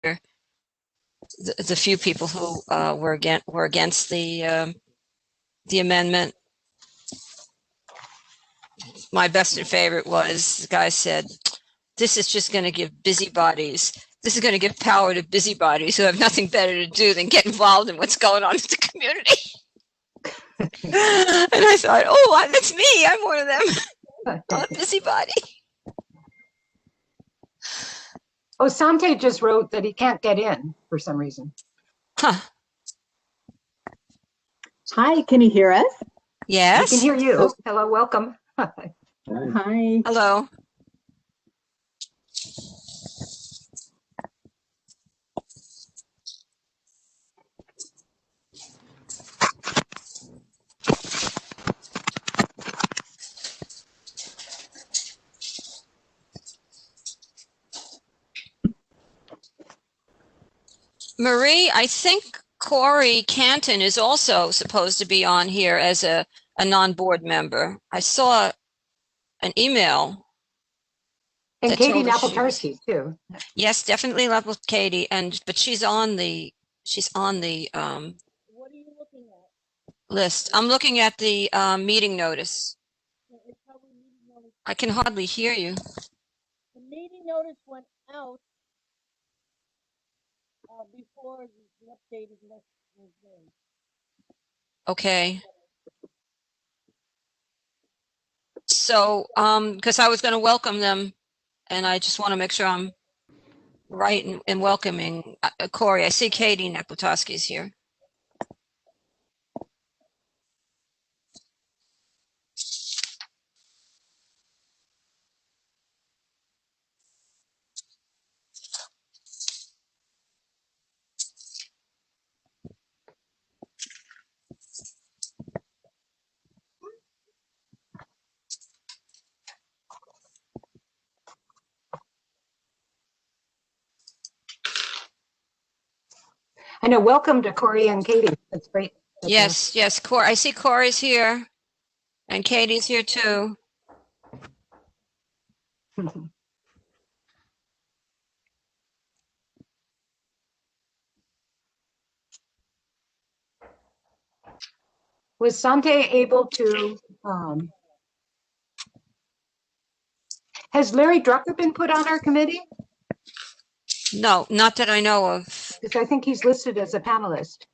the few people who were against the amendment. My best and favorite was the guy said, "This is just going to give busybodies. This is going to give power to busybodies who have nothing better to do than get involved in what's going on in the community." And I thought, oh, that's me. I'm one of them. I'm a busybody. Oh, Sante just wrote that he can't get in for some reason. Huh. Hi, can you hear us? Yes. We can hear you. Oh. Hello, welcome. Hi. Hello. Marie, I think Corey Canton is also supposed to be on here as a non-board member. I saw an email. And Katie Napoltarsky too. Yes, definitely Katie, but she's on the What are you looking at? list. I'm looking at the meeting notice. It's probably meeting notice. I can hardly hear you. The meeting notice went out before the updated list was made. Okay. So, because I was going to welcome them, and I just want to make sure I'm right in welcoming Corey. I see Katie Napoltarsky is here. I know. Welcome to Corey and Katie. That's great. Yes, yes. Corey, I see Corey's here, and Katie's here too. Was Sante able to? Has Larry Drucker been put on our committee? No, not that I know of. Because I think he's listed as a panelist.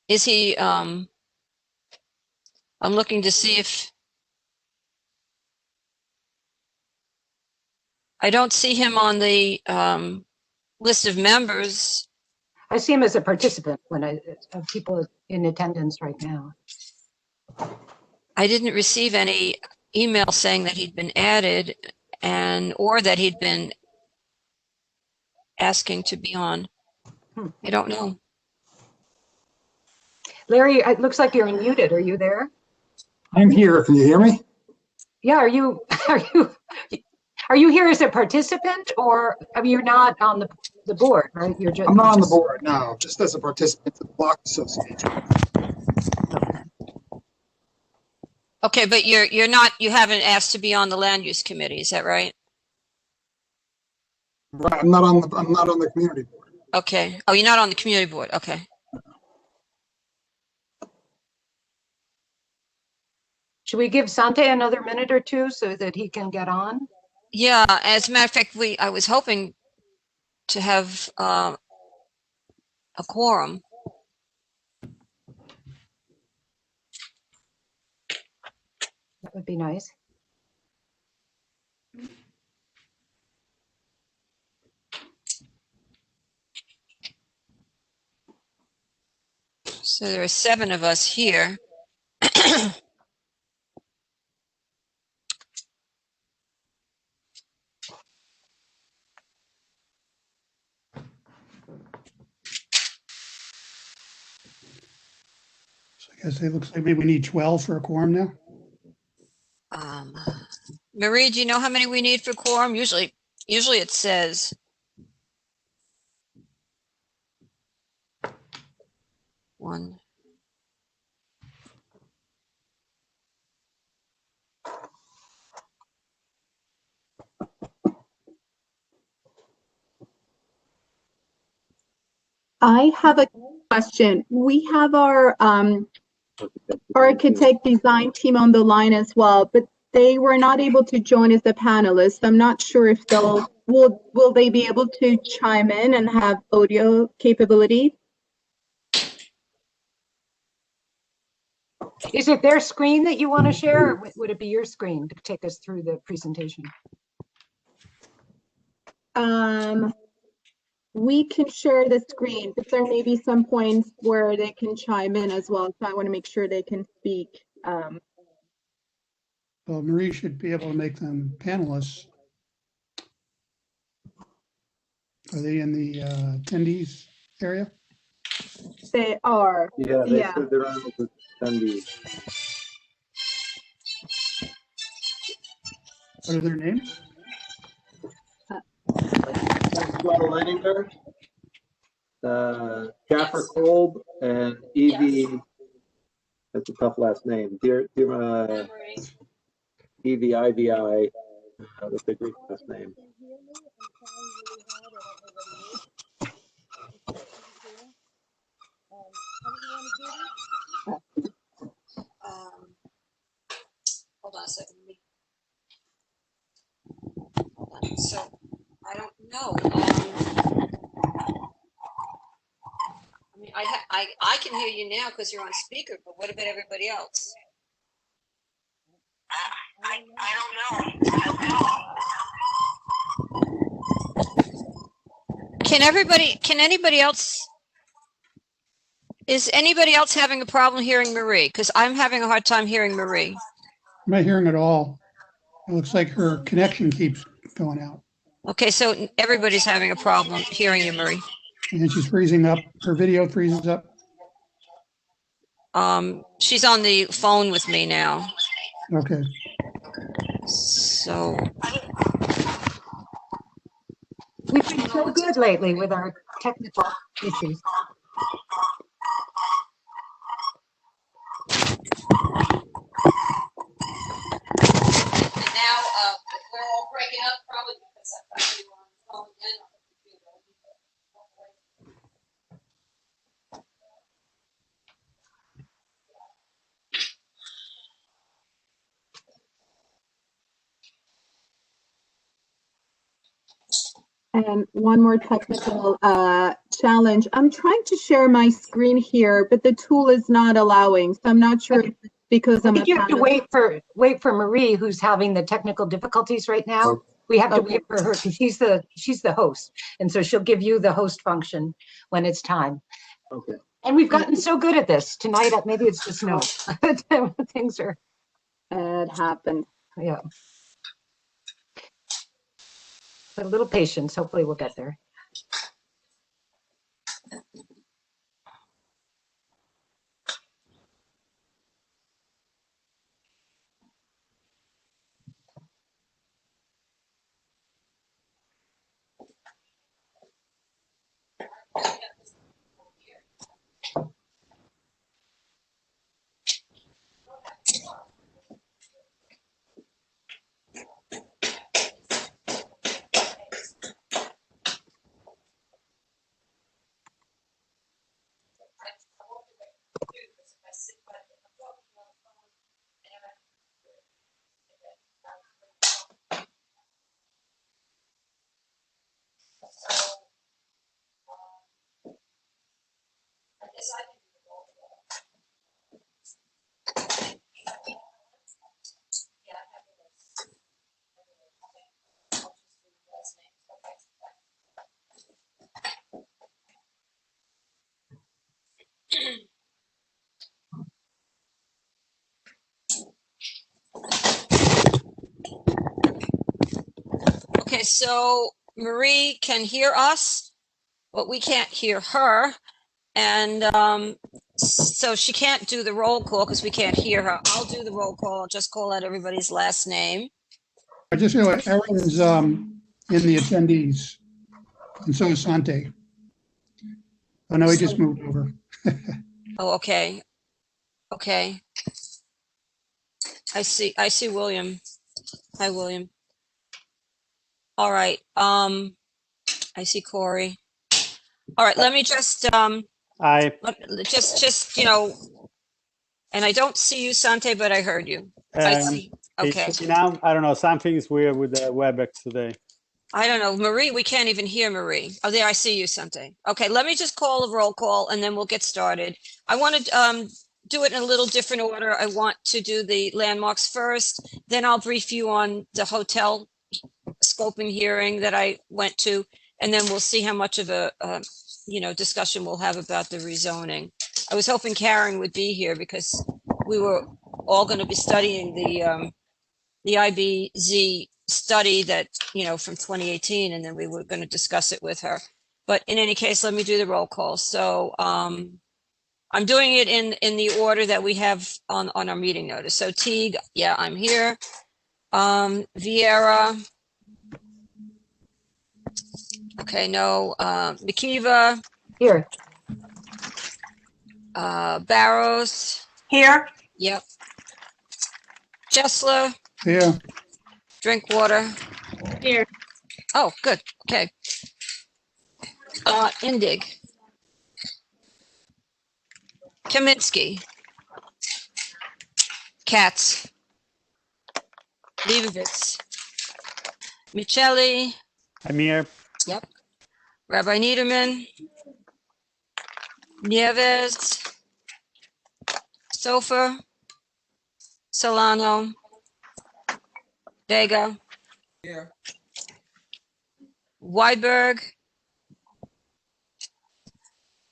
Is he? I'm looking to see if I don't see him on the list of members. I see him as a participant when I have people in attendance right now. I didn't receive any email saying that he'd been added or that he'd been asking to be on. I don't know. Larry, it looks like you're unmuted. Are you there? I'm here. Can you hear me? Yeah. Are you here as a participant, or I mean, you're not on the board, right? You're just. I'm not on the board, no. Just as a participant in the Block Association. Okay, but you're not. You haven't asked to be on the land use committee. Is that right? Right. I'm not on the community board. Okay. Oh, you're not on the community board. Okay. Should we give Sante another minute or two so that he can get on? Yeah. As a matter of fact, I was hoping to have a quorum. That would be nice. So there are 7 of us here. I guess it looks like maybe we need 12 for a quorum now. Marie, do you know how many we need for quorum? Usually it says 1, I have a question. We have our architect design team on the line as well, but they were not able to join as a panelist. I'm not sure if will they be able to chime in and have audio capability? Is it their screen that you want to share, or would it be your screen to take us through the presentation? We can share the screen, but there may be some points where they can chime in as well. So I want to make sure they can speak. Well, Marie should be able to make them panelists. Are they in the attendees area? They are. Yeah, they Yeah. said they're on the attendees. What are their names? Swell Leininger, Jaffer Kolb, and Evie. That's a tough last name. Evie IVI. That's a Greek last name. Can you hear me? I'm trying really hard. I don't know what it is. Is it there? How do you want to do this? Hold on a second. Hold on. So I don't know. I mean, I can hear you now because you're on speaker, but what about everybody else? I don't know. Can anybody else, is anybody else having a problem hearing Marie? Because I'm having a hard time hearing Marie. I'm not hearing at all. It looks like her connection keeps going out. Okay, so everybody's having a problem hearing you, Marie. And she's freezing up. Her video freezes up. She's on the phone with me now. Okay. So We've been so good lately with our technical issues. and now we're all breaking up probably because I'm probably on the phone and on the computer. And one more technical challenge. I'm trying to share my screen here, but the tool is not allowing. So I'm not sure if it's because I I'm a think you have to panelist. wait for Marie, who's having the technical difficulties right now. We have to Okay. wait for her because she's the host, and so she'll give you the host function when it's time. Okay. And we've gotten so good at this tonight. Maybe it's just no. Things are, It happened. yeah. But a little patience. Hopefully, we'll get there. Okay, so Marie can hear us, but we can't hear her. And so she can't do the roll call because we can't hear her. I'll do the roll call. I'll just call out everybody's last name. I just know Erin's in the attendees, and so is Sante. Oh no, he just moved over. Oh, okay. Okay. I see William. Hi, William. All right. I see Corey. All right, let me just, I, just, and I don't see you, Sante, but I heard you. I see. can you Okay. see me now? I don't know, something is weird with the WebEx today. I don't know. Marie, we can't even hear Marie. Oh, there, I see you, Sante. Okay, let me just call a roll call and then we'll get started. I want to do it in a little different order. I want to do the landmarks first, then I'll brief you on the hotel scoping hearing that I went to, and then we'll see how much of a, discussion we'll have about the rezoning. I was hoping Karen would be here because we were all going to be studying the IBZ study that, from 2018, and then we were going to discuss it with her. But in any case, let me do the roll call. So I'm doing it in the order that we have on our meeting notice. So Teague, yeah, I'm here. Vieira. Okay, no. Mikiva, Here. Barrows. Here. Yep. Jessler, Yeah, Drinkwater. Here. Oh, good. Okay. Indig. Kaminsky. Katz. Leibovitz. Michelli. I'm here. Yep. Rabbi Niederman. Nieves. Sofer. Solano. Vega. Here. Weiberg.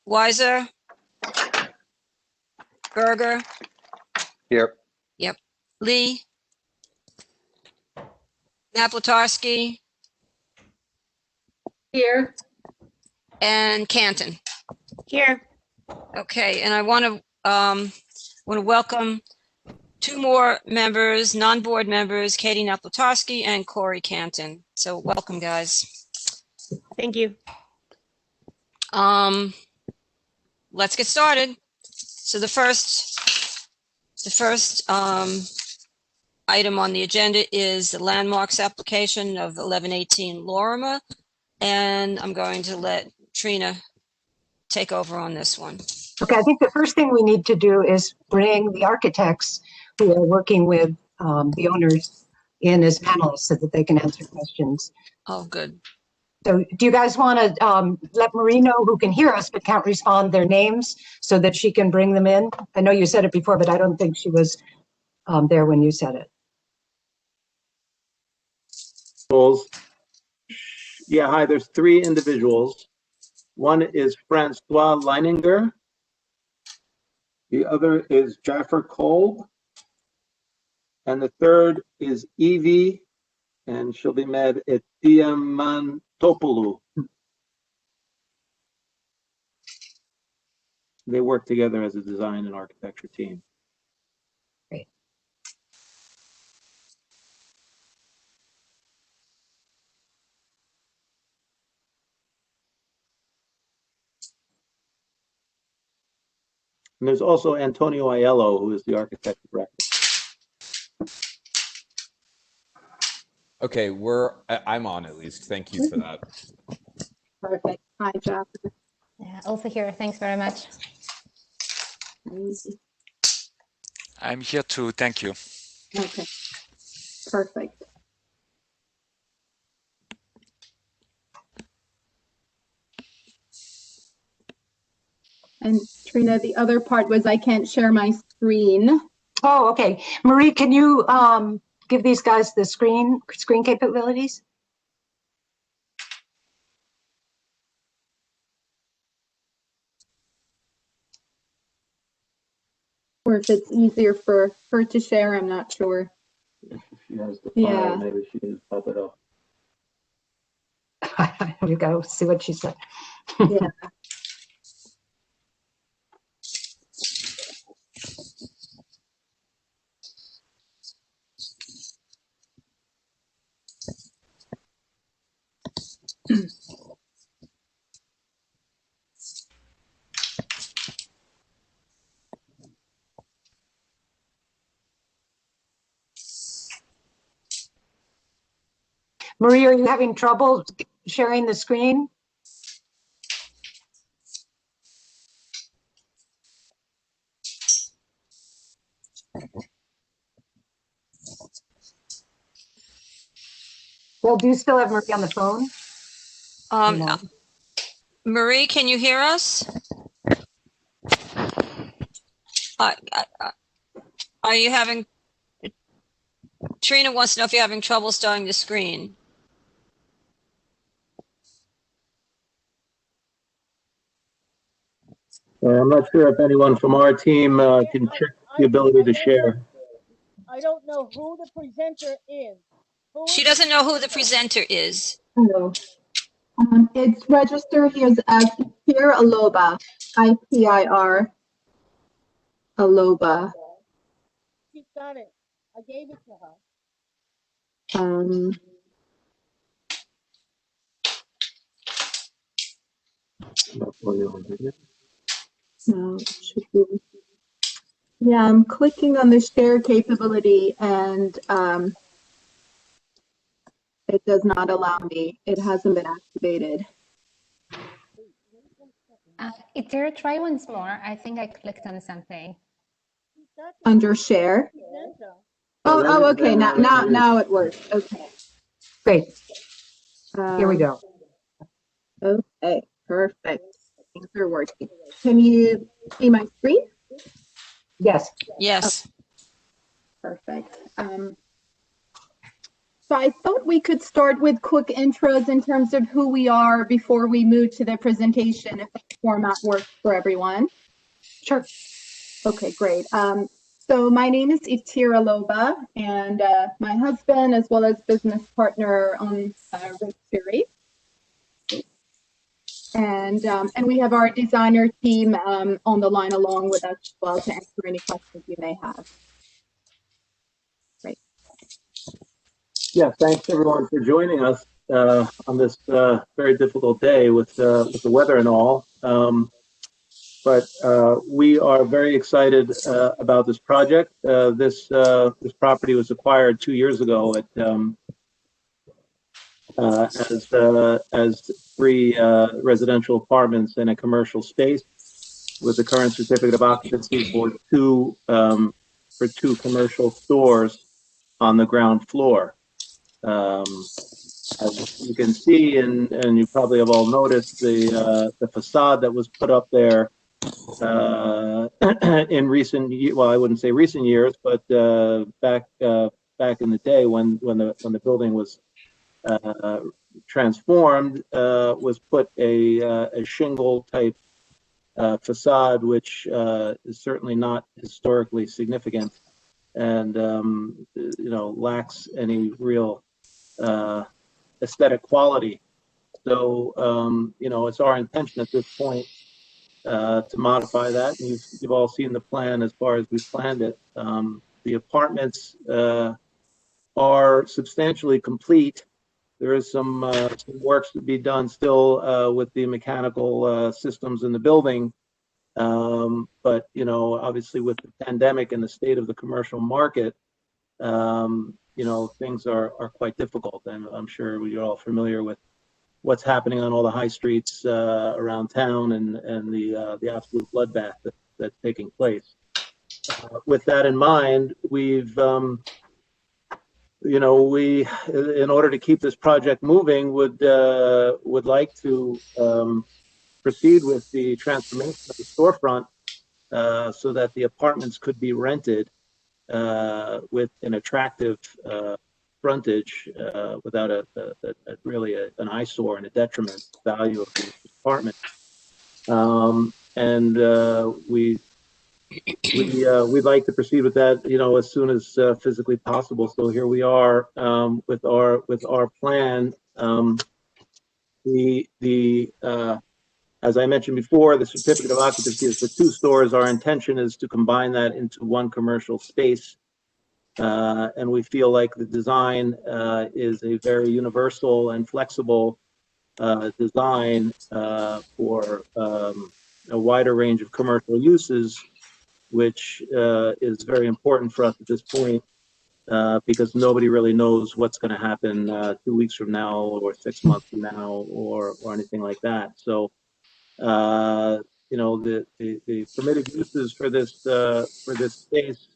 Weiser. Berger. Here. Yep. Lee. Naplatarski. Here. And Canton. Here. Okay, and I want to welcome two more members, non-board members, Katie Naplatarski and Corey Canton. So welcome, guys. Thank you. Let's get started. So the first item on the agenda is the landmarks application of 1118 Lorimer, and I'm going to let Trina take over on this one. Okay, I think the first thing we need to do is bring the architects who are working with the owners in as panelists so that they can answer questions. Oh, good. So do you guys want to let Marie know, who can hear us but can't respond, their names so that she can bring them in? I know you said it before, but I don't think she was there when you said it. Yeah, hi, there's three individuals. One is Francois Leininger. The other is Jaffer Kolb. And the third is Evie, and she'll be met at Diamantopoulou. They work together as a design and architecture team. Great. And there's also Antonio Aiello, who is the architect of record. Okay, I'm on at least. Thank you for that. Perfect. Hi, Jeff. Yeah, also here. Thanks very much. I'm here too. Thank you. Okay, perfect. And Trina, the other part was I can't share my screen. Oh, okay. Marie, can you give these guys the screen capabilities? Or if it's easier for her to share, I'm not sure. If she has the file, Yeah. maybe she can pop it up. You go see what she said. Yeah. Marie, are you having trouble sharing the screen? Well, do you still have Marie on the phone? No. Marie, can you hear us? Are you having, Trina wants to know if you're having trouble starting the screen. I'm not sure if anyone from our team can check the ability to share. I don't know who the presenter is. She doesn't know who the presenter is. Hello. It's registered here as Ipir Aloba, IPIR Aloba. She's got it. I gave it to her. No, it should be. Yeah, I'm clicking on the share capability and it does not allow me. It hasn't been activated. Itera, try once more. I think I clicked on something. Under share. Oh, okay. Now it works. Okay. Great. Here we go. Okay, perfect. Things are working. Can you see my screen? Yes. Yes. Oh, perfect. So I thought we could start with quick intros in terms of who we are before we move to the presentation, if the format works for everyone. Sure. Okay, great. So my name is Itira Loba, and my husband, as well as business partner on Rick Series. And we have our designer team on the line along with us as well to answer any questions you may have. Great. Yeah, thanks everyone for joining us on this very difficult day with the weather and all. But we are very excited about this project. This property was acquired 2 years ago as 3 residential apartments and a commercial space, with the current certificate of occupancy for two commercial stores on the ground floor. As you can see, and you probably have all noticed, the facade that was put up there in well, I wouldn't say recent years, but back in the day when the building was transformed, was put a shingle type facade, which is certainly not historically significant, and lacks any real aesthetic quality. So it's our intention at this point to modify that. And you've all seen the plan as far as we've planned it. The apartments are substantially complete. There is some works to be done still with the mechanical systems in the building. But obviously with the pandemic and the state of the commercial market, things are quite difficult. And I'm sure you're all familiar with what's happening on all the high streets around town and the absolute bloodbath that's taking place. With that in mind, we've in order to keep this project moving, would like to proceed with the transformation of the storefront so that the apartments could be rented with an attractive frontage without really an eyesore and a detriment value of the apartment. We'd like to proceed with that, as soon as physically possible. So here we are with our plan. As I mentioned before, the certificate of occupancy is for 2 stores. Our intention is to combine that into 1 commercial space. And we feel like the design is a very universal and flexible design for a wider range of commercial uses, which is very important for us at this point because nobody really knows what's going to happen 2 weeks from now or 6 months from now or anything like that. So, the permitted uses for this space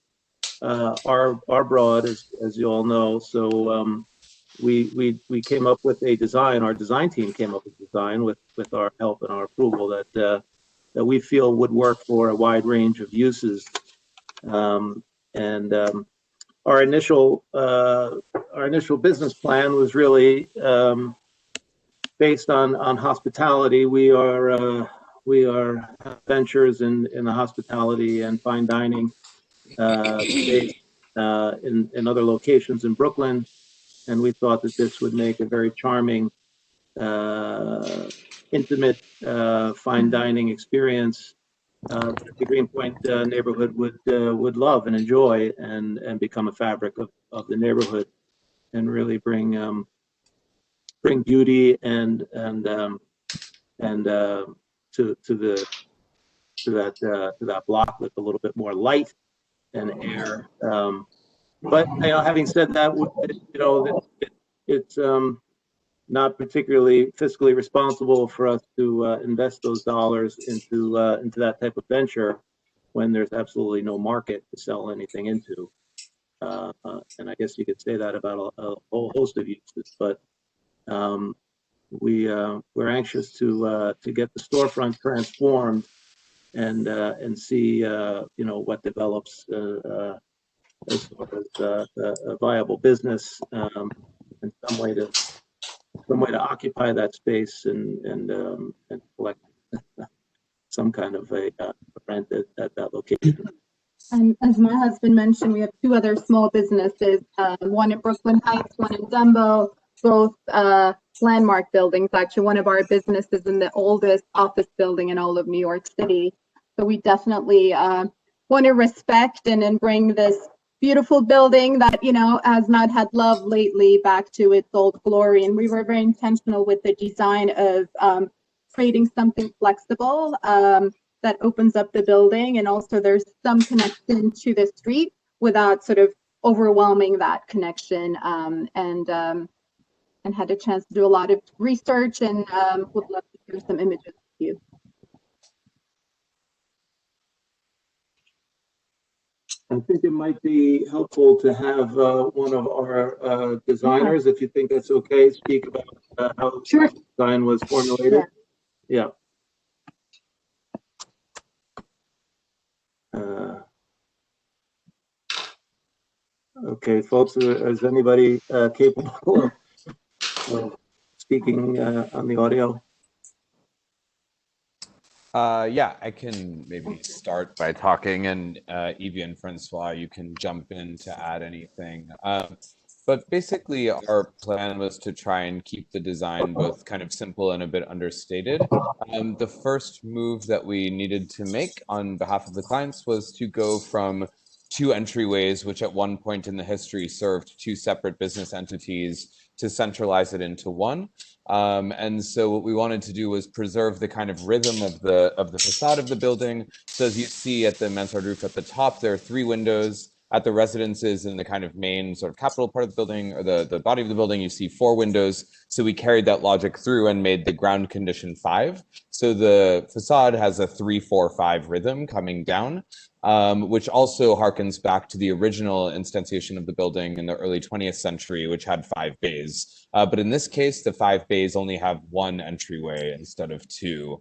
are broad, as you all know. So we came up with a design. Our design team came up with a design with our help and our approval that we feel would work for a wide range of uses. Our initial business plan was really based on hospitality. We are ventures in the hospitality and fine dining space in other locations in Brooklyn, and we thought that this would make a very charming, intimate fine dining experience that the Greenpoint neighborhood would love and enjoy, and become a fabric of the neighborhood, and really bring beauty and to that block with a little bit more light and air. But having said that, it's not particularly fiscally responsible for us to invest those dollars into that type of venture when there's absolutely no market to sell anything into. And I guess you could say that about a whole host of uses. But we're anxious to get the storefront transformed and see what develops as far as a viable business, and some way to occupy that space and collect some kind of a rent at that location. And as my husband mentioned, we have two other small businesses, one in Brooklyn Heights, one in Dumbo, both landmark buildings. Actually, one of our businesses in the oldest office building in all of New York City. So we definitely want to respect and bring this beautiful building that, has not had love lately back to its old glory. And we were very intentional with the design of creating something flexible that opens up the building, and also there's some connection to the street without sort of overwhelming that connection, and had a chance to do a lot of research, and would love to share some images with you. I think it might be helpful to have one of our designers, if you think that's okay, speak about how the design was formulated. Yeah. Okay, folks, is anybody capable of speaking on the audio? Yeah, I can maybe start by talking, and Evie and Francois, you can jump in to add anything. But basically, our plan was to try and keep the design both kind of simple and a bit understated. The first move that we needed to make on behalf of the clients was to go from two entryways, which at one point in the history served two separate business entities, to centralize it into one. And so what we wanted to do was preserve the kind of rhythm of the facade of the building. So as you see at the mansard roof at the top, there are three windows. At the residences in the kind of main sort of capital part of the building, or the body of the building, you see four windows. So we carried that logic through and made the ground condition 5. So the facade has a 3-4-5 rhythm coming down, which also harkens back to the original instantiation of the building in the early 20th century, which had 5 bays. But in this case, the 5 bays only have one entryway instead of 2.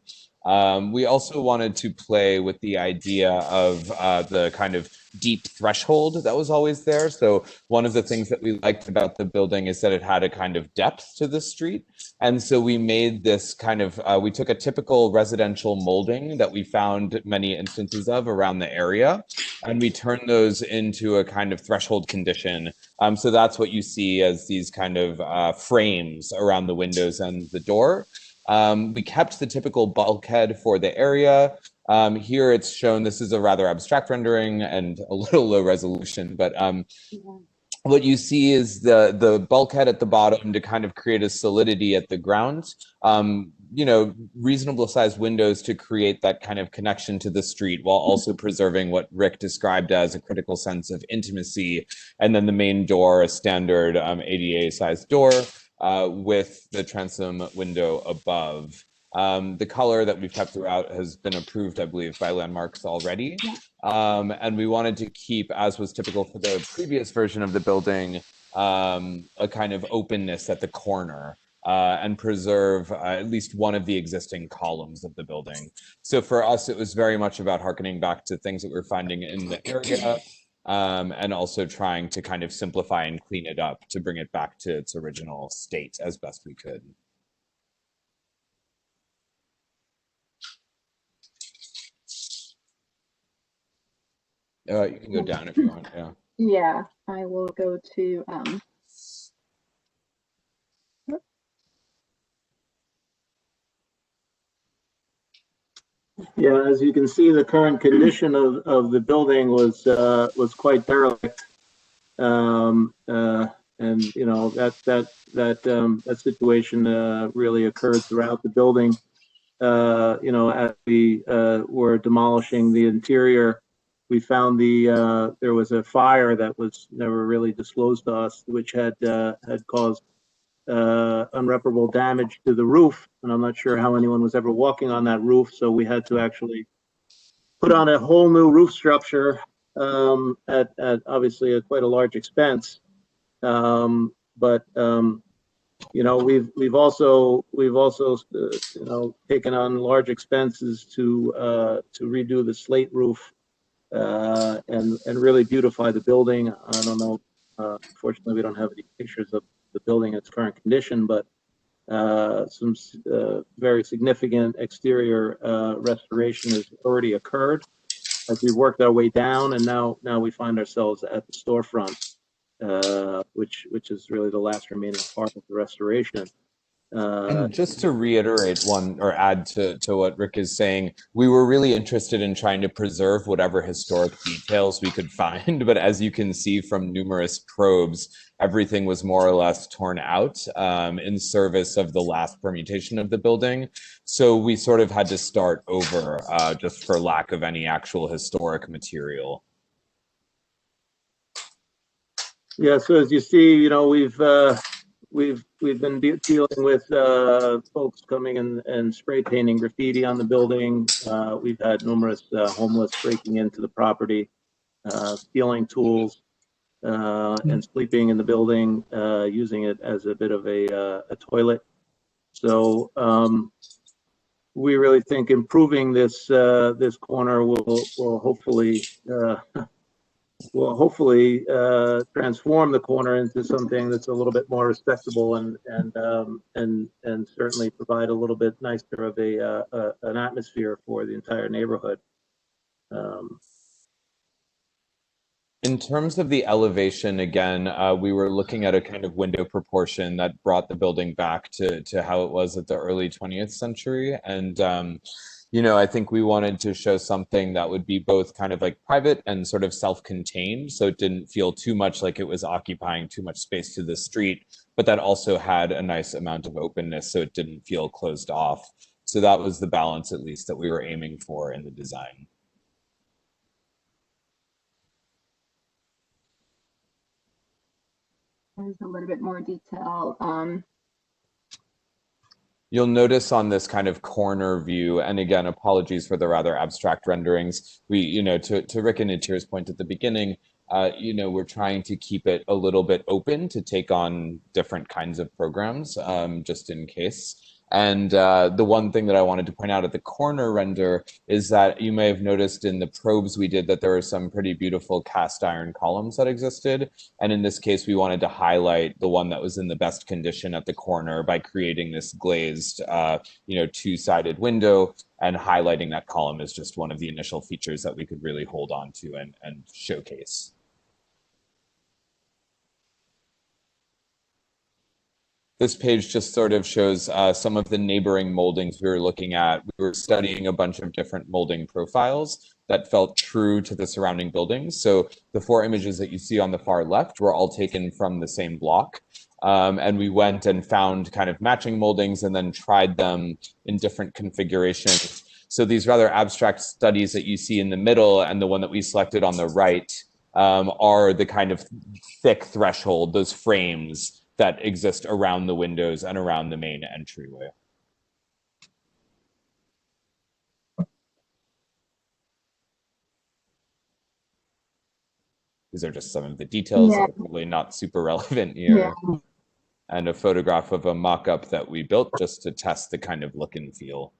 We also wanted to play with the idea of the kind of deep threshold that was always there. So one of the things that we liked about the building is that it had a kind of depth to the street. And so we made this kind of, we took a typical residential molding that we found many instances of around the area, and we turned those into a kind of threshold condition. So that's what you see as these kind of frames around the windows and the door. We kept the typical bulkhead for the area. Here it's shown, this is a rather abstract rendering and a little low resolution, but what you see is the bulkhead at the bottom to kind of create a solidity at the ground. Reasonable sized windows to create that kind of connection to the street while also preserving what Rick described as a critical sense of intimacy. And then the main door, a standard ADA sized door with the transom window above. The color that we've kept throughout has been approved, I believe, by Landmarks already. And we wanted to keep, as was typical for the previous version of the building, a kind of openness at the corner and preserve at least one of the existing columns of the building. So for us, it was very much about harkening back to things that we're finding in the area and also trying to kind of simplify and clean it up to bring it back to its original state as best we could. You can go down if you want, yeah. Yeah, I will go to, Yeah, as you can see, the current condition of the building was quite derelict. And you know, that situation really occurred throughout the building. You know, as we were demolishing the interior, we found there was a fire that was never really disclosed to us, which had caused unreparable damage to the roof. And I'm not sure how anyone was ever walking on that roof, so we had to actually put on a whole new roof structure at obviously quite a large expense. But you know, we've also you know, taken on large expenses to redo the slate roof and really beautify the building. I don't know. Fortunately, we don't have any pictures of the building in its current condition, but some very significant exterior restoration has already occurred as we worked our way down, and now we find ourselves at the storefront, which is really the last remaining part of the restoration. And just to reiterate one or add to what Rick is saying, we were really interested in trying to preserve whatever historic details we could find. But as you can see from numerous probes, everything was more or less torn out in service of the last permutation of the building. So we sort of had to start over just for lack of any actual historic material. Yeah, so as you see, you know, we've been dealing with folks coming and spray painting graffiti on the building. We've had numerous homeless breaking into the property, stealing tools, and sleeping in the building, using it as a bit of a toilet. So we really think improving this this corner will hopefully transform the corner into something that's a little bit more respectable and certainly provide a little bit nicer of an atmosphere for the entire neighborhood. In terms of the elevation, again, we were looking at a kind of window proportion that brought the building back to how it was at the early 20th century. And you know, I think we wanted to show something that would be both kind of like private and sort of self-contained, so it didn't feel too much like it was occupying too much space to the street, but that also had a nice amount of openness, so it didn't feel closed off. So that was the balance, at least, that we were aiming for in the design. there's a little bit more detail. You'll notice on this kind of corner view, and again, apologies for the rather abstract renderings. We, you know, to Rick and Natir's point at the beginning, you know, we're trying to keep it a little bit open to take on different kinds of programs, just in case. And the one thing that I wanted to point out at the corner render is that you may have noticed in the probes we did that there were some pretty beautiful cast iron columns that existed. And in this case, we wanted to highlight the one that was in the best condition at the corner by creating this glazed, you know, two-sided window, and highlighting that column is just one of the initial features that we could really hold on to and showcase. This page just sort of shows some of the neighboring moldings we were looking at. We were studying a bunch of different molding profiles that felt true to the surrounding buildings. So the 4 images that you see on the far left were all taken from the same block. And we went and found kind of matching moldings and then tried them in different configurations. So these rather abstract studies that you see in the middle and the one that we selected on the right are the kind of thick threshold, those frames that exist around the windows and around the main entryway. These are just some of the details Yeah. that are probably not super relevant here. Yeah. And a photograph of a mock-up that we built just to test the kind of look and feel.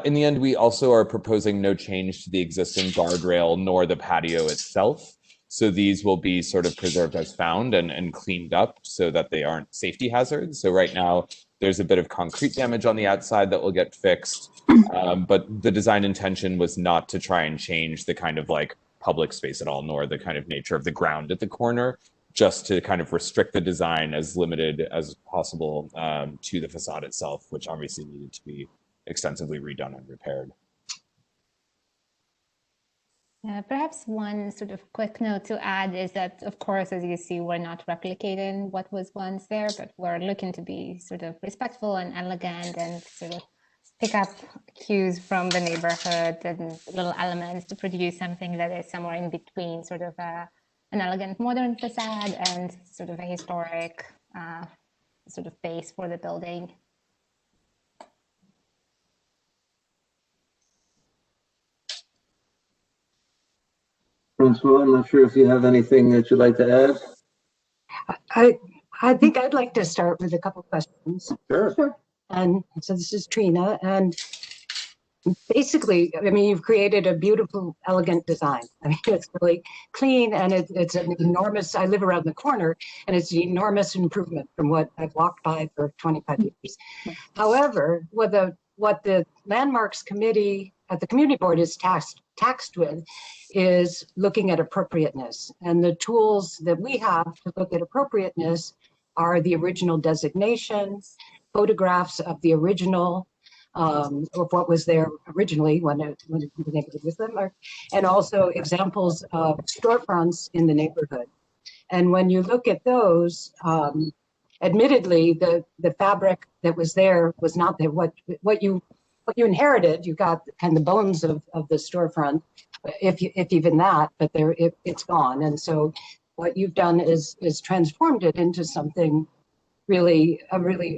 In the end, we also are proposing no change to the existing guardrail nor the patio itself. So these will be sort of preserved as found and cleaned up so that they aren't safety hazards. So right now, there's a bit of concrete damage on the outside that will get fixed. But the design intention was not to try and change the kind of like public space at all, nor the kind of nature of the ground at the corner, just to kind of restrict the design as limited as possible to the facade itself, which obviously needed to be extensively redone and repaired. Perhaps one sort of quick note to add is that, of course, as you see, we're not replicating what was once there, but we're looking to be sort of respectful and elegant and sort of pick up cues from the neighborhood and little elements to produce something that is somewhere in between sort of an elegant modern facade and sort of a historic sort of base for the building. Francois, I'm not sure if you have anything that you'd like to add. I think I'd like to start with a couple questions. Sure. And so this is Trina, and basically, I mean, you've created a beautiful, elegant design. I mean, it's really clean, and it's an enormous, I live around the corner, and it's an enormous improvement from what I've walked by for 25 years. However, what the Landmarks Committee at the Community Board is tasked with is looking at appropriateness. And the tools that we have to look at appropriateness are the original designation, photographs of the original, of what was there originally when the neighborhood was landmarked, and also examples of storefronts in the neighborhood. And when you look at those, admittedly, the fabric that was there was not there. What you inherited, you got kind of the bones of the storefront, if even that, but it's gone. And so what you've done is transformed it into something really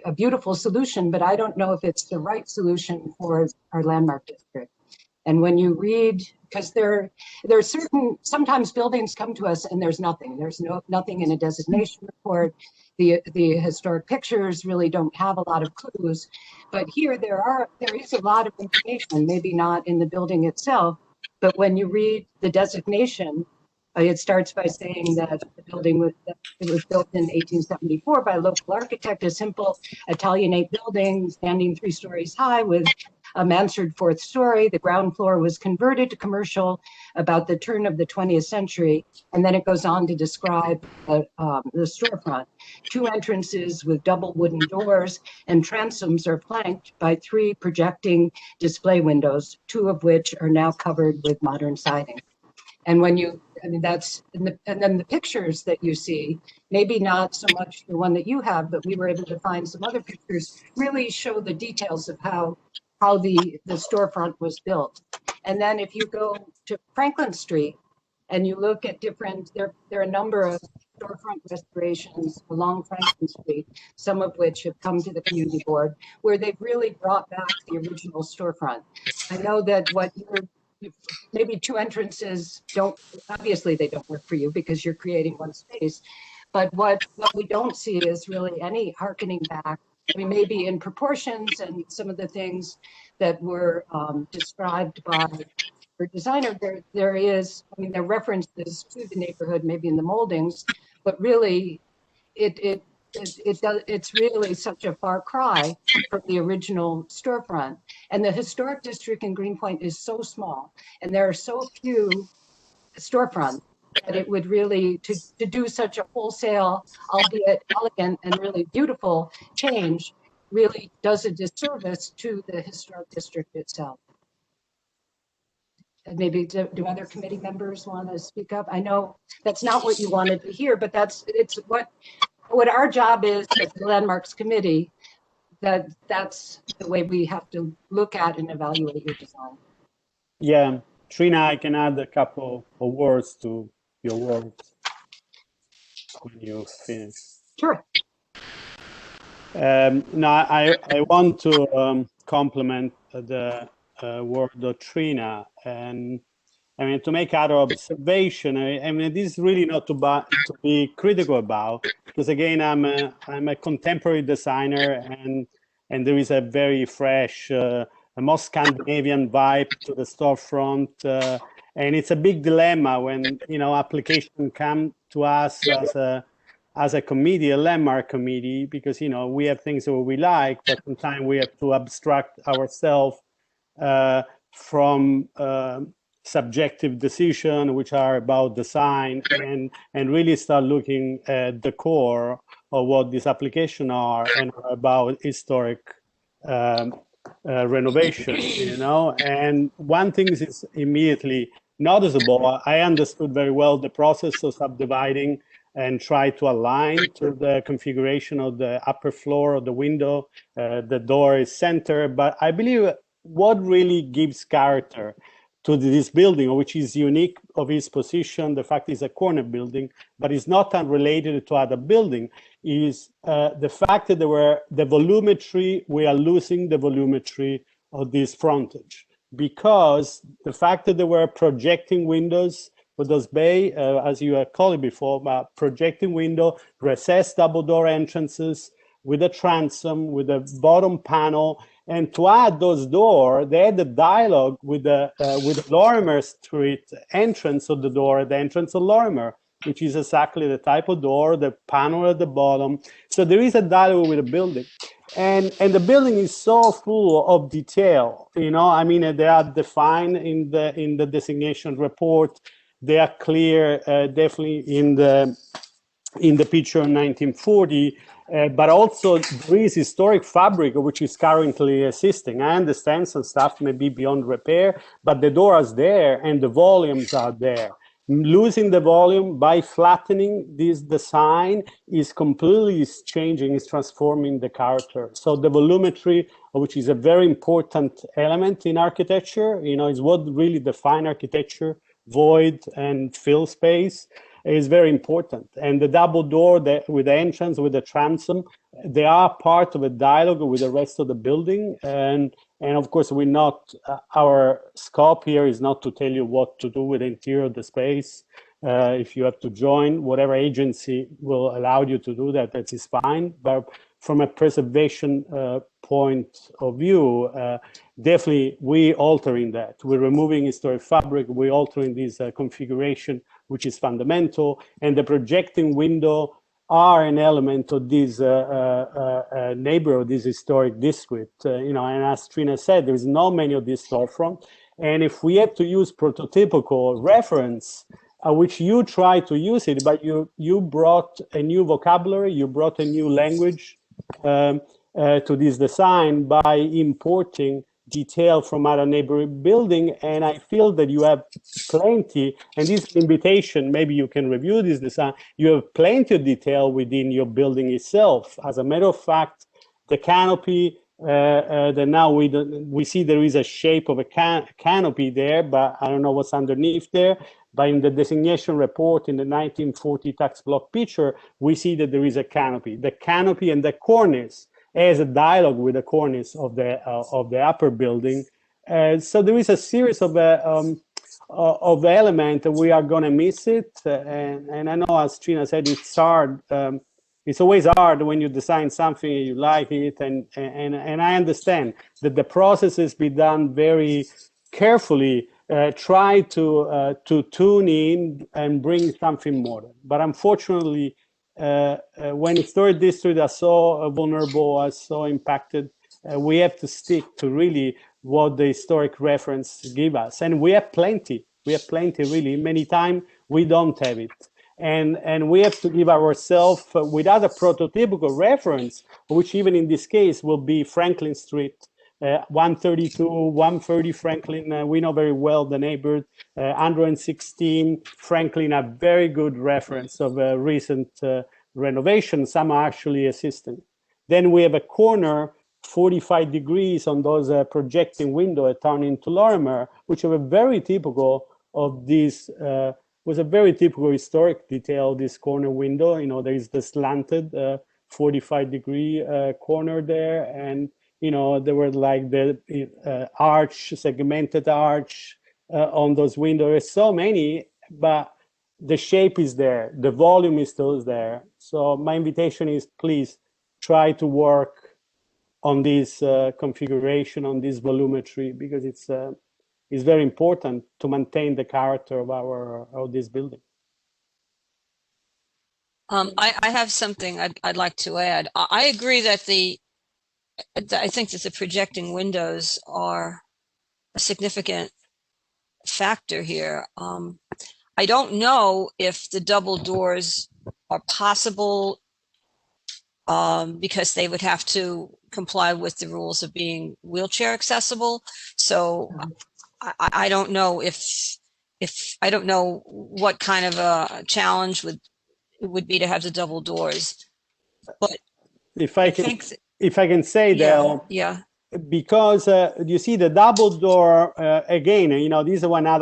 a beautiful solution, but I don't know if it's the right solution for our landmark district. And when you read, because there are certain, sometimes buildings come to us and there's nothing. There's nothing in a designation report. The historic pictures really don't have a lot of clues, but here there is a lot of information, maybe not in the building itself, but when you read the designation, it starts by saying that the building was built in 1874 by a local architect, a simple Italianate building standing 3 stories high with a mansard 4th story. The ground floor was converted to commercial about the turn of the 20th century. And then it goes on to describe the storefront. 2 entrances with double wooden doors, and transoms are flanked by 3 projecting display windows, 2 of which are now covered with modern siding. And when and then the pictures that you see, maybe not so much the one that you have, but we were able to find some other pictures, really show the details of how the storefront was built. And then if you go to Franklin Street and you look at there are a number of storefront restorations along Franklin Street, some of which have come to the community board, where they've really brought back the original storefront. I know that maybe 2 entrances obviously they don't work for you because you're creating 1 space, but what we don't see is really any hearkening back. I mean, maybe in proportions and some of the things that were described by your designer, there is, I mean, there are references to the neighborhood, maybe in the moldings, but really it's really such a far cry from the original storefront. And the historic district in Greenpoint is so small, and there are so few storefronts that it would really, to do such a wholesale, albeit elegant and really beautiful change, really does a disservice to the historic district itself. And maybe do other committee members want to speak up? I know that's not what you wanted to hear, but it's what our job is as the Landmarks Committee, that's the way we have to look at and evaluate your design. Yeah, Trina, I can add a couple of words to your words when you finish. Sure. No, I want to complement the word of Trina. And I mean, to make other observation, I mean, this is really not to be critical about, because again, I'm a contemporary designer, and there is a very fresh, a more Scandinavian vibe to the storefront, and it's a big dilemma when applications come to us as a committee, a landmark committee, because we have things that we like, but sometimes we have to abstract ourselves from subjective decisions, which are about design, and really start looking at the core of what these applications are and are about historic renovation. And one thing is immediately noticeable. I understood very well the process of subdividing and try to align to the configuration of the upper floor of the window. The door is center, but I believe what really gives character to this building, which is unique of its position, the fact it's a corner building, but it's not unrelated to other building, is the fact that the volumetry, we are losing the volumetry of this frontage, because the fact that there were projecting windows for those bay, as you had called it before, projecting window, recessed double door entrances with a transom, with a bottom panel. And to add those doors, they had the dialogue with the Lorimer Street entrance of the door at the entrance of Lorimer, which is exactly the type of door, the panel at the bottom. So there is a dialogue with the building. And the building is so full of detail, I mean, they are defined in the designation report. They are clear, definitely in the picture in 1940, but also there is historic fabric which is currently existing. I understand some stuff may be beyond repair, but the door is there and the volumes are there. Losing the volume by flattening this design is completely changing, is transforming the character. So the volumetry, which is a very important element in architecture, is what really defines architecture, void and fill space, is very important. And the double door with the entrance, with the transom, they are part of a dialogue with the rest of the building. And of course, we're not, our scope here is not to tell you what to do with the interior of the space. If you have to join, whatever agency will allow you to do that, that is fine. But from a preservation point of view, definitely we altering that. We're removing historic fabric, we're altering this configuration, which is fundamental, and the projecting window are an element of this neighborhood, this historic district. And as Trina said, there's not many of these storefront. And if we have to use prototypical reference, which you try to use it, but you brought a new vocabulary, you brought a new language to this design by importing detail from other neighboring building, and I feel that you have plenty, and this invitation, maybe you can review this design, you have plenty of detail within your building itself. As a matter of fact, the canopy, that now we see there is a shape of a canopy there, but I don't know what's underneath there. But in the designation report in the 1940 tax block picture, we see that there is a canopy. The canopy and the cornice as a dialogue with the cornice of the upper building. So there is a series of elements. We are going to miss it. And I know, as Trina said, it's hard. It's always hard when you design something, you like it. And I understand that the process has been done very carefully, try to tune in and bring something modern. But unfortunately, when historic districts are so vulnerable, are so impacted, we have to stick to really what the historic reference give us. And we have plenty. We have plenty, really. Many times we don't have it. And we have to give ourselves with other prototypical reference, which even in this case will be Franklin Street, 132, 130 Franklin. We know very well the neighborhood. 116 Franklin, a very good reference of a recent renovation. Some are actually existing. Then we have a corner 45 degrees on those projecting window turning into Lorimer, which are very typical of this. Was a very typical historic detail. This corner window, there is the slanted 45-degree corner there, and you know, there were like the arch, segmented arch on those windows. There's so many, but the shape is there, the volume is still there. So my invitation is, please try to work on this configuration, on this volumetry, because it's very important to maintain the character of this building. I have something I'd like to add. I agree that I think that the projecting windows are a significant factor here. I don't know if the double doors are possible because they would have to comply with the rules of being wheelchair accessible. So I don't know if I don't know what kind of a challenge it would be to have the double doors. But if I can say that, yeah. Because you see the double door again, you know, this is one of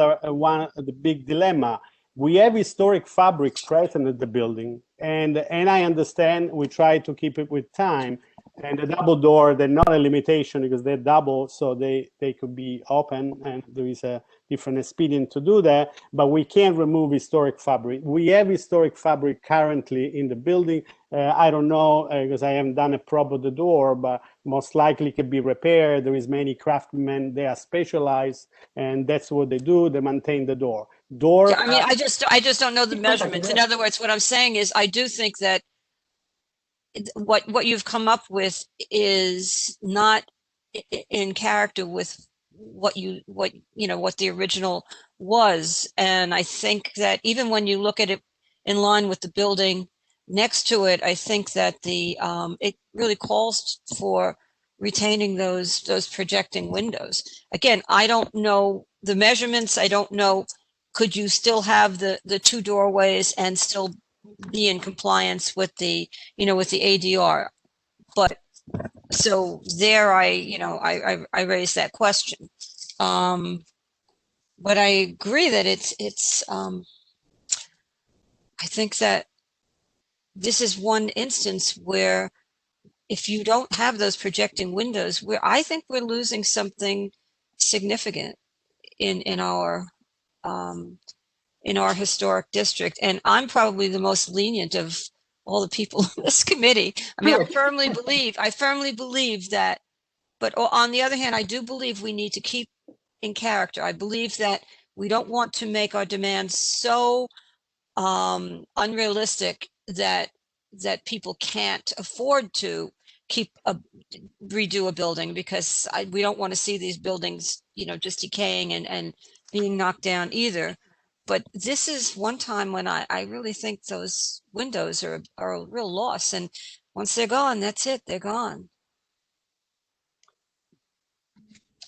the big dilemma. We have historic fabric present at the building, and I understand we try to keep it with time. And the double door, they're not a limitation because they're double, so they could be open, and there is a different expedient to do that. But we can't remove historic fabric. We have historic fabric currently in the building. I don't know because I haven't done a probe of the door, but most likely can be repaired. There is many craftsmen, they are specialized, and that's what they do. They maintain the door. Yeah, I mean, I just don't know the measurements. In other words, what I'm saying is, I do think that what you've come up with is not in character with what the original was. And I think that even when you look at it in line with the building next to it, I think that it really calls for retaining those projecting windows. Again, I don't know the measurements. I don't know, could you still have the two doorways and still be in compliance with the ADR? But so there I raised that question. But I agree that it's I think that this is one instance where if you don't have those projecting windows, I think we're losing something significant in our historic district. And I'm probably the most lenient of all the people in this committee. I mean, I firmly believe that, but on the other hand, I do believe we need to keep in character. I believe that we don't want to make our demands so unrealistic that people can't afford to redo a building, because we don't want to see these buildings, just decaying and being knocked down either. But this is one time when I really think those windows are a real loss. And once they're gone, that's it. They're gone.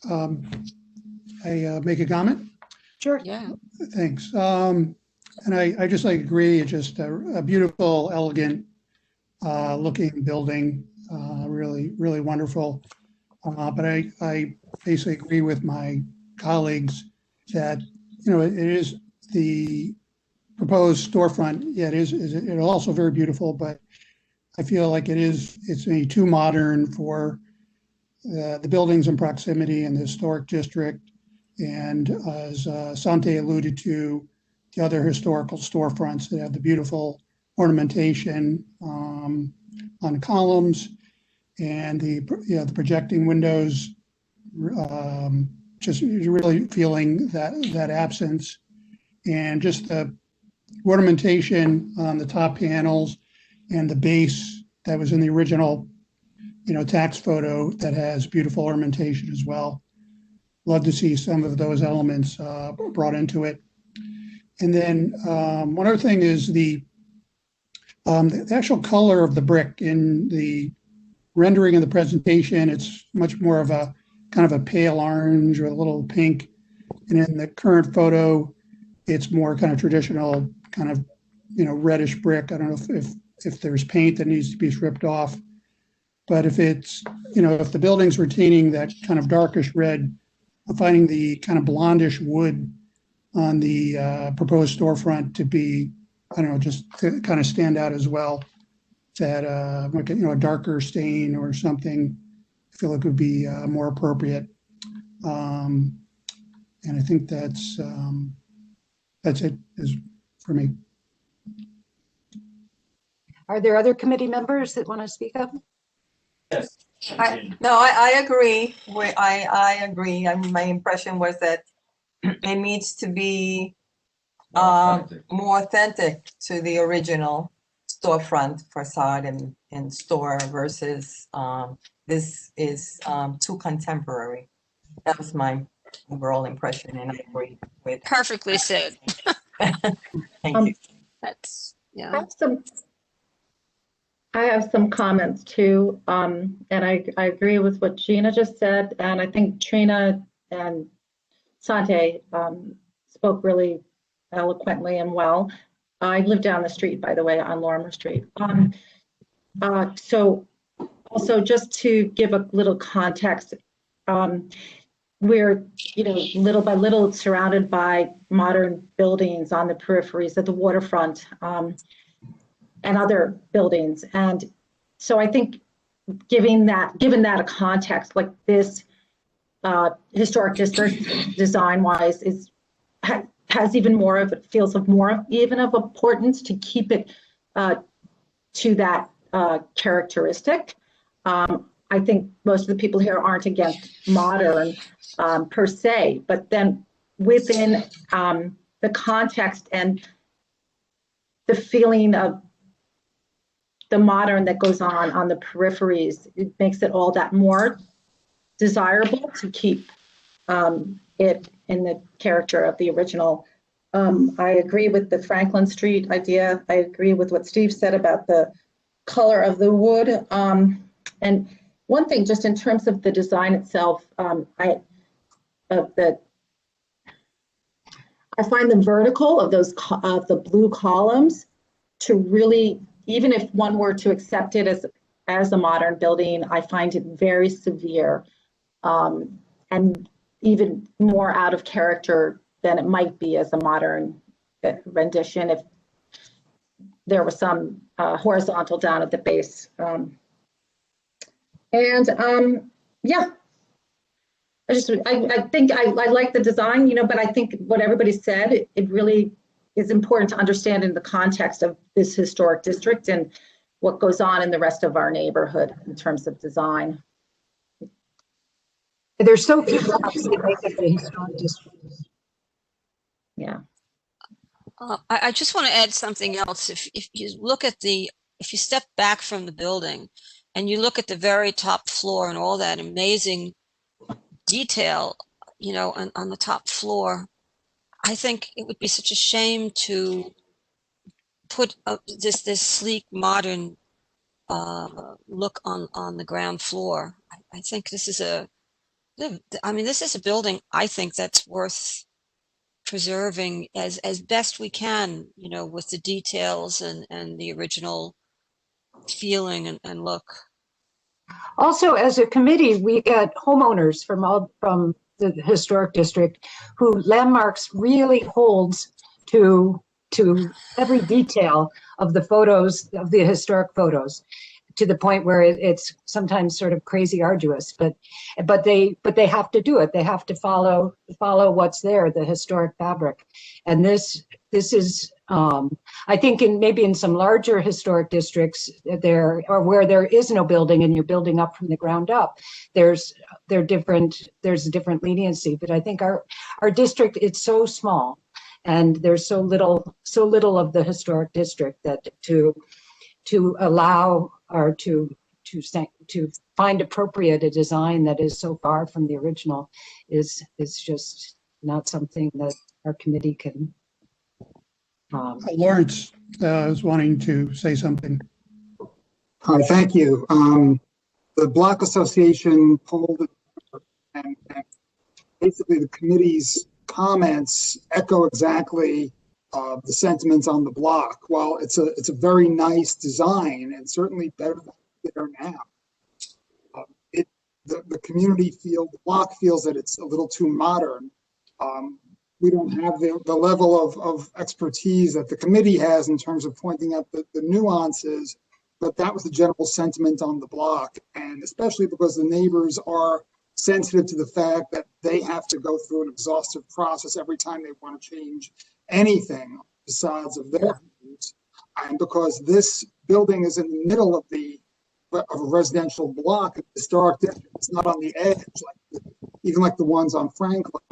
I make a comment? Sure. Yeah. Thanks. And I just agree. It's just a beautiful, elegant looking building. Really, really wonderful. But I basically agree with my colleagues that, it is the proposed storefront. Yeah, it's also very beautiful, but I feel like it's maybe too modern for the buildings in proximity in the historic district. And as Sante alluded to, the other historical storefronts that have the beautiful ornamentation on columns and the projecting windows, just really feeling that absence. And just the ornamentation on the top panels and the base that was in the original, tax photo that has beautiful ornamentation as well. Love to see some of those elements brought into it. And then one other thing is the actual color of the brick in the rendering of the presentation. It's much more of a kind of a pale orange or a little pink. And in the current photo, it's more kind of traditional, kind of, reddish brick. I don't know if there's paint that needs to be stripped off. But if it's, if the building's retaining that kind of darkish red, I'm finding the kind of blondish wood on the proposed storefront to be, I don't know, just to kind of stand out as well. To add like a darker stain or something feel like would be more appropriate. And I think that's it is for me. Are there other committee members that want to speak up? I agree. I agree. I mean, my impression was that it needs to be more authentic to the original storefront facade and store versus this is too contemporary. That was my overall impression, and I agree with. Perfectly said. Thank you. That's, I yeah. have some comments too, and I agree with what Gina just said, and I think Trina and Sante spoke really eloquently and well. I live down the street, by the way, on Lorimer Street. So also just to give a little context, we're, little by little surrounded by modern buildings on the peripheries of the waterfront and other buildings. And so I think given that a context like this, historic district design-wise has even more of it, feels of more even of importance to keep it to that characteristic. I think most of the people here aren't against modern per se, but then within the context and the feeling of the modern that goes on the peripheries, it makes it all that more desirable to keep it in the character of the original. I agree with the Franklin Street idea. I agree with what Steve said about the color of the wood. And one thing, just in terms of the design itself, I find the vertical of those the blue columns to really, even if one were to accept it as a modern building, I find it very severe and even more out of character than it might be as a modern rendition if there was some horizontal down at the base. Yeah, I think I like the design, but I think what everybody said, it really is important to understand in the context of this historic district and what goes on in the rest of our neighborhood in terms of design. There's so few blocks that make it a historic district. Yeah. I just want to add something else. If you look at if you step back from the building and you look at the very top floor and all that amazing detail, on the top floor, I think it would be such a shame to put this sleek modern look on the ground floor. I think this is this is a building I think that's worth preserving as best we can, with the details and the original feeling and look. Also, as a committee, we got homeowners from the historic district who Landmarks really holds to every detail of the photos, of the historic photos, to the point where it's sometimes sort of crazy arduous, but they have to do it. They have to follow what's there, the historic fabric. And this is, I think maybe in some larger historic districts where there is no building and you're building up from the ground up, there's a different leniency. But I think our district, it's so small and there's so little of the historic district that to allow or to find appropriate a design that is so far from the original is just not something that our committee can. Lawrence is wanting to say something. Hi, thank you. The Block Association polled and basically the committee's comments echo exactly the sentiments on the block. While it's a very nice design and certainly better than there now, the community the block feels that it's a little too modern. We don't have the level of expertise that the committee has in terms of pointing out the nuances, but that was the general sentiment on the block, and especially because the neighbors are sensitive to the fact that they have to go through an exhaustive process every time they want to change anything on the facades of their homes. And because this building is in the middle of a residential block, historic district, it's not on the edge, even like the ones on Franklin.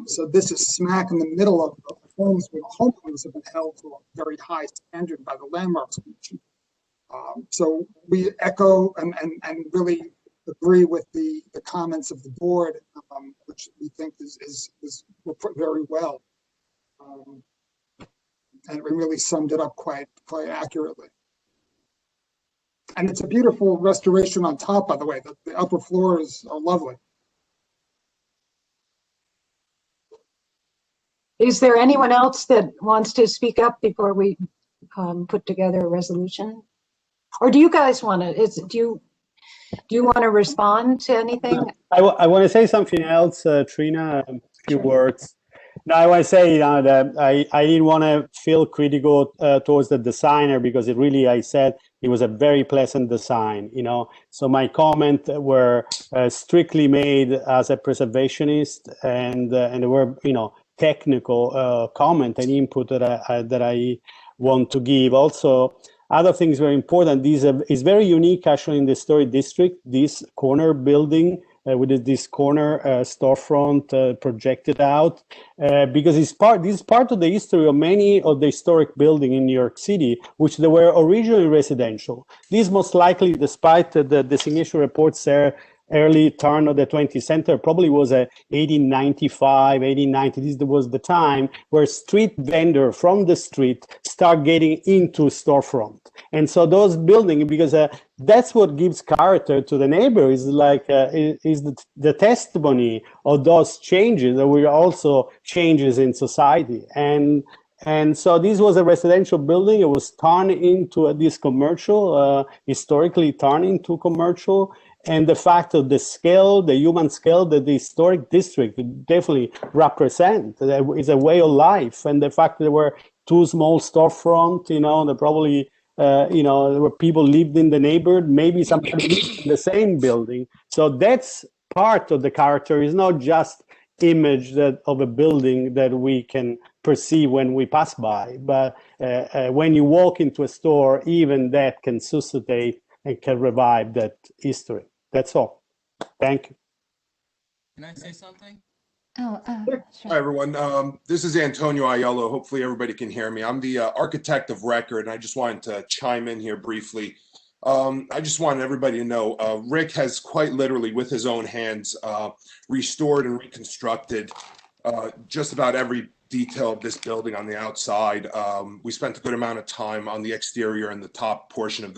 So this is smack in the middle of homes where homeowners have been held to a very high standard by the Landmarks Commission. So we echo and really agree with the comments of the board, which we think were put very well. And we really summed it up quite accurately. And it's a beautiful restoration on top, by the way. The upper floors are lovely. Is there anyone else that wants to speak up before we put together a resolution? Or do you guys want to, do you want to respond to anything? I want to say something else, Trina, a few words. Now, I want to say that I didn't want to feel critical towards the designer, because it really, I said, it was a very pleasant design, you know. So my comment were strictly made as a preservationist, and there were, you know, technical comment and input that I want to give. Also, other things very important. This is very unique, actually, in the historic district. This corner building with this corner storefront projected out, because this is part of the history of many of the historic buildings in New York City, which they were originally residential. This most likely, despite the designation reports there, early turn of the 20th century, probably was 1895, 1890. This was the time where street vendor from the street start getting into storefront. And so those buildings, because that's what gives character to the neighbor, is like is the testimony of those changes. There were also changes in society. And so this was a residential building. It was turned into this commercial, historically turned into commercial. And the fact of the scale, the human scale that the historic district definitely represent is a way of life. And the fact that there were two small storefront, you know, that probably, you know, there were people lived in the neighborhood, maybe somebody lived in the same building. So that's part of the character. It's not just image that of a building that we can perceive when we pass by, but when you walk into a store, even that can suscitate and can revive that history. That's all. Thank you. Can I say something? Oh, Sure. sure. Hi, everyone. This is Antonio Aiello. Hopefully everybody can hear me. I'm the architect of record, and I just wanted to chime in here briefly. I just wanted everybody to know, Rick has quite literally, with his own hands, restored and reconstructed just about every detail of this building on the outside. We spent a good amount of time on the exterior and the top portion of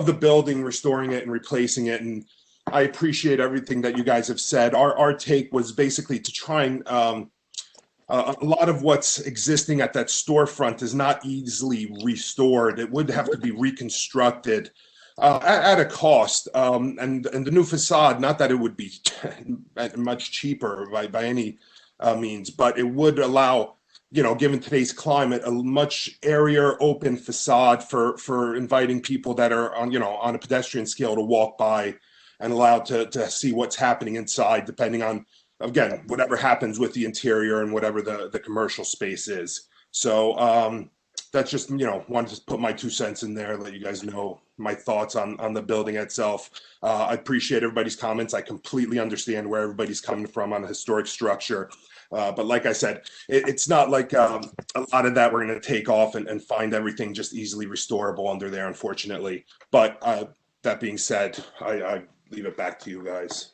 the building, restoring it and replacing it. And I appreciate everything that you guys have said. Our take was basically to try and a lot of what's existing at that storefront is not easily restored. It would have to be reconstructed at a cost. And the new facade, not that it would be much cheaper by any means, but it would allow, you know, given today's climate, a much airier, open facade for inviting people that are on, you know, on a pedestrian scale to walk by and allowed to see what's happening inside, depending on, again, whatever happens with the interior and whatever the commercial space is. So that's just, you know, wanted to put my 2 cents in there, let you guys know my thoughts on the building itself. I appreciate everybody's comments. I completely understand where everybody's coming from on the historic structure. But like I said, it's not like a lot of that we're going to take off and find everything just easily restorable under there, unfortunately. But that being said, I leave it back to you guys.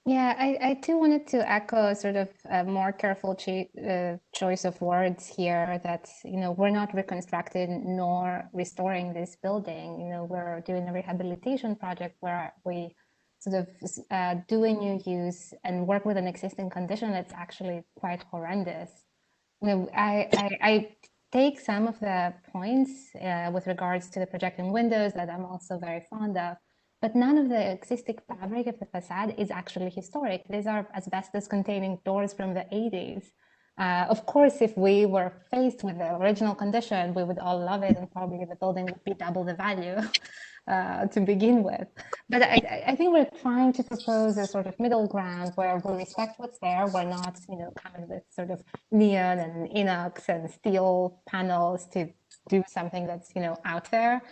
Yeah, I too wanted to echo sort of a more careful choice of words here, that, you know, we're not reconstructing nor restoring this building. You know, we're doing a rehabilitation project where we sort of do a new use and work with an existing condition that's actually quite horrendous. You know, I take some of the points with regards to the projecting windows that I'm also very fond of, but none of the existing fabric of the facade is actually historic. These are asbestos containing doors from the 80s. Of course, if we were faced with the original condition, we would all love it, and probably the building would be double the value to begin with. But I think we're trying to propose a sort of middle ground where we respect what's there. We're not, coming with sort of neon and inox and steel panels to do something that's, out there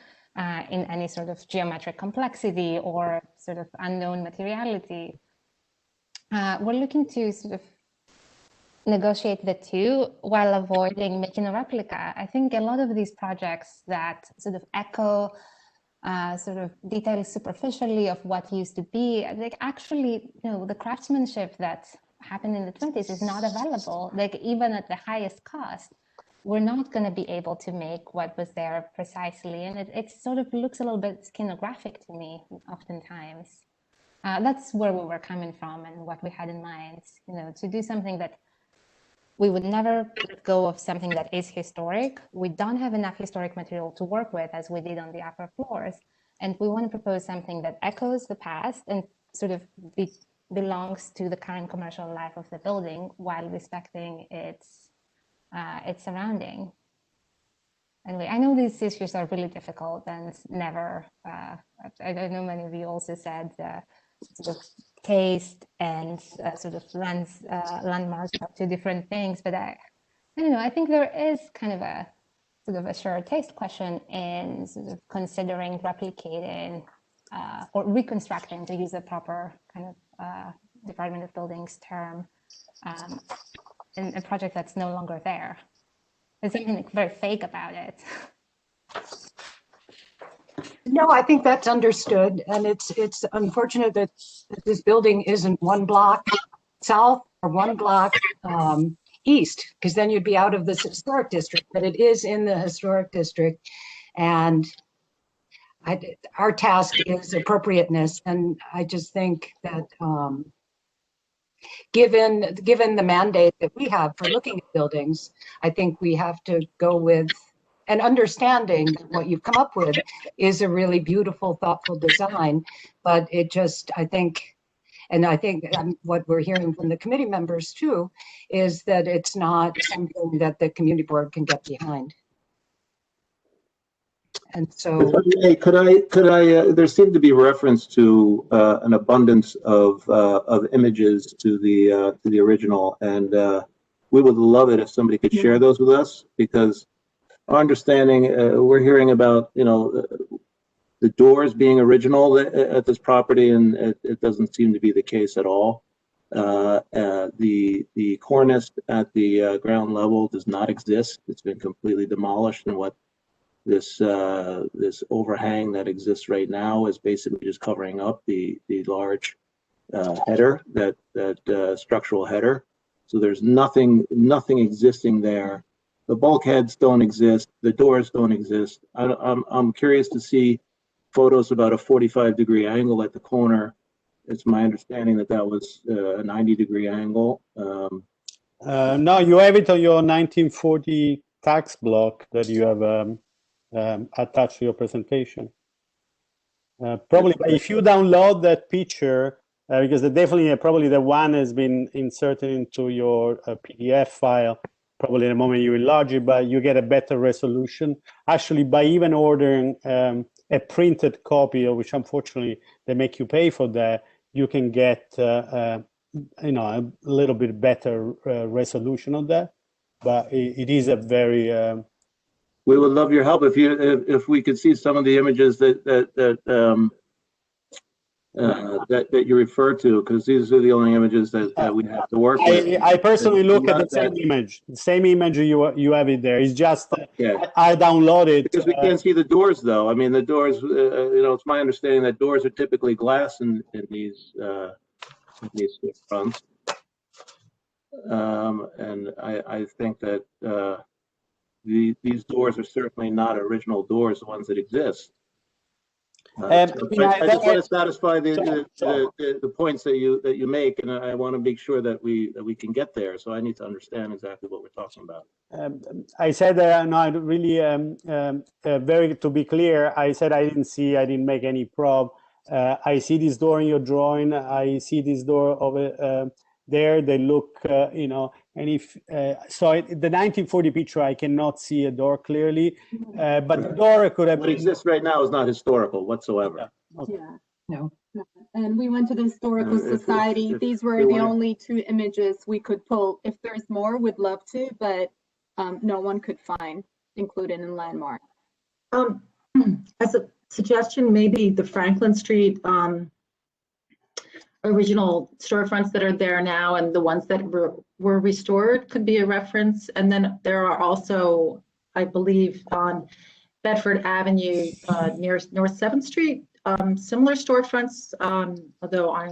in any sort of geometric complexity or sort of unknown materiality. We're looking to sort of negotiate the two while avoiding making a replica. I think a lot of these projects that sort of echo sort of details superficially of what used to be, like actually, the craftsmanship that happened in the 20s is not available. Like even at the highest cost, we're not going to be able to make what was there precisely. And it sort of looks a little bit skinographic to me oftentimes. That's where we were coming from and what we had in mind, to do something that we would never let go of something that is historic. We don't have enough historic material to work with as we did on the upper floors. And we want to propose something that echoes the past and sort of belongs to the current commercial life of the building while respecting its surrounding. Anyway, I know these issues are really difficult and never, I know many of you also said sort of taste and sort of landmarks are two different things, but I don't know, I think there is kind of a sort of a shared taste question in sort of considering replicating or reconstructing, to use a proper kind of Department of Buildings term, in a project that's no longer there. There's something very fake about it. No, I think that's understood, and it's unfortunate that this building isn't one block south or one block east, because then you'd be out of this historic district, but it is in the historic district, and our task is appropriateness, and I just think that given the mandate that we have for looking at buildings, I think we have to go with and understanding what you've come up with is a really beautiful, thoughtful design, but it just, I think what we're hearing from the committee members too, is that it's not something that the community board can get behind. And so, hey, could I? There seemed to be reference to an abundance of images to the original, and we would love it if somebody could share those with us, because our understanding, we're hearing about the doors being original at this property, and it doesn't seem to be the case at all. The cornice at the ground level does not exist. It's been completely demolished, and what this overhang that exists right now is basically just covering up the large header, that structural header. So there's nothing existing there. The bulkheads don't exist. The doors don't exist. I'm curious to see photos about a 45-degree angle at the corner. It's my understanding that was a 90-degree angle. No, you have it on your 1940 tax block that you have attached to your presentation. Probably if you download that picture, because definitely probably the one has been inserted into your PDF file. Probably the moment you enlarge it, but you get a better resolution. Actually, by even ordering a printed copy, of which unfortunately they make you pay for that, you can get a little bit better resolution of that. But it is a very we would love your help if we could see some of the images that you refer to, because these are the only images that we have to work with. I personally look at the same image you have it there. It's just I downloaded because we can't see the doors though. I mean, the doors. It's my understanding that doors are typically glass in these fronts, and I think that these doors are certainly not original doors, the ones that exist. I just want to satisfy the points that you make, and I want to make sure that we can get there. So I need to understand exactly what we're talking about. I said no, I really very to be clear. I said I didn't make any probe. I see this door in your drawing. I see this door of there. They look, you know, and if the 1940 picture, I cannot see a door clearly, but the door could have What been. exists right now is not historical whatsoever. Okay. Yeah. No. And we went to the Historical Society. These were the only two images we could pull. If there's more, we'd love to, but no one could find included in Landmark. As a suggestion, maybe the Franklin Street original storefronts that are there now and the ones that were restored could be a reference. And then there are also, I believe, on Bedford Avenue near North 7th Street, similar storefronts, although I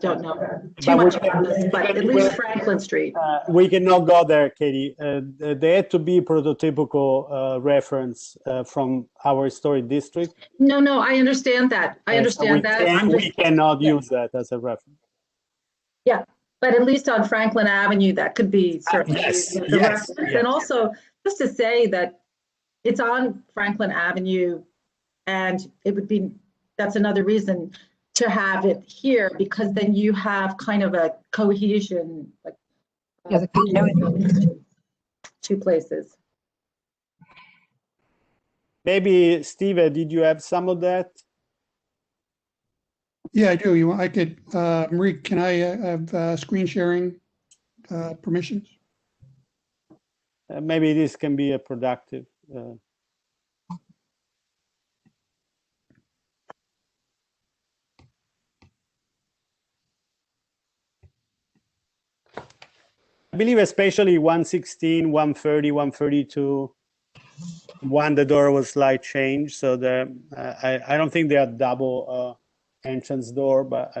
don't know too much about this, but at least Franklin Street. We cannot go there, Katie. They had to be prototypical reference from our historic district. No, I understand that. I understand that. We cannot use that as a reference. Yeah, but at least on Franklin Avenue, that could be certainly yes, the yes, reference. yes. And also, just to say that it's on Franklin Avenue, and it would be, that's another reason to have it here, because then you have kind of a cohesion, like the continuity. Two places. Maybe, Steve, did you have some of that? Yeah, I do. I could, Marie, can I have screen sharing permissions? Maybe this can be a productive. I believe especially 116, 130, 132, the door was slight change. So I don't think they are double entrance door, but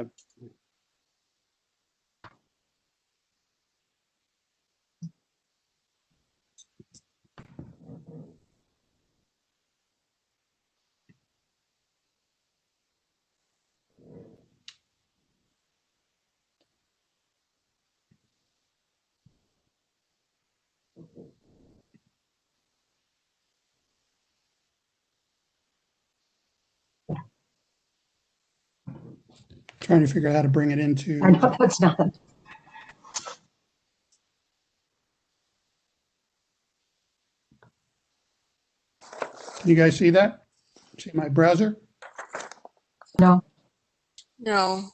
Trying to figure out how to bring it into. I know it's not. Can you guys see that? See my browser? No. No.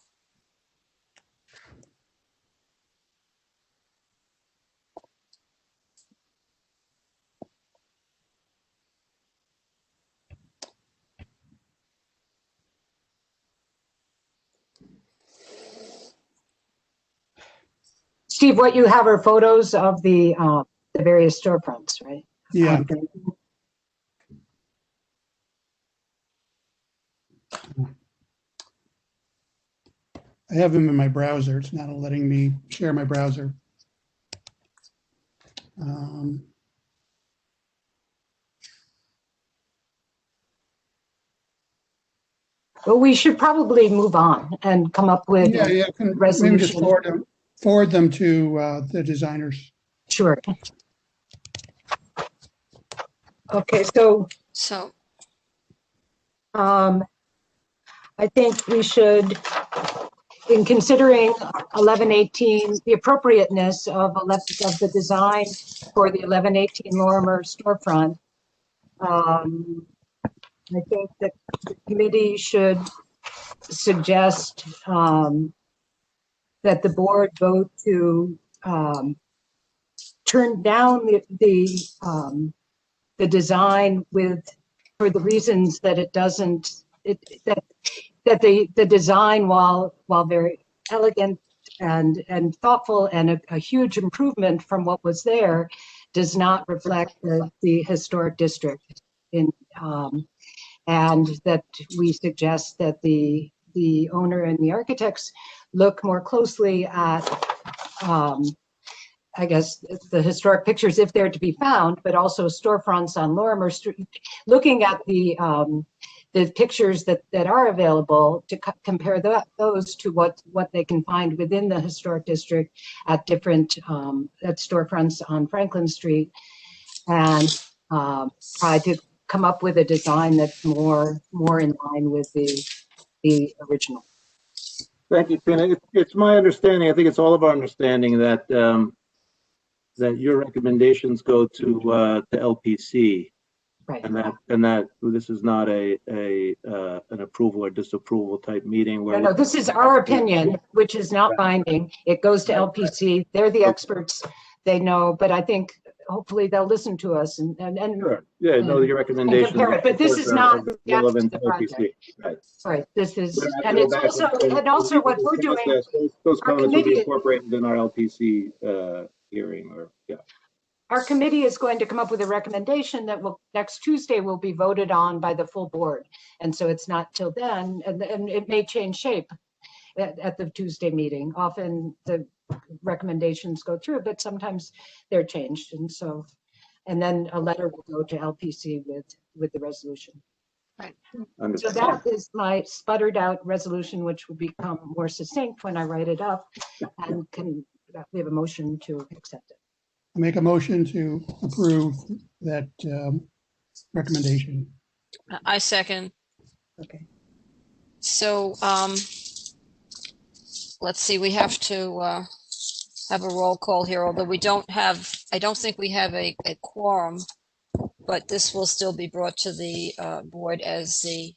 Steve, what you have are photos of the various storefronts, right? Yeah. I have them in my browser. It's not letting me share my browser. Well, we should probably move on and come up with Yeah, maybe just forward them to the designers. Sure. Okay, so I think we should, in considering 1118, the appropriateness of the design for the 1118 Lorimer storefront, I think that the committee should suggest that the board vote to turn down the design for the reasons that it doesn't, that the design, while very elegant and thoughtful and a huge improvement from what was there, does not reflect the historic district and that we suggest that the owner and the architects look more closely at I guess the historic pictures if they're to be found, but also storefronts on Lorimer Street, looking at the pictures that are available to compare those to what they can find within the historic district at different at storefronts on Franklin Street, and try to come up with a design that's more in line with the original. Thank you, Tina. It's my understanding, I think it's all of our understanding that that your recommendations go to LPC. Right. And that this is not an approval or disapproval type meeting where. No, this is our opinion, which is not binding. It goes to LPC. They're the experts. They know, but I think hopefully they'll listen to us and Sure. Yeah, no, your recommendations. compare it. But this is not relevant the to LPC. project. Right. Right. This is, We're not and gonna it's go back also, and also what we're doing. Those our comments will be committee- incorporated in our LPC hearing or, yeah. Our committee is going to come up with a recommendation that will next Tuesday will be voted on by the full board. And so it's not till then, and it may change shape at the Tuesday meeting. Often the recommendations go through, but sometimes they're changed. And so, and then a letter will go to LPC with the resolution. Right. So that is my sputtered out resolution, which will become more succinct when I write it up, and we have a motion to accept it. Make a motion to approve that recommendation. I second. Okay. So, let's see, we have to have a roll call here, although we don't have, I don't think we have a quorum, but this will still be brought to the board as the,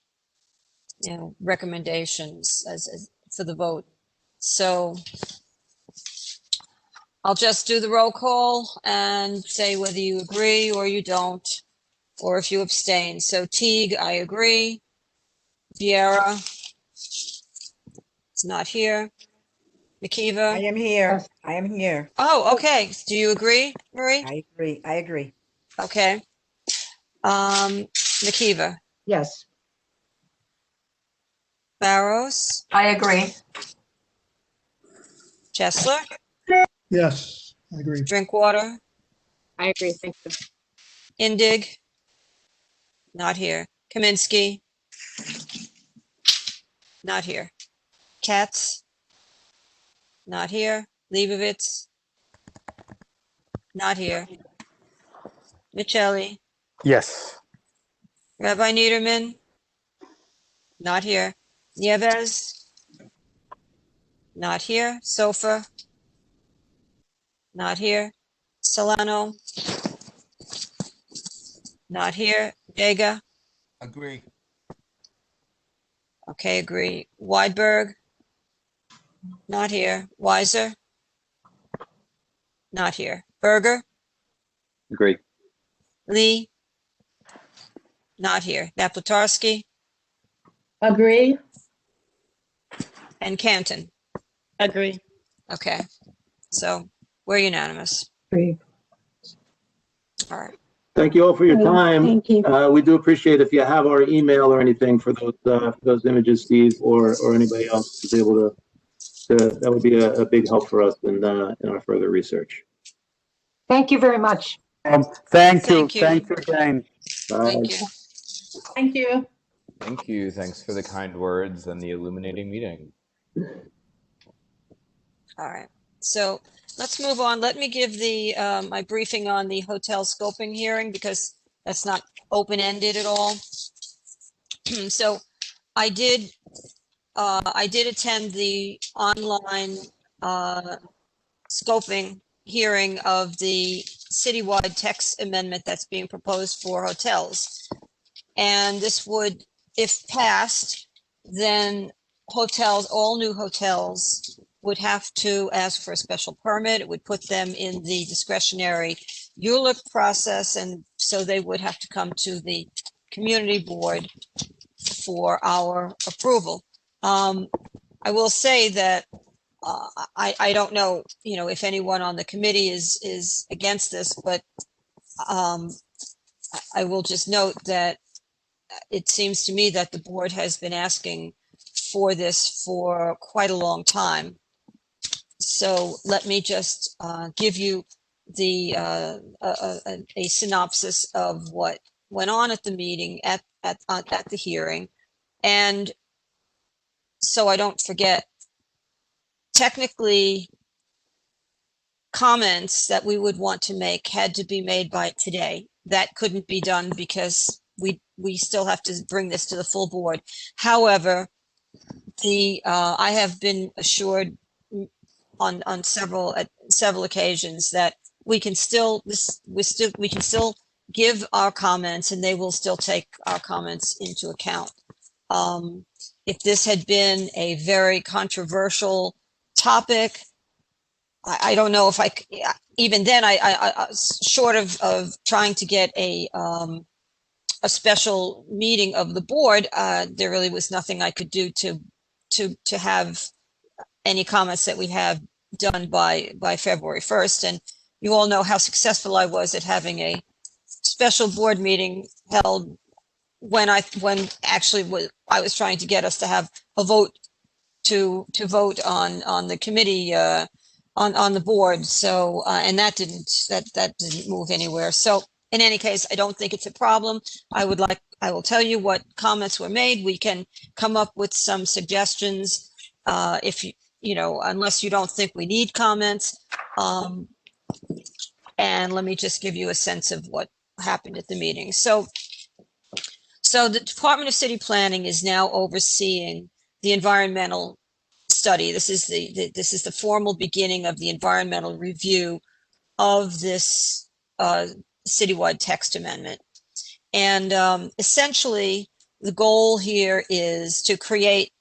recommendations as for the vote. So I'll just do the roll call and say whether you agree or you don't, or if you abstain. So Teague, I agree. Vieira, it's not here. McKeever. I am here. I am here. Oh, okay. Do you agree, Marie? I agree. I agree. Okay. McKeever. Yes. Barrows. I agree. Chesler. Yes, I agree. Drinkwater. I agree. Thank you. Indig. Not here. Kaminsky. Not here. Katz. Not here. Leibovitz. Not here. Michelli. Yes. Rabbi Niederman. Not here. Nieves. Not here. Sofa. Not here. Solano. Not here. Vega. Agree. Okay, agree. Weidberg. Not here. Weiser. Not here. Berger. Agree. Lee. Not here. Naplatarski Agree. and Canton. Agree. Okay, so we're unanimous. Agree. All right. Thank you all for your time. Thank you. We do appreciate if you have our email or anything for those images, Steve, or anybody else is able to that would be a big help for us in our further research. Thank you very much. Thank you. Thank you. Thank you again. Bye. Thank you. Thank you. Thank you. Thanks for the kind words and the illuminating meeting. All right. So let's move on. Let me give the my briefing on the hotel scoping hearing because that's not open-ended at all. So I did attend the online scoping hearing of the citywide text amendment that's being proposed for hotels. And this would, if passed, then hotels, all new hotels would have to ask for a special permit. It would put them in the discretionary ULURP process. And so they would have to come to the community board for our approval. I will say that I don't know, if anyone on the committee is against this, but I will just note that it seems to me that the board has been asking for this for quite a long time. So let me just give you the a synopsis of what went on at the meeting at the hearing. And so I don't forget, technically, comments that we would want to make had to be made by today. That couldn't be done because we still have to bring this to the full board. However, I have been assured on several occasions that we can still give our comments, and they will still take our comments into account. If this had been a very controversial topic, I don't know if even then I short of trying to get a special meeting of the board, there really was nothing I could do to have any comments that we have done by February 1st. And you all know how successful I was at having a special board meeting held when actually I was trying to get us to have a vote to vote on the committee on the board. So and that didn't move anywhere. So in any case, I don't think it's a problem. I will tell you what comments were made. We can come up with some suggestions if you know, unless you don't think we need comments. And let me just give you a sense of what happened at the meeting. So the Department of City Planning is now overseeing the environmental study. This is the formal beginning of the environmental review of this citywide text amendment. And essentially, the goal here is to create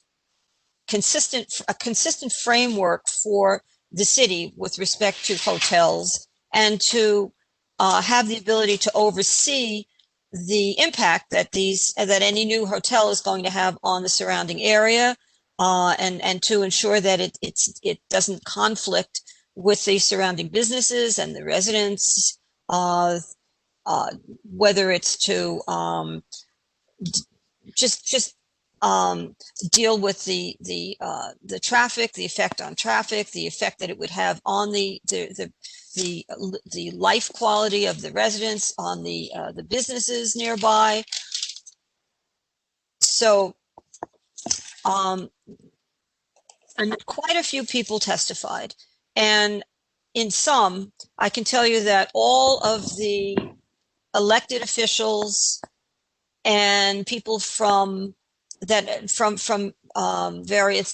a consistent framework for the city with respect to hotels, and to have the ability to oversee the impact that any new hotel is going to have on the surrounding area, and to ensure that it doesn't conflict with the surrounding businesses and the residents, whether it's to just deal with the traffic, the effect on traffic, the effect that it would have on the life quality of the residents, on the businesses nearby. So and quite a few people testified, and in some, I can tell you that all of the elected officials and people from various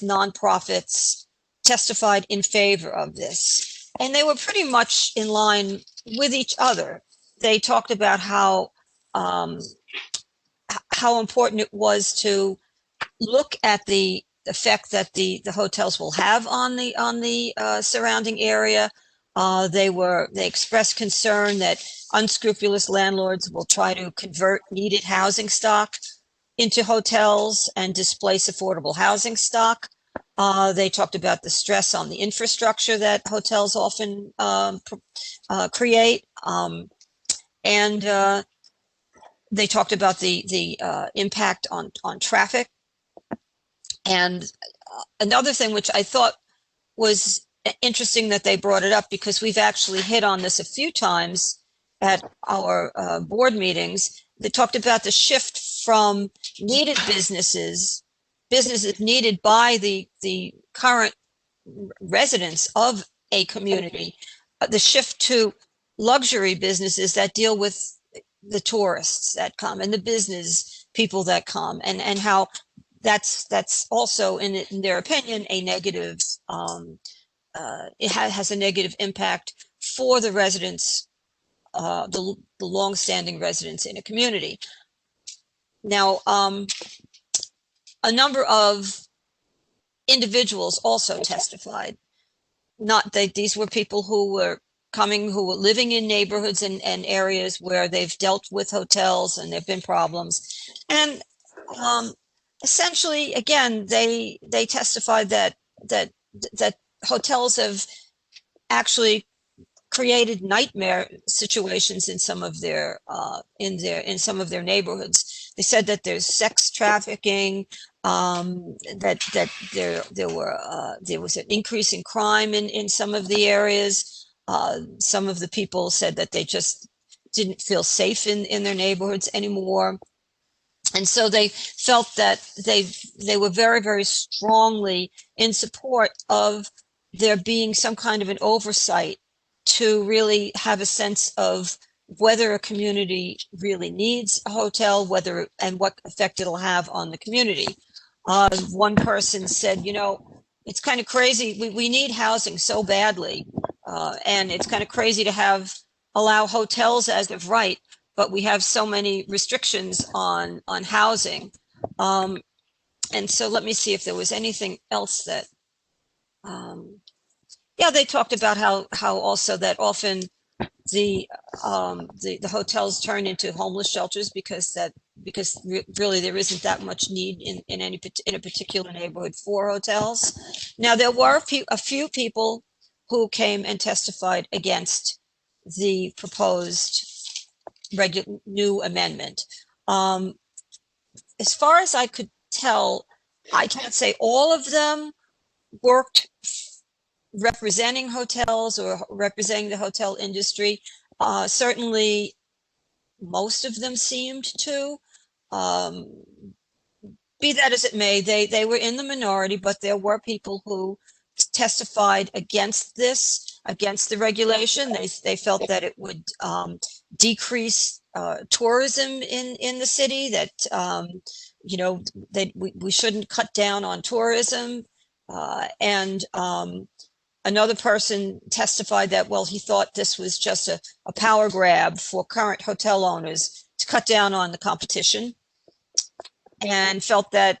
nonprofits testified in favor of this, and they were pretty much in line with each other. They talked about how important it was to look at the effect that the hotels will have on the surrounding area. They expressed concern that unscrupulous landlords will try to convert needed housing stock into hotels and displace affordable housing stock. They talked about the stress on the infrastructure that hotels often create, and they talked about the impact on traffic. And another thing which I thought was interesting that they brought it up, because we've actually hit on this a few times at our board meetings. They talked about the shift from needed businesses needed by the current residents of a community, the shift to luxury businesses that deal with the tourists that come and the business people that come, and how that's also, in their opinion, a negative, it has a negative impact for the residents, the long-standing residents in a community. Now, a number of individuals also testified. Not that these were people who were living in neighborhoods and areas where they've dealt with hotels and there've been problems. And essentially, again, they testified that hotels have actually created nightmare situations in some of their neighborhoods. They said that there's sex trafficking, that there was an increase in crime in some of the areas. Some of the people said that they just didn't feel safe in their neighborhoods anymore. And so they felt that they were very, very strongly in support of there being some kind of an oversight to really have a sense of whether a community really needs a hotel, and what effect it'll have on the community. One person said, you know, it's kind of crazy. We need housing so badly. And it's kind of crazy to allow hotels as of right, but we have so many restrictions on housing. And so let me see if there was anything else that, yeah, they talked about how also that often the hotels turn into homeless shelters because really there isn't that much need in a particular neighborhood for hotels. Now there were a few people who came and testified against the proposed new amendment. As far as I could tell, I can't say all of them worked representing hotels or representing the hotel industry. Certainly, most of them seemed to. Be that as it may, they were in the minority, but there were people who testified against this, against the regulation. They felt that it would decrease tourism in the city, that you know, that we shouldn't cut down on tourism. And another person testified that, well, he thought this was just a power grab for current hotel owners to cut down on the competition, and felt that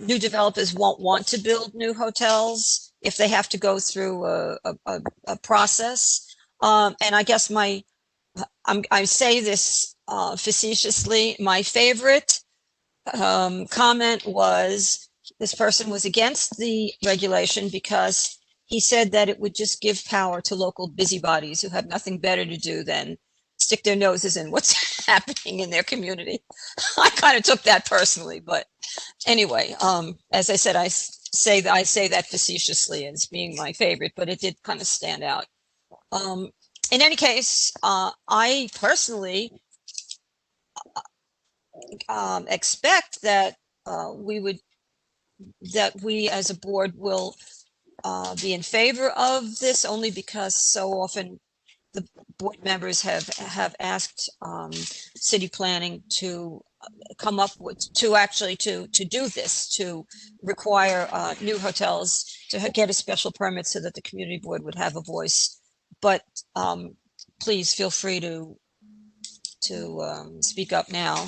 new developers won't want to build new hotels if they have to go through a process. And I guess I say this facetiously, my favorite comment was this person was against the regulation because he said that it would just give power to local busybodies who have nothing better to do than stick their noses in what's happening in their community. I kind of took that personally, but anyway, as I said, I say that facetiously as being my favorite, but it did kind of stand out. In any case, I personally expect that we as a board will be in favor of this, only because so often the board members have asked city planning to come up with, to do this, to require new hotels to get a special permit so that the community board would have a voice. But please feel free to speak up now,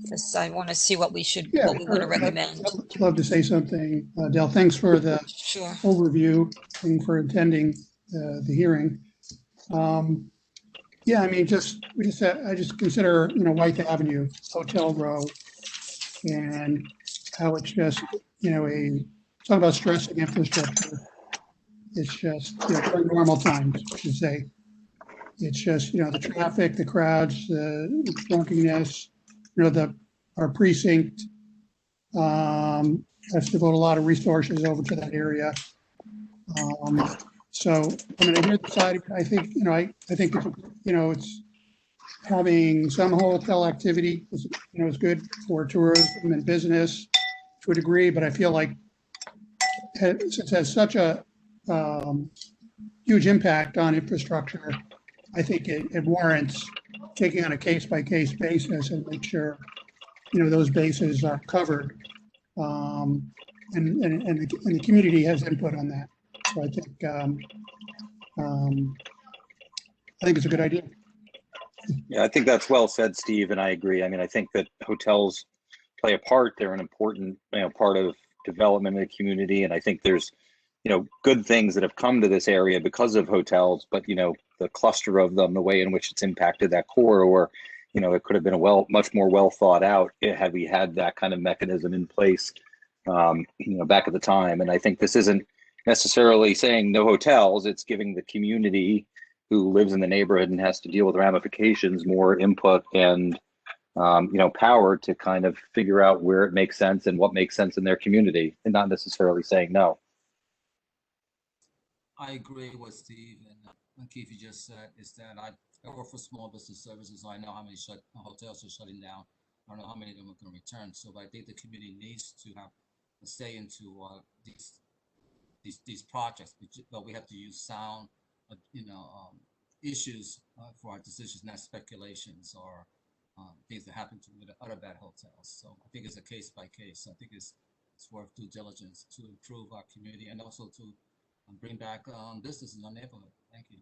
because I want to see what we want to recommend. I'd love to say something. Dell, thanks for the Sure. overview and for attending the hearing. Yeah, I mean, I just consider, you know, White Avenue, Hotel Row, and how it's just, you know, talk about stressing infrastructure. It's just, you know, during normal times, I should say. It's just, you know, the traffic, the crowds, the drunkenness, you know, our precinct has to devote a lot of resources over to that area. So, I mean, I hear the side, I think, you know, I think it's, you know, it's having some hotel activity, you know, is good for tourism and business to a degree, but I feel like since it has such a huge impact on infrastructure, I think it warrants taking on a case-by-case basis and make sure, you know, those bases are covered. And the community has input on that. So I think it's a good idea. Yeah, I think that's well said, Steve, and I agree. I mean, I think that hotels play a part. They're an important, you know, part of development in the community, and I think there's, you know, good things that have come to this area because of hotels, but, you know, the cluster of them, the way in which it's impacted that corridor, you know, it could have been much more well thought out had we had that kind of mechanism in place, you know, back at the time. And I think this isn't necessarily saying no hotels, it's giving the community who lives in the neighborhood and has to deal with ramifications more input and, you know, power to kind of figure out where it makes sense and what makes sense in their community, and not necessarily saying no. I agree with Steve and Keith just said, is that I work for small business services, so I know how many hotels are shutting down. I don't know how many of them are going to return. So I think the community needs to have a say into these projects, but we have to use sound, you know, issues for our decisions, not speculations or things that happen to with other bad hotels. So I think it's a case by case. I think it's worth due diligence to improve our community and also to bring back business in our neighborhood. Thank you.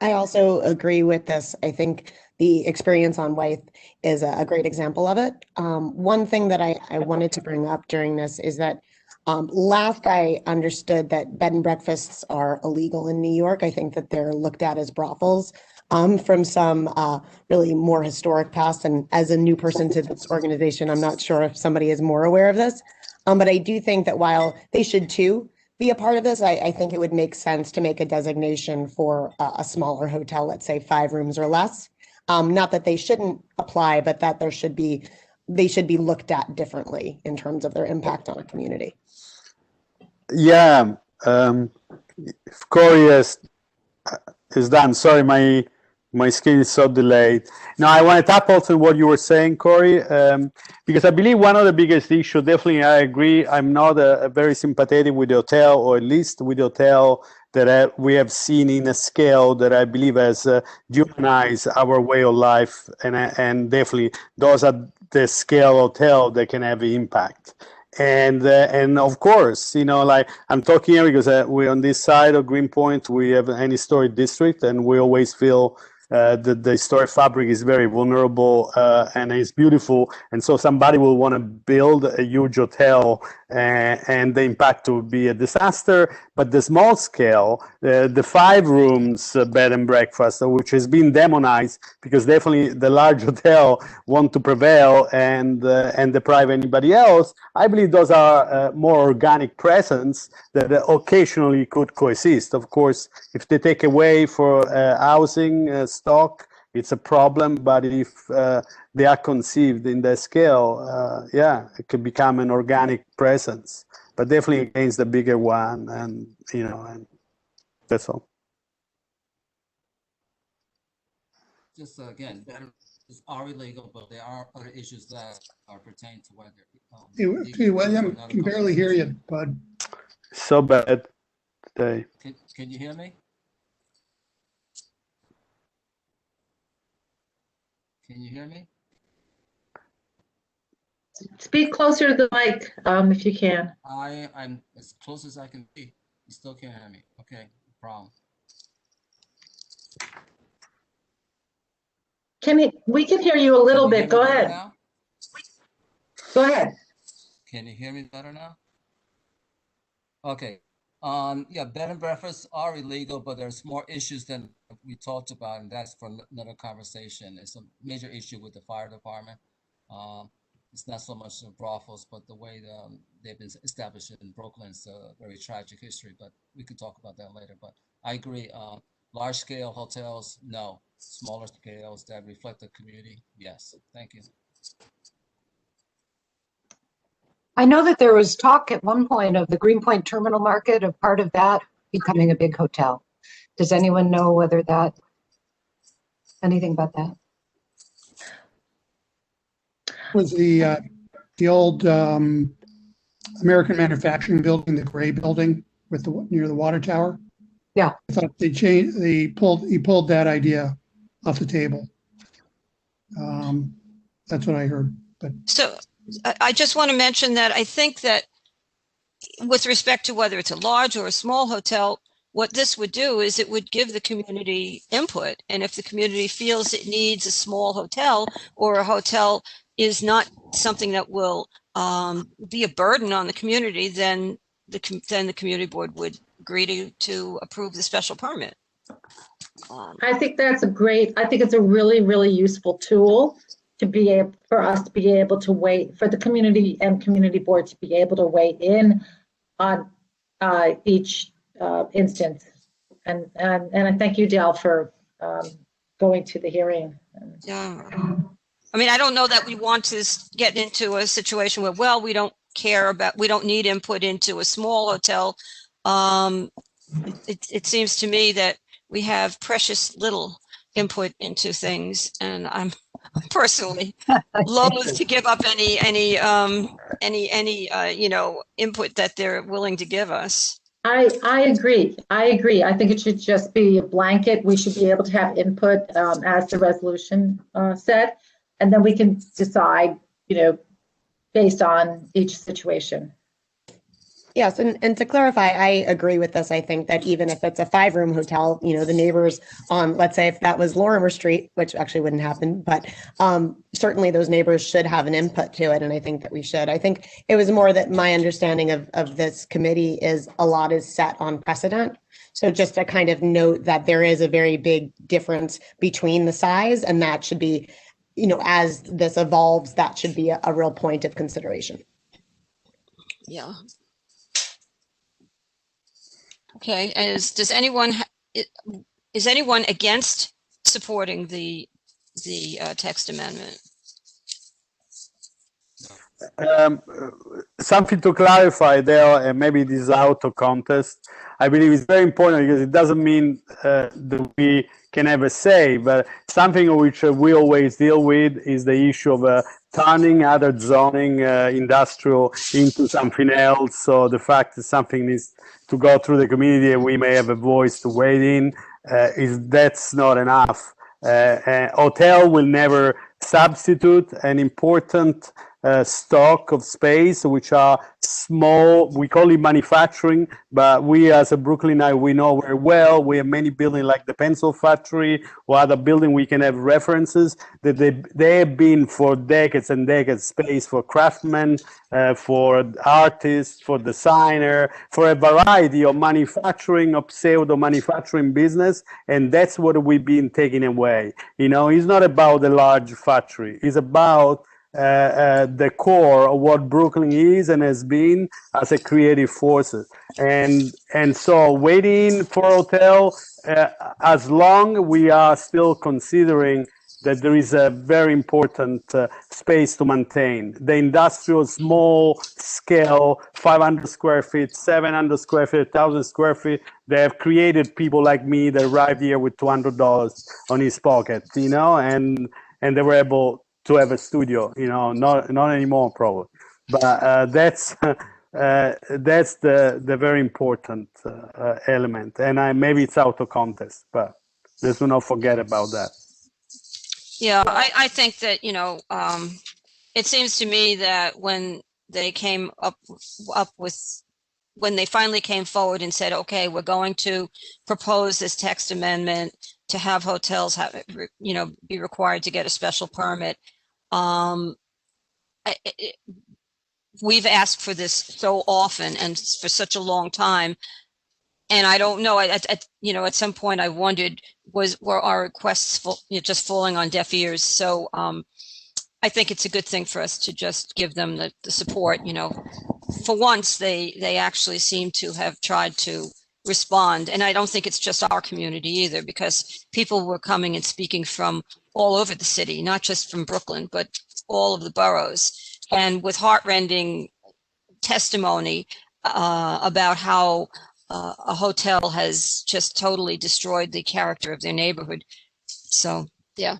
I also agree with this. I think the experience on Wythe is a great example of it. One thing that I wanted to bring up during this is that last I understood that bed and breakfasts are illegal in New York. I think that they're looked at as brothels from some really more historic past. And as a new person to this organization, I'm not sure if somebody is more aware of this. But I do think that while they should too be a part of this, I think it would make sense to make a designation for a smaller hotel, let's say 5 rooms or less. Not that they shouldn't apply, but that they should be looked at differently in terms of their impact on a community. Yeah, if Corey is done. Sorry, my screen is so delayed. Now, I want to tap also what you were saying, Corey, because I believe one of the biggest issues, definitely I agree, I'm not very sympathetic with the hotel, or at least with the hotel that we have seen in a scale that I believe has humanized our way of life, and definitely those are the scale hotel that can have impact. And of course, like I'm talking here because we're on this side of Greenpoint, we have an historic district, and we always feel that the historic fabric is very vulnerable and it's beautiful. And so somebody will want to build a huge hotel and the impact will be a disaster. But the small scale, the 5 rooms bed and breakfast, which has been demonized because definitely the large hotel want to prevail and deprive anybody else. I believe those are more organic presence that occasionally could coexist. Of course, if they take away for housing stock, it's a problem. But if they are conceived in that scale, yeah, it could become an organic presence. But definitely against the bigger one, and and that's all. Just again, that is are illegal, but there are other issues that are pertain to whether. Hey, William, I can barely hear you, bud. So bad today. Can you hear me? Can you hear me? Speak closer to the mic if you can. I'm as close as I can be. You still can't hear me. Okay, no problem. We can hear you a little bit. Go ahead. Now? Go ahead. Can you hear me better now? Okay. Yeah, bed and breakfasts are illegal, but there's more issues than we talked about, and that's for another conversation. It's a major issue with the fire department. It's not so much the brothels, but the way they've been established in Brooklyn. It's a very tragic history, but we could talk about that later. But I agree. Large scale hotels, no. Smaller scales that reflect the community, yes. Thank you. I know that there was talk at one point of the Greenpoint Terminal Market, of part of that becoming a big hotel. Does anyone know whether anything about that? Was the old American Manufacturing Building, the gray building with near the water tower? Yeah. I thought he pulled that idea off the table. That's what I heard. But so I just want to mention that I think that with respect to whether it's a large or a small hotel, what this would do is it would give the community input. And if the community feels it needs a small hotel, or a hotel is not something that will be a burden on the community, then the community board would agree to approve the special permit. I think that's I think it's a really, really useful tool to be able, for us to be able to for the community and community board to be able to weigh in on each instance. And I thank you, Dale, for going to the hearing. Yeah. I mean, I don't know that we want to get into a situation where, well, we don't need input into a small hotel. It seems to me that we have precious little input into things, and I'm personally loath to give up any input that they're willing to give us. I agree. I agree. I think it should just be a blanket. We should be able to have input as the resolution said, and then we can decide, based on each situation. Yes, and to clarify, I agree with this. I think that even if it's a 5-room hotel, the neighbors on, let's say if that was Lorimer Street, which actually wouldn't happen, but certainly those neighbors should have an input to it. And I think that we should. I think it was more that my understanding of this committee is a lot is set on precedent. So just to kind of note that there is a very big difference between the size, and that should be, as this evolves, that should be a real point of consideration. Yeah. Okay, is anyone against supporting the text amendment? Something to clarify there, and maybe this is out of context. I believe it's very important because it doesn't mean that we can have a say, but something which we always deal with is the issue of turning other zoning industrial into something else. So the fact that something needs to go through the community and we may have a voice to weigh in, that's not enough. Hotel will never substitute an important stock of space, which are small, we call it manufacturing, but we as a Brooklynite, we know very well, we have many buildings like the pencil factory or other building we can have references that they have been for decades and decades space for craftsmen, for artists, for designer, for a variety of manufacturing, of pseudo manufacturing business, and that's what we've been taking away. It's not about the large factory, it's about the core of what Brooklyn is and has been as a creative force. And so waiting for a hotel, as long we are still considering that there is a very important space to maintain. The industrial small scale, 500 square feet, 700 square feet, 1,000 square feet, they have created people like me that arrived here with $200 on his pocket, and they were able to have a studio, not anymore probably, but that's the very important element, and maybe it's out of context, but let's not forget about that. Yeah, I think that it seems to me that when they came up with, when they finally came forward and said, okay, we're going to propose this text amendment to have hotels be required to get a special permit. We've asked for this so often and for such a long time, and I don't know. At some point, I wondered, were our requests just falling on deaf ears? So I think it's a good thing for us to just give them the support. For once, they actually seem to have tried to respond, and I don't think it's just our community either, because people were coming and speaking from all over the city, not just from Brooklyn, but all of the boroughs, and with heartrending testimony about how a hotel has just totally destroyed the character of their neighborhood. So, yeah.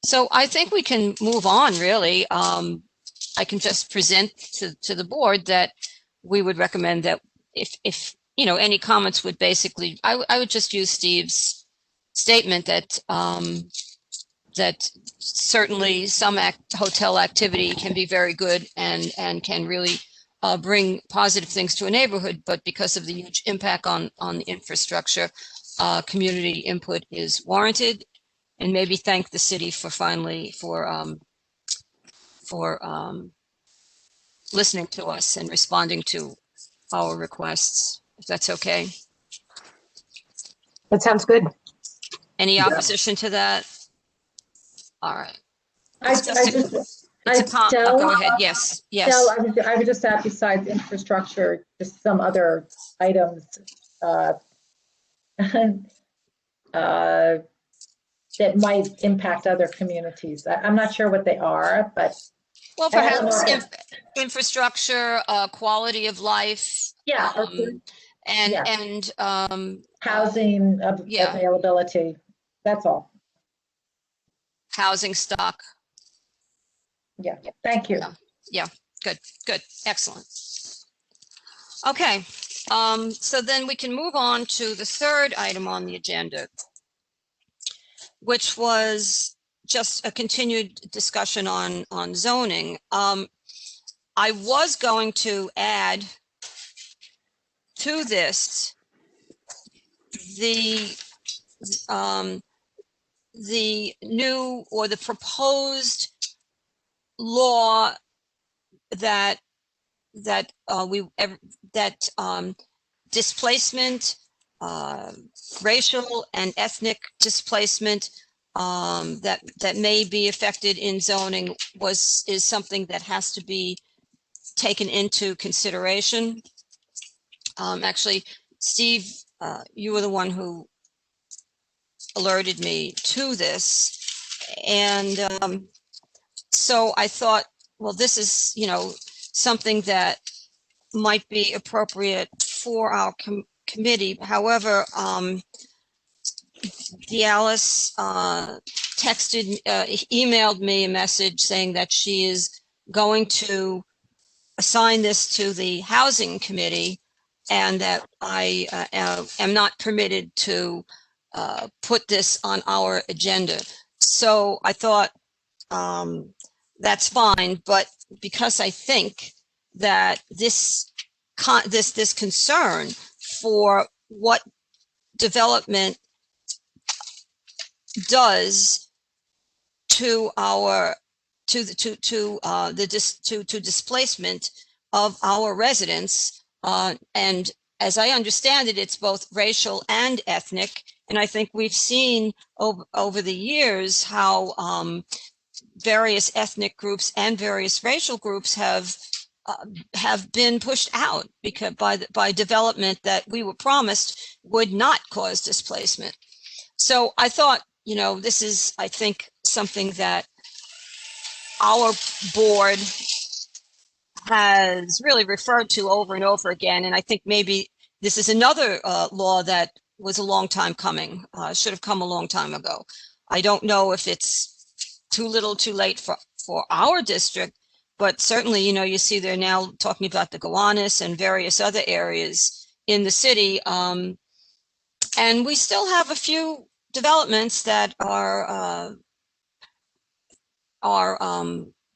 So I think we can move on, really. I can just present to the board that we would recommend that if any comments would basically, I would just use Steve's statement that that certainly some hotel activity can be very good and can really bring positive things to a neighborhood, but because of the huge impact on the infrastructure, community input is warranted, and maybe thank the city for listening to us and responding to our requests, if that's okay. That sounds good. Any opposition to that? All right. Go ahead. Yes. I would just add, besides infrastructure, just some other items that might impact other communities. I'm not sure what they are, but well, perhaps infrastructure, quality of life. Yeah. And housing availability. That's all. Housing stock. Yeah. Thank you. Yeah. Good. Excellent. Okay. So then we can move on to the third item on the agenda, which was just a continued discussion on zoning. I was going to add to this the new or the proposed law that displacement, racial and ethnic displacement that may be affected in zoning is something that has to be taken into consideration. Actually, Steve, you were the one who alerted me to this, and so I thought, well, this is, something that might be appropriate for our committee. However, Alice emailed me a message saying that she is going to assign this to the housing committee, and that I am not permitted to put this on our agenda. So I thought that's fine, but because I think that this concern for what development does to displacement of our residents, and as I understand it, it's both racial and ethnic. And I think we've seen over the years how various ethnic groups and various racial groups have been pushed out because by development that we were promised would not cause displacement. So I thought, this is, I think, something that our board has really referred to over and over again. And I think maybe this is another law that was a long time coming, should have come a long time ago. I don't know if it's too little too late for our district, but certainly, you see they're now talking about the Gowanus and various other areas in the city. And we still have a few developments that are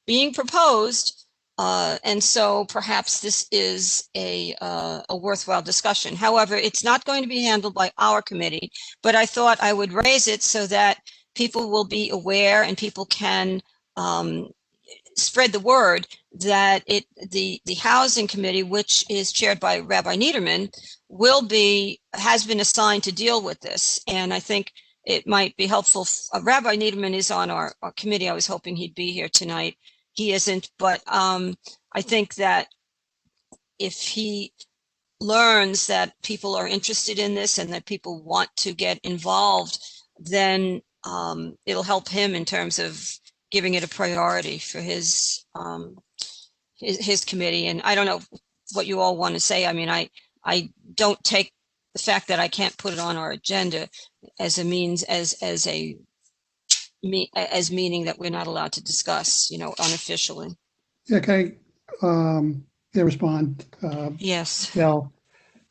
being proposed. And so perhaps this is a worthwhile discussion. However, it's not going to be handled by our committee, but I thought I would raise it so that people will be aware and people can spread the word that the housing committee, which is chaired by Rabbi Niederman, has been assigned to deal with this. And I think it might be helpful. Rabbi Niederman is on our committee. I was hoping he'd be here tonight. He isn't, but I think that if he learns that people are interested in this and that people want to get involved, then it'll help him in terms of giving it a priority for his committee. And I don't know what you all want to say. I mean, I don't take the fact that I can't put it on our agenda as a means as meaning that we're not allowed to discuss, unofficially. Yeah, can I respond? Yes. Well,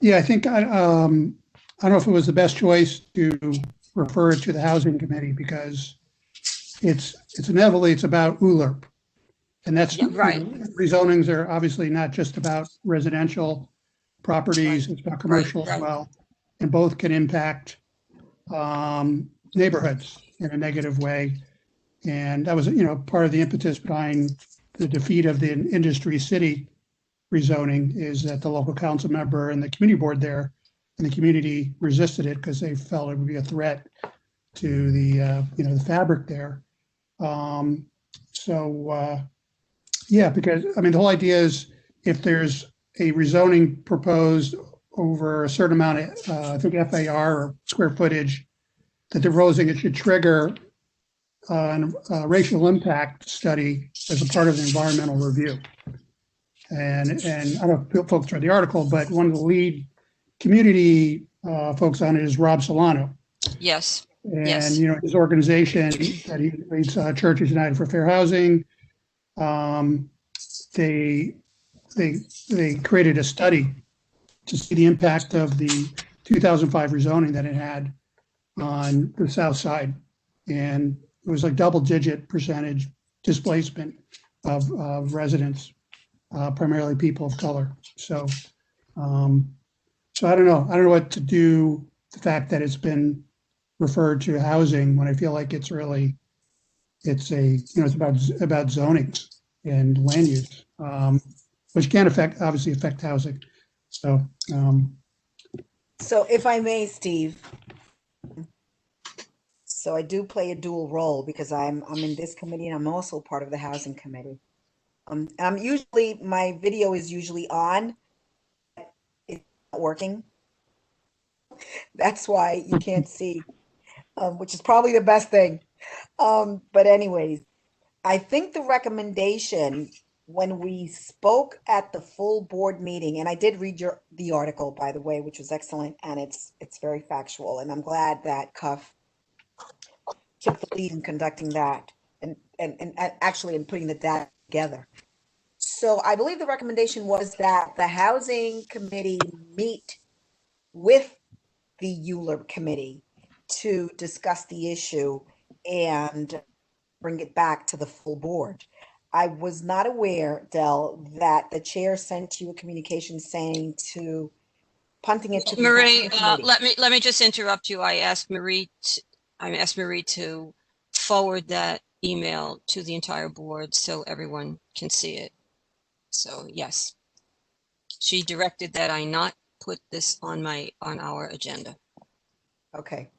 yeah, I think I don't know if it was the best choice to refer it to the housing committee because it's inevitably it's about ULURP, and that's right. Rezonings are obviously not just about residential properties; it's about commercial as well, and both can impact neighborhoods in a negative way. And that was, part of the impetus behind the defeat of the industry city rezoning is that the local council member and the community board there and the community resisted it because they felt it would be a threat to the, the fabric there. Because the whole idea is if there's a rezoning proposed over a certain amount of, I think FAR or square footage, that the rezoning it should trigger a racial impact study as a part of the environmental review. And I don't know if folks read the article, but one of the lead community folks on it is Rob Solano. Yes. And, yes. His organization that he leads, Churches United for Fair Housing, they created a study to see the impact of the 2005 rezoning that it had on the south side. And it was like double-digit percentage displacement of residents, primarily people of color. So, so I don't know. I don't know what to do. The fact that it's been referred to housing when I feel like it's really, it's about zoning and land use, which can obviously affect housing. So, So if I may, Steve, so I do play a dual role because I'm in this committee and I'm also part of the housing committee. I'm usually, my video is usually on. It's not working. That's why you can't see, which is probably the best thing. But anyways, I think the recommendation when we spoke at the full board meeting, and I did read the article, by the way, which was excellent, and it's very factual, and I'm glad that Cuff took the lead in conducting that and actually in putting the data together. So I believe the recommendation was that the housing committee meet with the ULURP committee to discuss the issue and bring it back to the full board. I was not aware, Del, that the chair sent you a communication saying to punting it to the Marie, committee. let me just interrupt you. I asked Marie to forward that email to the entire board so everyone can see it. So yes, she directed that I not put this on our agenda. Okay.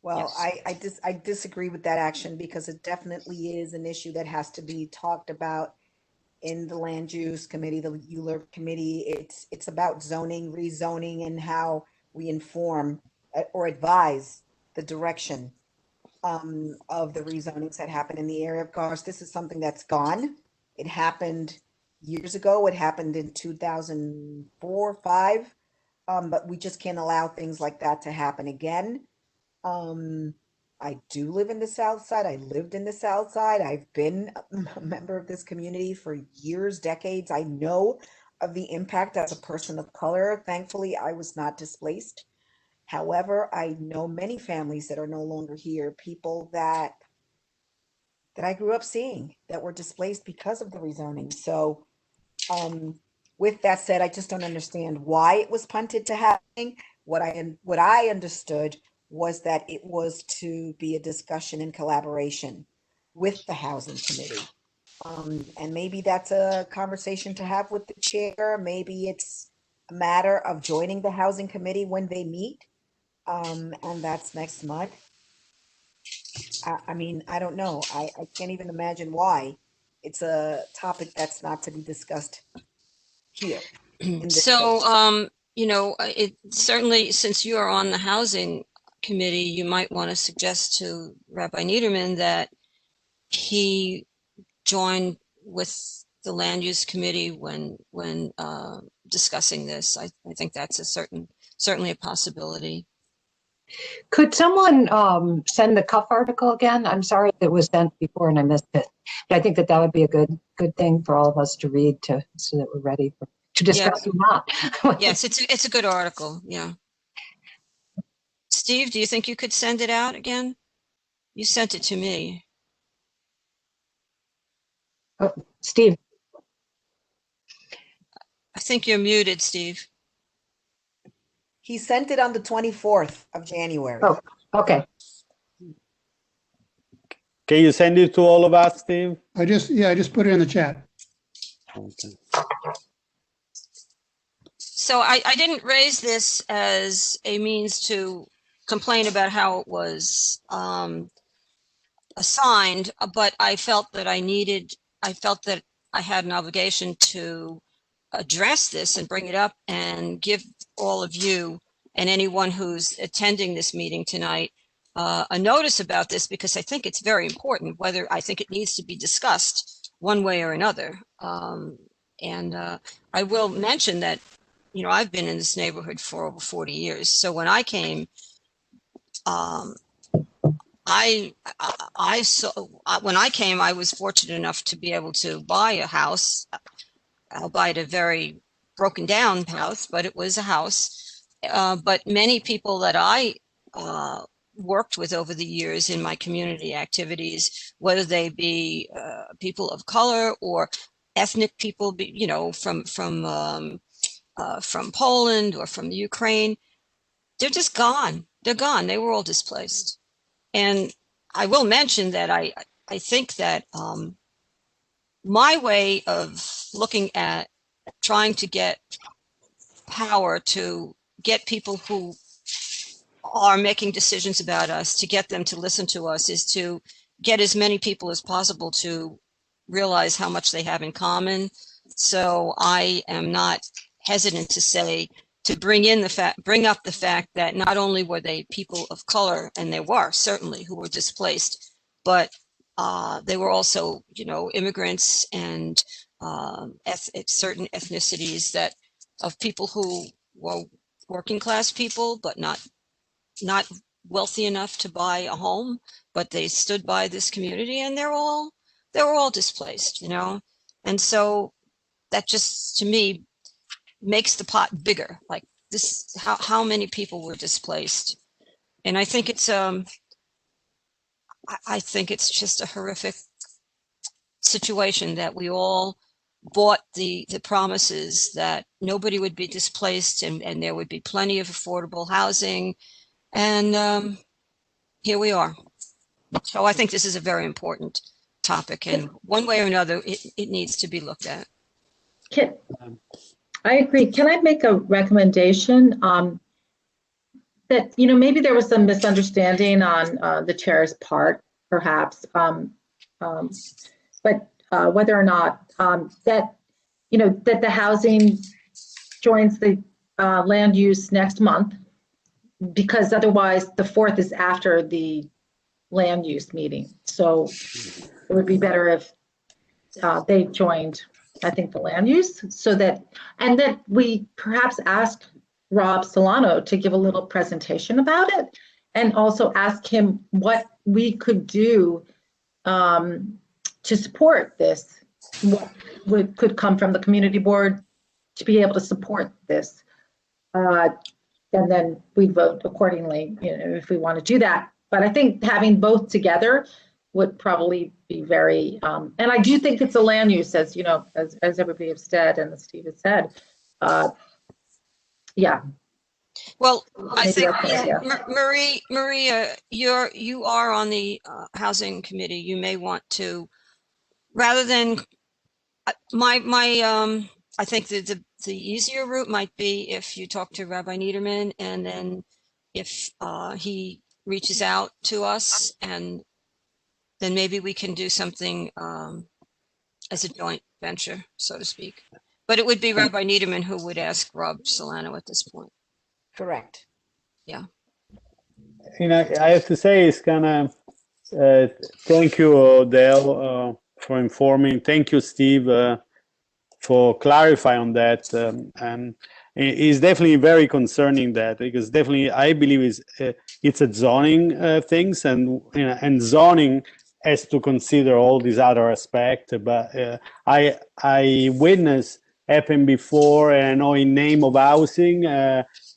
Well, yes. I disagree with that action because it definitely is an issue that has to be talked about in the land use committee, the ULURP committee. It's about zoning, rezoning, and how we inform or advise the direction of the rezonings that happen in the area. Of course, this is something that's gone. It happened years ago. It happened in 2004, 5, but we just can't allow things like that to happen again. I do live in the South Side. I lived in the South Side. I've been a member of this community for years, decades. I know of the impact as a person of color. Thankfully, I was not displaced. However, I know many families that are no longer here, people that I grew up seeing that were displaced because of the rezoning. So with that said, I just don't understand why it was punted to happening. What I understood was that it was to be a discussion and collaboration with the housing committee. And maybe that's a conversation to have with the chair. Maybe it's a matter of joining the housing committee when they meet. And that's next month. I mean, I don't know. I can't even imagine why. It's a topic that's not to be discussed here. So, you know, it certainly, since you are on the housing committee, you might want to suggest to Rabbi Niederman that he join with the land use committee when discussing this. I think that's certainly a possibility. Could someone send the Cuff article again? I'm sorry it was sent before and I missed it. But I think that would be a good thing for all of us to read so that we're ready to discuss or not. Yes, it's a good article. Yeah. Steve, do you think you could send it out again? You sent it to me. Oh, Steve. I think you're muted, Steve. He sent it on the 24th of January. Oh, okay. Can you send it to all of us, Steve? I just put it in the chat. Okay. So I didn't raise this as a means to complain about how it was assigned, but I felt that I had an obligation to address this and bring it up and give all of you and anyone who's attending this meeting tonight a notice about this, because I think it's very important, whether I think it needs to be discussed one way or another. And I will mention that, you know, I've been in this neighborhood for over 40 years. So when I came, when I came, I was fortunate enough to be able to buy a house, albeit a very broken down house, but it was a house. But many people that I worked with over the years in my community activities, whether they be people of color or ethnic people, you know, from Poland or from the Ukraine, they're just gone. They're gone. They were all displaced. And I will mention that I think that my way of looking at trying to get power to get people who are making decisions about us, to get them to listen to us, is to get as many people as possible to realize how much they have in common. So I am not hesitant to say, to bring up the fact that not only were they people of color, and there were certainly who were displaced, but they were also, you know, immigrants and certain ethnicities that of people who were working class people, but not wealthy enough to buy a home, but they stood by this community, and they were all displaced, you know. And so that just, to me, makes the pot bigger. Like this, how many people were displaced. And I think it's I think it's just a horrific situation that we all bought the promises that nobody would be displaced, and there would be plenty of affordable housing. And here we are. So I think this is a very important topic, and one way or another, it needs to be looked at. I agree. Can I make a recommendation that, you know, maybe there was some misunderstanding on the chair's part, perhaps, but whether or not that, you know, that the housing joins the land use next month, because otherwise the 4th is after the land use meeting. So it would be better if they joined, I think, the land use, so that, and that we perhaps ask Rob Solano to give a little presentation about it, and also ask him what we could do to support this, what could come from the community board to be able to support this. And then we'd vote accordingly, you know, if we want to do that. But I think having both together would probably be very, and I do think it's a land use, as you know, as everybody has said and as Steve has said. Yeah. Well, I Maybe think, that's an idea. Maria, you are on the housing committee. You may want to, rather than I think the easier route might be if you talk to Rabbi Niederman, and then if he reaches out to us, and then maybe we can do something as a joint venture, so to speak. But it would be Rabbi Niederman who would ask Rob Solano at this point. Correct. Yeah. You know, I have to say, it's kind of, thank you, Dale, for informing. Thank you, Steve, for clarifying on that. And it's definitely very concerning, that, because definitely I believe it's a zoning things, and you know, and zoning has to consider all these other aspects. But I witnessed happen before, and I know in name of housing,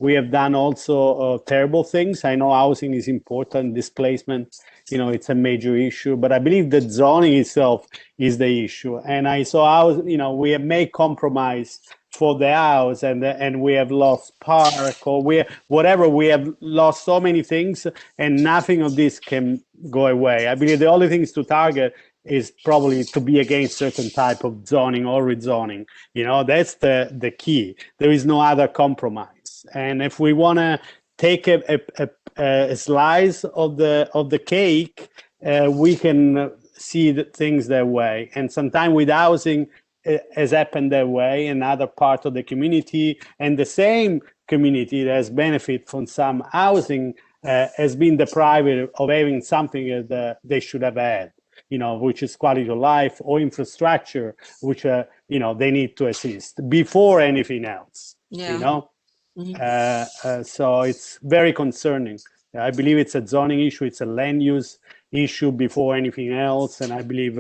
we have done also terrible things. I know housing is important, displacement, you know, it's a major issue, but I believe that zoning itself is the issue. And I saw how, you know, we have made compromise for the house, and we have lost park, or whatever, we have lost so many things, and nothing of this can go away. I believe the only things to target is probably to be against certain type of zoning or rezoning. You know, that's the key. There is no other compromise. And if we want to take a slice of the cake, we can see the things that way. And sometimes with housing, it has happened that way in other parts of the community, and the same community that has benefited from some housing has been deprived of having something that they should have had, you know, which is quality of life or infrastructure, which you know, they need to assist before anything else. Yeah. You know. Mm-hmm. So it's very concerning. I believe it's a zoning issue, it's a land use issue before anything else, and I believe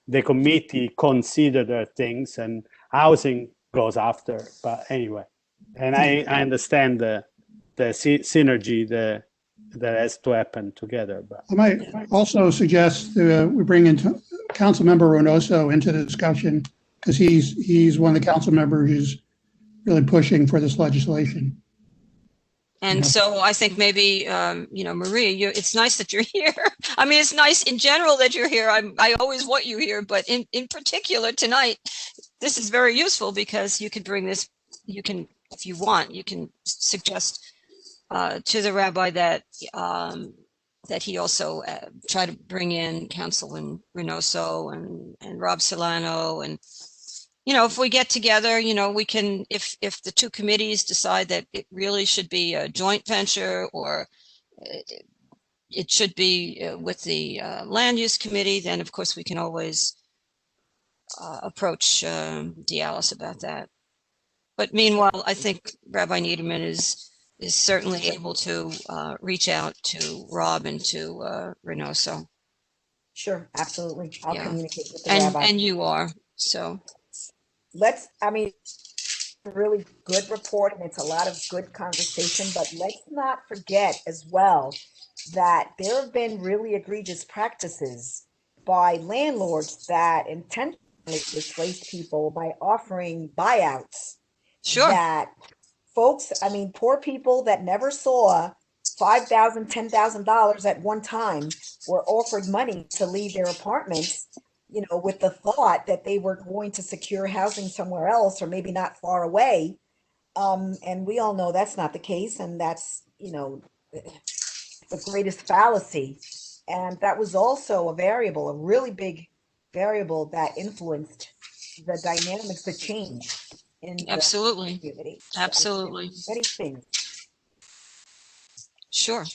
the committee considered things, and housing goes after. But anyway, and I understand the synergy that has to happen together. But I might also suggest we bring in Councilmember Reynoso into the discussion, because he's one of the council members who's really pushing for this legislation. And Yeah. so I think maybe, Maria, it's nice that you're here. I mean, it's nice in general that you're here. I always want you here, but in particular tonight, this is very useful because you can bring this, if you want, you can suggest to the rabbi that he also try to bring in Councilman Reynoso and Rob Solano, and if we get together, we can, if the two committees decide that it really should be a joint venture, or it should be with the land use committee, then of course we can always approach Dialis about that. But meanwhile, I think Rabbi Niederman is certainly able to reach out to Rob and to Reynoso. Sure, absolutely. I'll communicate with the and rabbi. and you are, so. A really good report, and it's a lot of good conversation, but let's not forget as well that there have been really egregious practices by landlords that intentionally displace people by offering buyouts. Sure. That folks, poor people that never saw $5,000, $10,000 at one time were offered money to leave their apartments, with the thought that they were going to secure housing somewhere else, or maybe not far away. And we all know that's not the case. And that's, the greatest fallacy. And that was also a really big variable that influenced the dynamics, the change in Absolutely. the community. Absolutely. So, many things. Sure.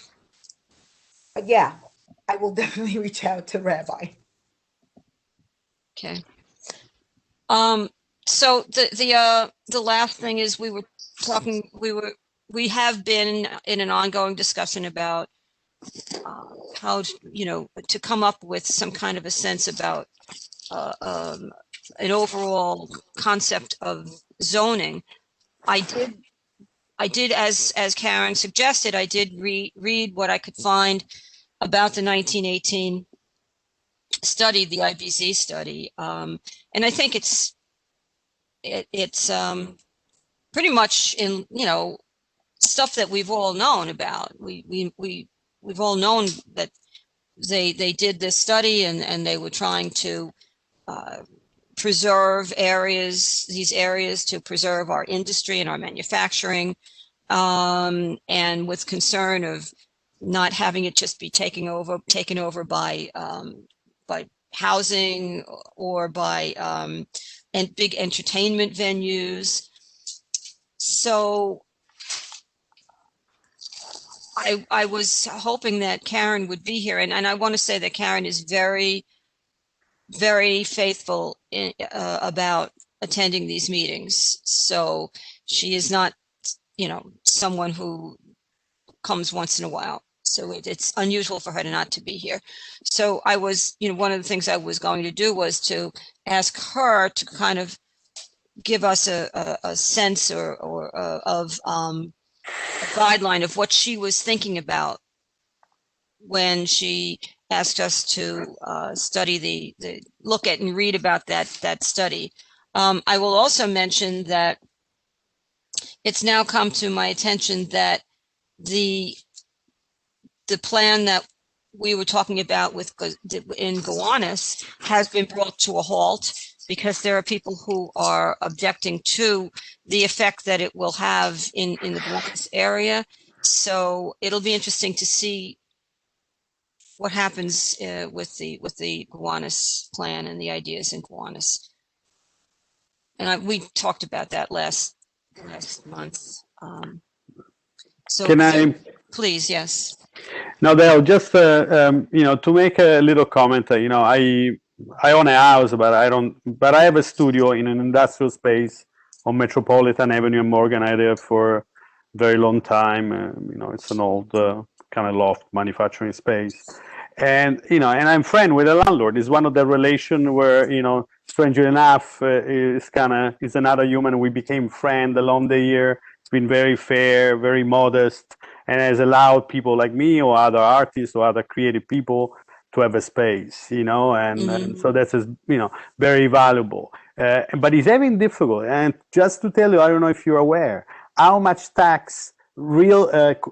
But yeah, I will definitely reach out to Rabbi. Okay. So the last thing is we have been in an ongoing discussion about how to come up with some kind of a sense about an overall concept of zoning. I did as Karen suggested, I did read what I could find about the 1918 study, the IBZ study, and I think it's pretty much in stuff that we've all known about. We've all known that they did this study and they were trying to preserve these areas to preserve our industry and our manufacturing, and with concern of not having it just be taken over by housing or by and big entertainment venues. So I was hoping that Karen would be here, and I want to say that Karen is very, very faithful about attending these meetings. So she is not, someone who comes once in a while. So it's unusual for her not to be here. So I was, one of the things I was going to do was to ask her to kind of give us a sense or of a guideline of what she was thinking about when she asked us to study look at and read about that study. I will also mention that it's now come to my attention that the plan that we were talking about in Gowanus has been brought to a halt because there are people who are objecting to the effect that it will have in the Gowanus area. So it'll be interesting to see what happens with the Gowanus plan and the ideas in Gowanus. And we talked about that last month. So please, yes. No, Dale, just to make a little comment. I own a house, but I have a studio in an industrial space on Metropolitan Avenue in Morgan area for a very long time. It's an old kind of loft manufacturing space, and and I'm friend with a landlord. It's one of the relation where strangely enough, is another human. We became friends along the year. It's been very fair, very modest, and has allowed people like me or other artists or other creative people to have a space, and so that's, very valuable. But it's having difficult. And just to tell you, I don't know if you're aware, how much tax real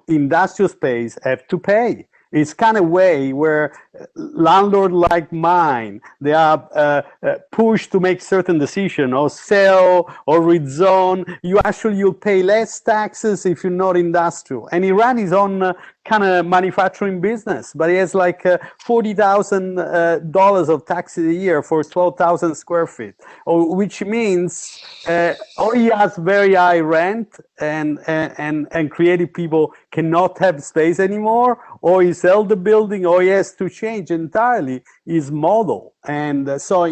industrial space have to pay. It's kind of way where landlord like mine, they are pushed to make certain decision or sell or rezone. You'll pay less taxes if you're not industrial. And Iran is on kind of manufacturing business, but he has like $40,000 of taxes a year for 12,000 square feet, which means or he has very high rent and creative people cannot have space anymore, or he sell the building, or he has to change entirely his model. And so,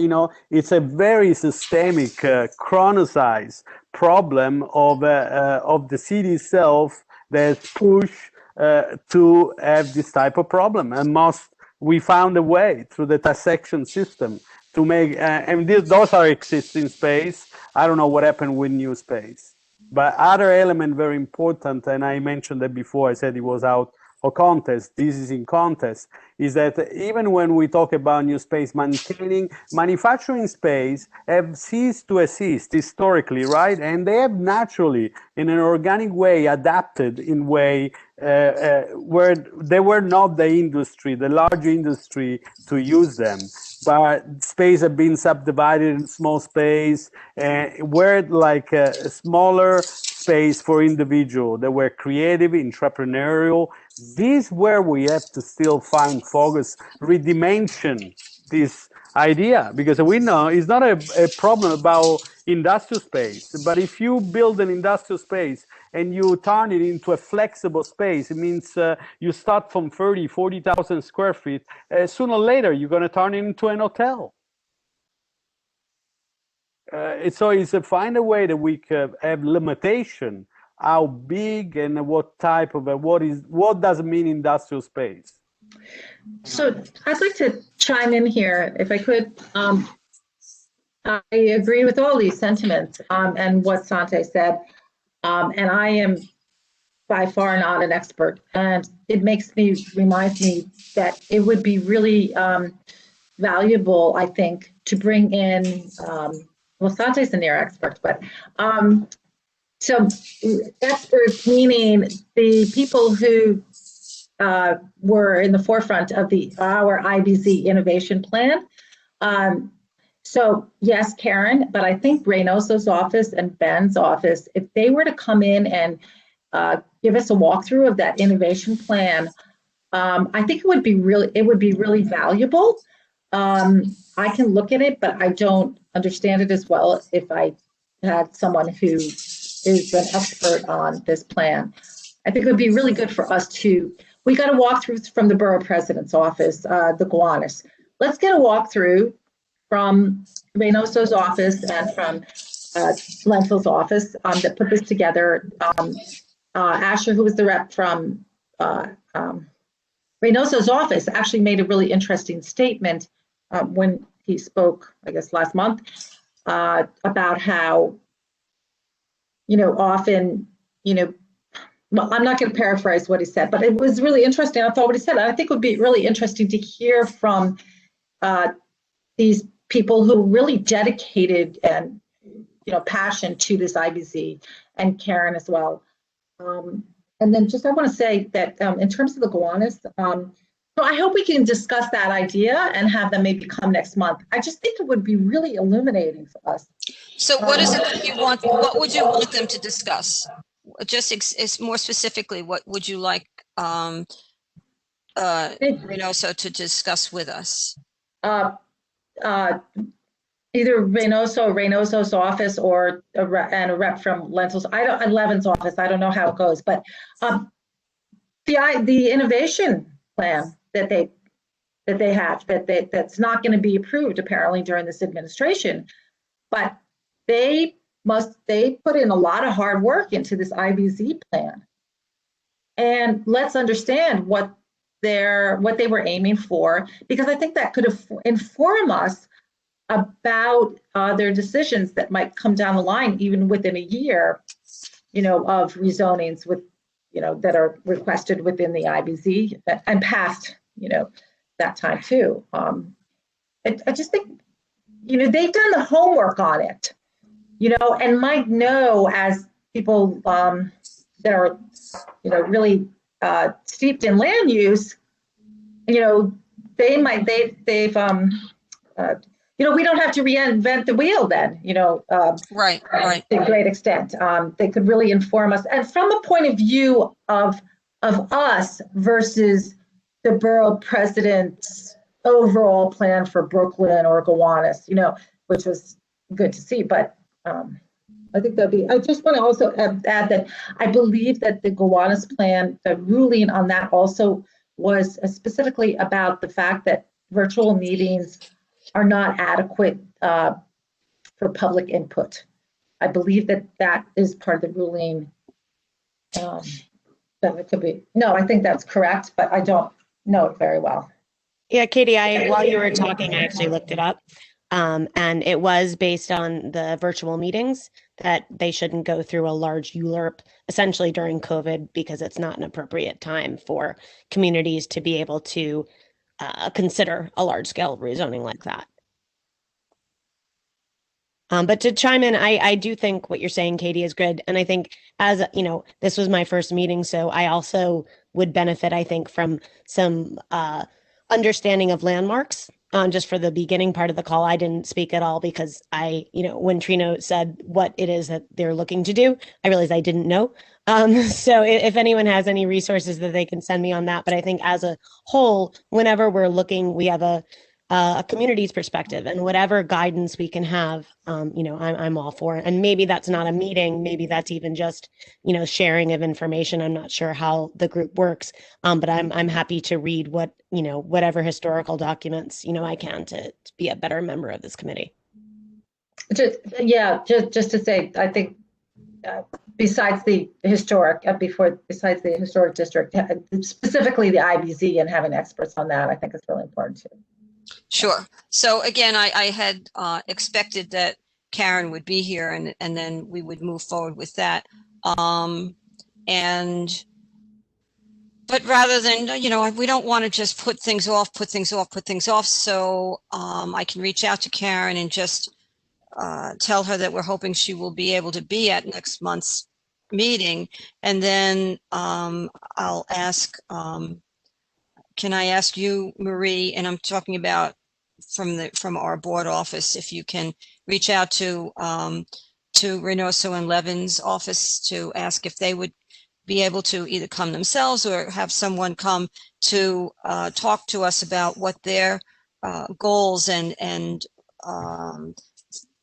it's a very systemic, chronicized problem of the city itself that push to have this type of problem. And we found a way through the taxation system to make, those are existing space. I don't know what happened with new space. But other element very important, and I mentioned that before, I said it was out of contest, this is in contest, is that even when we talk about new space, maintaining manufacturing space have ceased to exist historically, right? And they have naturally, in an organic way, adapted in way where they were not the large industry to use them. But space have been subdivided in small space, where like a smaller space for individual that were creative, entrepreneurial. This is where we have to still find focus, redimension this idea, because we know it's not a problem about industrial space, but if you build an industrial space and you turn it into a flexible space, it means you start from 40,000 square feet. Sooner or later, you're going to turn it into an hotel. So it's find a way that we can have limitation, how big and what type of, what does it mean industrial space? So I'd like to chime in here, if I could. I agree with all these sentiments and what Sante said. And I am by far not an expert. And it reminds me that it would be really valuable, I think, to bring in, well, Sante's a near expert, but so experts meaning the people who were in the forefront of our IBZ innovation plan. So yes, Karen, but I think Reynoso's office and Ben's office, if they were to come in and give us a walkthrough of that innovation plan, I think it would be really valuable. I can look at it, but I don't understand it as well if I had someone who is an expert on this plan. I think it would be really good for us we got a walkthrough from the borough president's office, the Gowanus. Let's get a walkthrough from Reynoso's office and from Lentil's office that put this together. Asher, who was the rep from Reynoso's office, actually made a really interesting statement when he spoke, I guess, last month about how, often, well, I'm not going to paraphrase what he said, but it was really interesting. I thought what he said, I think it would be really interesting to hear from these people who really dedicated and, passion to this IBZ, and Karen as well. And then I want to say that in terms of the Gowanus, so I hope we can discuss that idea and have them maybe come next month. I just think it would be really illuminating for us. So what is it that you want? What would you want them to discuss? Just more specifically, what would you like Reynoso to discuss with us? Either Reynoso's office or a rep from Levin's office. I don't know how it goes, but the innovation plan that they have that's not going to be approved apparently during this administration, but they put in a lot of hard work into this IBZ plan, and let's understand what they were aiming for, because I think that could inform us about their decisions that might come down the line, even within a year, of rezonings that are requested within the IBZ and passed, that time too. I just think, they've done the homework on it, and might know, as people that are, really steeped in land use, they've we don't have to reinvent the wheel then, right. To a great extent. They could really inform us. And from a point of view of us versus the borough president's overall plan for Brooklyn or Gowanus, which was good to see. But I think I just want to also add that I believe that the Gowanus plan, the ruling on that also was specifically about the fact that virtual meetings are not adequate for public input. I believe that is part of the ruling. That it could be. No, I think that's correct, but I don't know it very well. Yeah, Katie, while you were talking, I actually looked it up. And it was based on the virtual meetings that they shouldn't go through a large ULURP essentially during COVID because it's not an appropriate time for communities to be able to consider a large scale rezoning like that. But to chime in, I do think what you're saying, Katie, is good. And I think as, this was my first meeting, so I also would benefit, I think, from some understanding of landmarks. Just for the beginning part of the call, I didn't speak at all because when Trino said what it is that they're looking to do, I realized I didn't know. So if anyone has any resources that they can send me on that, but I think as a whole, whenever we're looking, we have a community's perspective and whatever guidance we can have, I'm all for it. And maybe that's not a meeting, maybe that's even just, sharing of information. I'm not sure how the group works, but I'm happy to read whatever historical documents, I can to be a better member of this committee. Just to say, I think besides the historic district, specifically the IBZ and having experts on that, I think is really important too. Sure. So again, I had expected that Karen would be here and then we would move forward with that. But rather than, we don't want to just put things off. So I can reach out to Karen and just tell her that we're hoping she will be able to be at next month's meeting. And then I'll ask, can I ask you, Marie, and I'm talking about from our board office, if you can reach out to Reynoso and Levin's office to ask if they would be able to either come themselves or have someone come to talk to us about what their goals and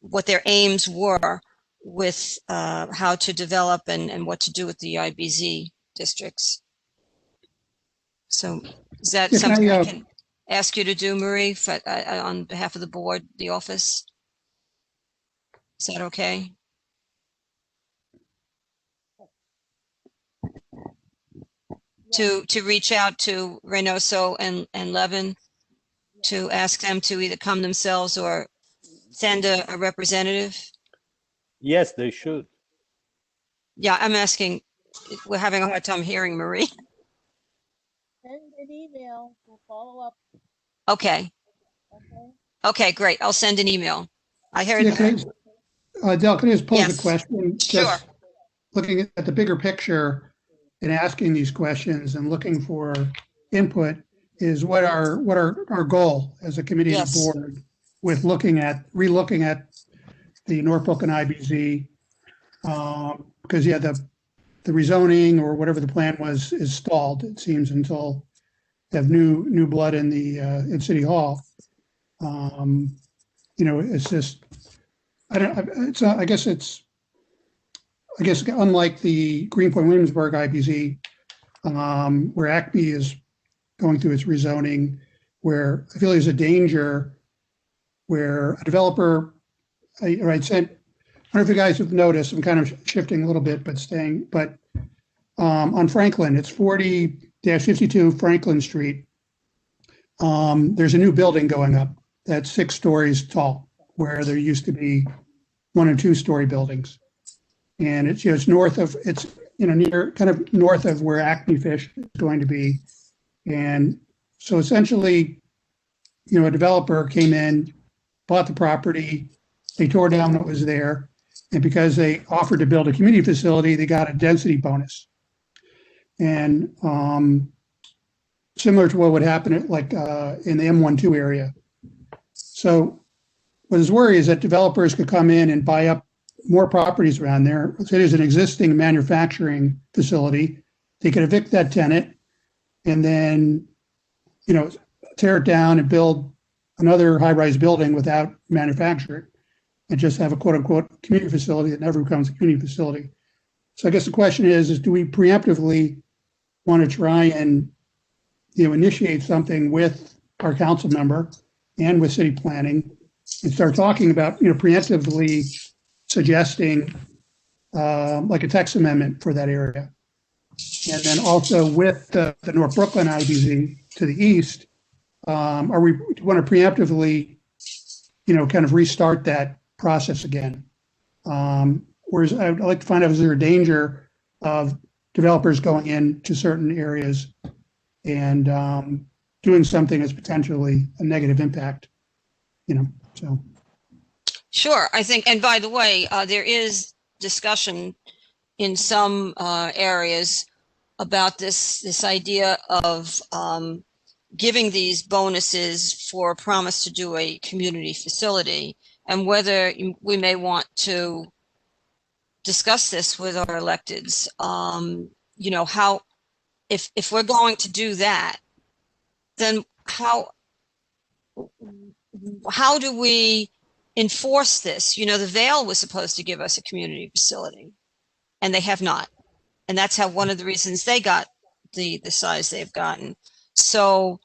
what their aims were with how to develop and what to do with the IBZ districts. So is that something I can ask you to do, Marie, on behalf of the board, the office? Is that okay? To reach out to Reynoso and Levin to ask them to either come themselves or send a representative? Yes, they should. Yeah, I'm asking. We're having a hard time hearing Marie. Send an email. We'll follow up. Okay. Okay, great. I'll send an email. I heard. Yeah, Del, can I just pose a question? Sure. Just looking at the bigger picture and asking these questions and looking for input is what our goal as a committee and board with relooking at the Norfolk and IBZ, because the rezoning or whatever the plan was is stalled, it seems, until they have new blood in the in City Hall. It's just I guess unlike the Greenpoint Williamsburg IBZ, where Acme is going through its rezoning, where I feel there's a danger where a developer, I don't know if you guys have noticed, I'm kind of shifting a little bit, but on Franklin, it's 40-52 Franklin Street. There's a new building going up that's 6 stories tall. where there used to be 1 and 2 story buildings. And it's, it's north of, it's, near kind of north of where Acme Fish is going to be. And so essentially, a developer came in, bought the property, they tore down what was there. And because they offered to build a community facility, they got a density bonus. And similar to what would happen in the M12 area. So what is worry is that developers could come in and buy up more properties around there. So there's an existing manufacturing facility. They could evict that tenant and then, tear it down and build another high-rise building without manufacturing and just have a quote-unquote community facility that never becomes a community facility. So I guess the question is do we preemptively want to try and, initiate something with our council member and with city planning and start talking about, preemptively suggesting like a text amendment for that area. And then also with the North Brooklyn IBZ to the east, do we want to preemptively, kind of restart that process again? Whereas I'd like to find out, is there a danger of developers going into certain areas and doing something that's potentially a negative impact, so. Sure, I think, and by the way, there is discussion in some areas about this idea of giving these bonuses for a promise to do a community facility, and whether we may want to discuss this with our electeds. How, if we're going to do that, then how do we enforce this? The Vale was supposed to give us a community facility, and they have not. And that's how one of the reasons they got the size they've gotten. So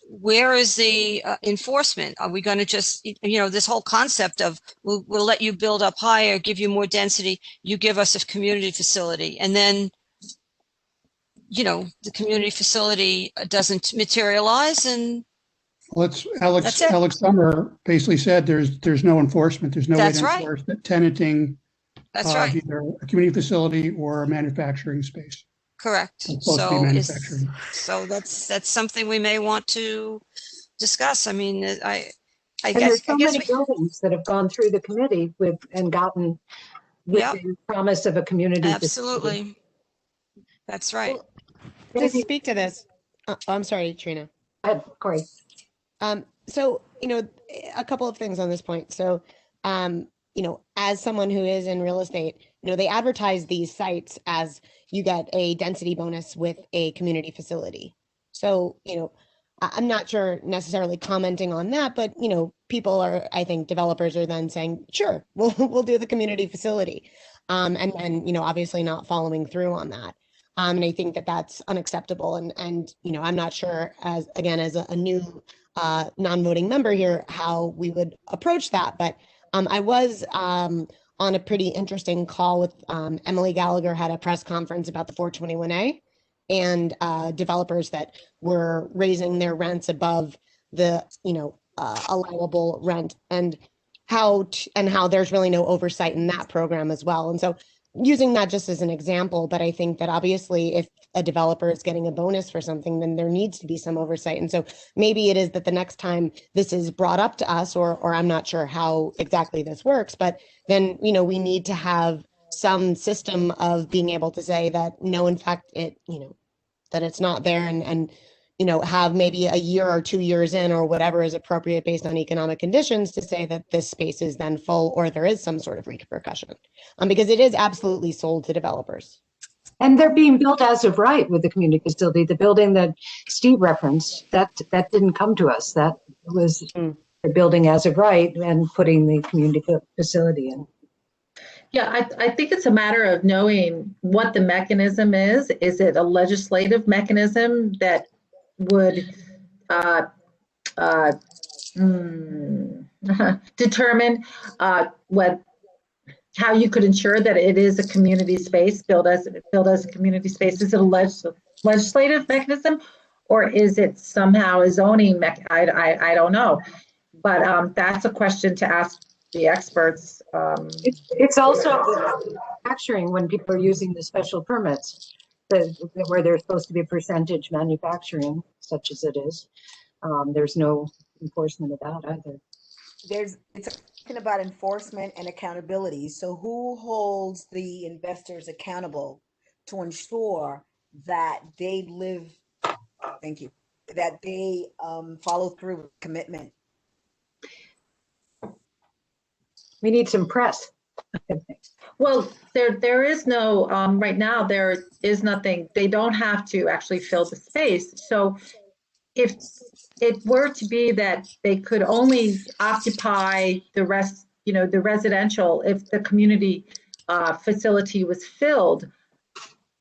where is the enforcement? Are we going to just, this whole concept of we'll let you build up higher, give you more density, you give us a community facility, and then, the community facility doesn't materialize, and Alex Summer basically said there's no enforcement. There's no way to enforce that tenanting of either a community facility or a manufacturing space. Correct. So that's something we may want to discuss. I mean, I guess there's so many buildings that have gone through the committee and gotten with the promise of a community. Absolutely. Facility. That's right. To speak to this, I'm sorry, Trina. Corey. So, a couple of things on this point. So, as someone who is in real estate, they advertise these sites as you get a density bonus with a community facility. So, I'm not sure necessarily commenting on that, but, people are, I think developers are then saying, sure, we'll do the community facility. And then, obviously not following through on that. And I think that that's unacceptable. And I'm not sure as a new non-voting member here, how we would approach that. But I was on a pretty interesting call with Emily Gallagher, had a press conference about the 421A and developers that were raising their rents above the, allowable rent, and how there's really no oversight in that program as well. And so using that just as an example, but I think that obviously if a developer is getting a bonus for something, then there needs to be some oversight. And so maybe it is that the next time this is brought up to us, or I'm not sure how exactly this works, but then, we need to have some system of being able to say that no, in fact, that it's not there, and have maybe a year or 2 years in or whatever is appropriate based on economic conditions to say that this space is then full, or there is some sort of repercussion, because it is absolutely sold to developers. And they're being built as of right with the community facility. The building that Steve referenced, that didn't come to us. That was the building as of right and putting the community facility in. Yeah, I think it's a matter of knowing what the mechanism is. Is it a legislative mechanism that would determine how you could ensure that it is a community space, built as a community space? Is it a legislative mechanism, or is it somehow a zoning I don't know. But that's a question to ask the experts. It's also manufacturing when people are using the special permits, where there's supposed to be a percentage manufacturing, such as it is. There's no enforcement of that either. It's talking about enforcement and accountability. So who holds the investors accountable to ensure that they live, thank you, that they follow through with commitment? We need some press. Well, there is no, right now, there is nothing. They don't have to actually fill the space. So if it were to be that they could only occupy the rest, the residential, if the community facility was filled,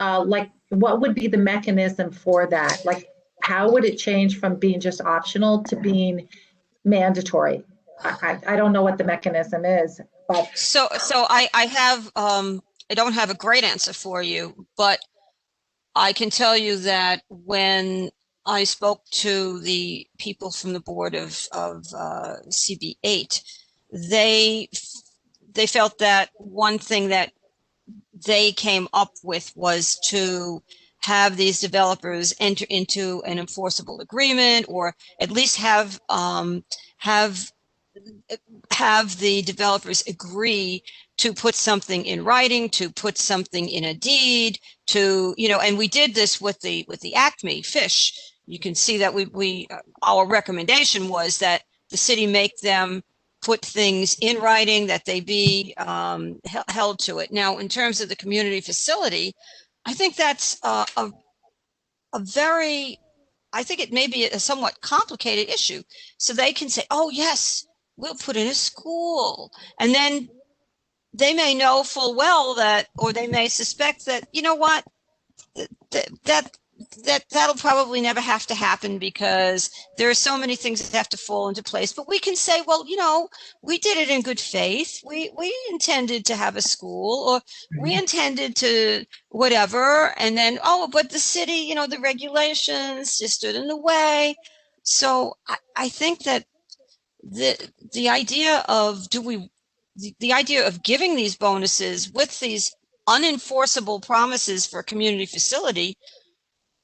like what would be the mechanism for that? Like, how would it change from being just optional to being mandatory? I don't know what the mechanism is, but. So I have, I don't have a great answer for you, but I can tell you that when I spoke to the people from the board of CB8, they felt that one thing that they came up with was to have these developers enter into an enforceable agreement, or at least have the developers agree to put something in writing, to put something in a deed, to, and we did this with the Acme Fish. You can see that our recommendation was that the city make them put things in writing, that they be held to it. Now, in terms of the community facility, I think that's a very, I think it may be a somewhat complicated issue. So they can say, oh yes, we'll put in a school. And then they may know full well that, or they may suspect that, you know what, that'll probably never have to happen because there are so many things that have to fall into place. But we can say, well, we did it in good faith. We intended to have a school, or we intended to whatever. And then, but the city, the regulations just stood in the way. So I think that the idea of the idea of giving these bonuses with these unenforceable promises for a community facility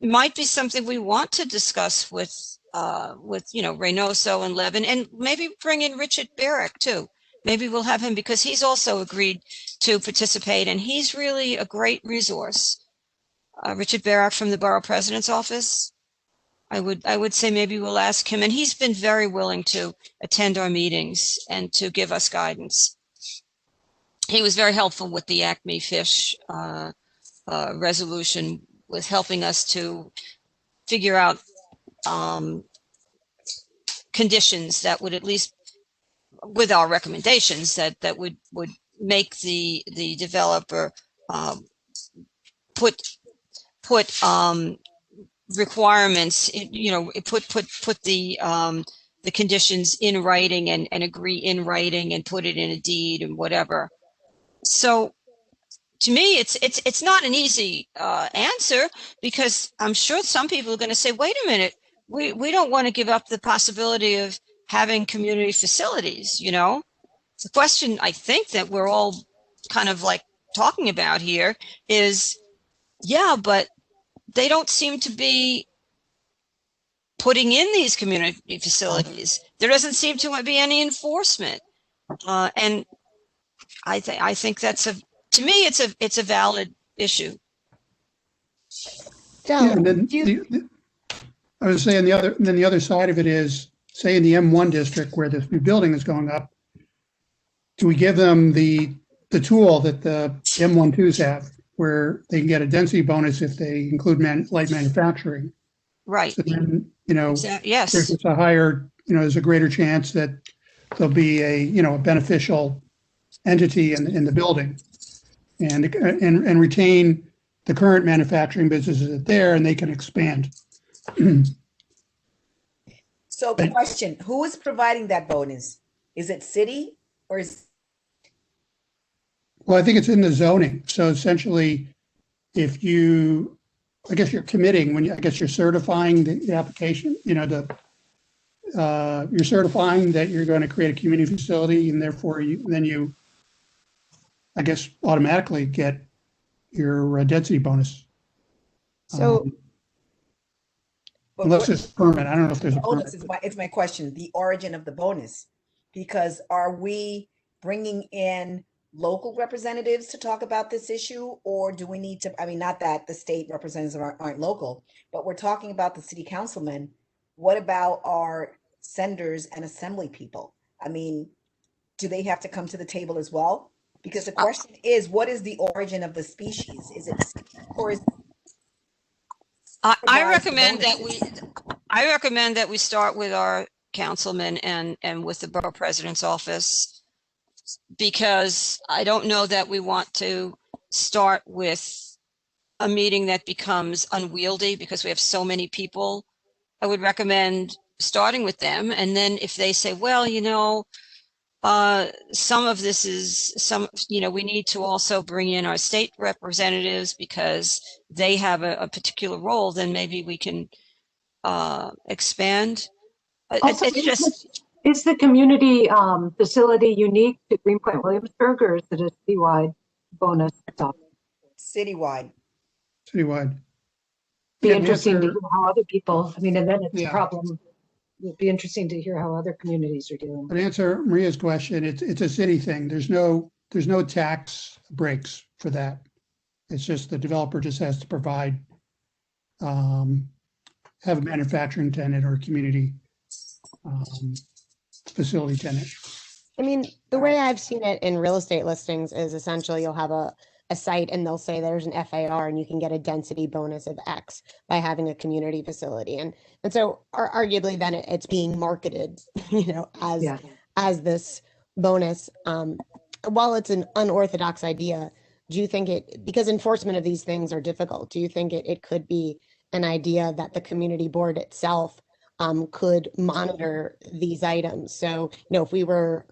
might be something we want to discuss with Reynoso and Levin, and maybe bring in Richard Barrick too. Maybe we'll have him because he's also agreed to participate, and he's really a great resource. Richard Barrick from the Borough President's Office. I would say maybe we'll ask him, and he's been very willing to attend our meetings and to give us guidance. He was very helpful with the Acme Fish resolution, with helping us to figure out conditions that would, at least with our recommendations, that would make the developer put requirements, put the conditions in writing and agree in writing and put it in a deed and whatever. So to me, it's not an easy answer, because I'm sure some people are going to say, wait a minute, we don't want to give up the possibility of having community facilities. The question I think that we're all kind of like talking about here is, yeah, but they don't seem to be putting in these community facilities. There doesn't seem to be any enforcement, and I think that's to me it's a valid issue. Yeah, and then I was saying the other side of it is, say in the M1 district where this new building is going up, do we give them the tool that the M12s have, where they can get a density bonus if they include light manufacturing? Right. So then, yes, there's a higher, there's a greater chance that there'll be a beneficial entity in the building, and retain the current manufacturing businesses that are there, and they can expand. So the question, who is providing that bonus? Is it city or is? Well, I think it's in the zoning. So essentially, if I guess you're committing I guess you're certifying the application, you're certifying that you're going to create a community facility, and therefore you, I guess, automatically get your density bonus. So, Unless it's permanent. I don't know if there's a bonus permit. it's my question, the origin of the bonus. Because are we bringing in local representatives to talk about this issue, or do we need to, I mean, not that the state representatives aren't local, but we're talking about the city councilmen. What about our senators and assembly people? I mean, do they have to come to the table as well? Because the question is, what is the origin of the species? Is it, or is I recommend that we start with our councilman and with the borough president's office, because I don't know that we want to start with a meeting that becomes unwieldy because we have so many people. I would recommend starting with them, and then if they say, well, some of this is we need to also bring in our state representatives because they have a particular role, then maybe we can expand. Also, It's just, is the community facility unique to Greenpoint Williamsburg, or is it a citywide bonus stuff? Citywide. Citywide. Be Yeah, interesting to answer- hear how other people, I mean, and then it's a Yeah. problem. It'd be interesting to hear how other communities are doing. But answer Maria's question, it's a city thing. There's no tax breaks for that. It's just the developer just has to provide, have a manufacturing tenant or a community facility tenant. I mean, the way I've seen it in real estate listings is essentially you'll have a site and they'll say there's an FAR and you can get a density bonus of X by having a community facility. And so arguably then it's being marketed, as this bonus. While it's an unorthodox idea, do you think because enforcement of these things are difficult, do you think it could be an idea that the community board itself could monitor these items? So, if we were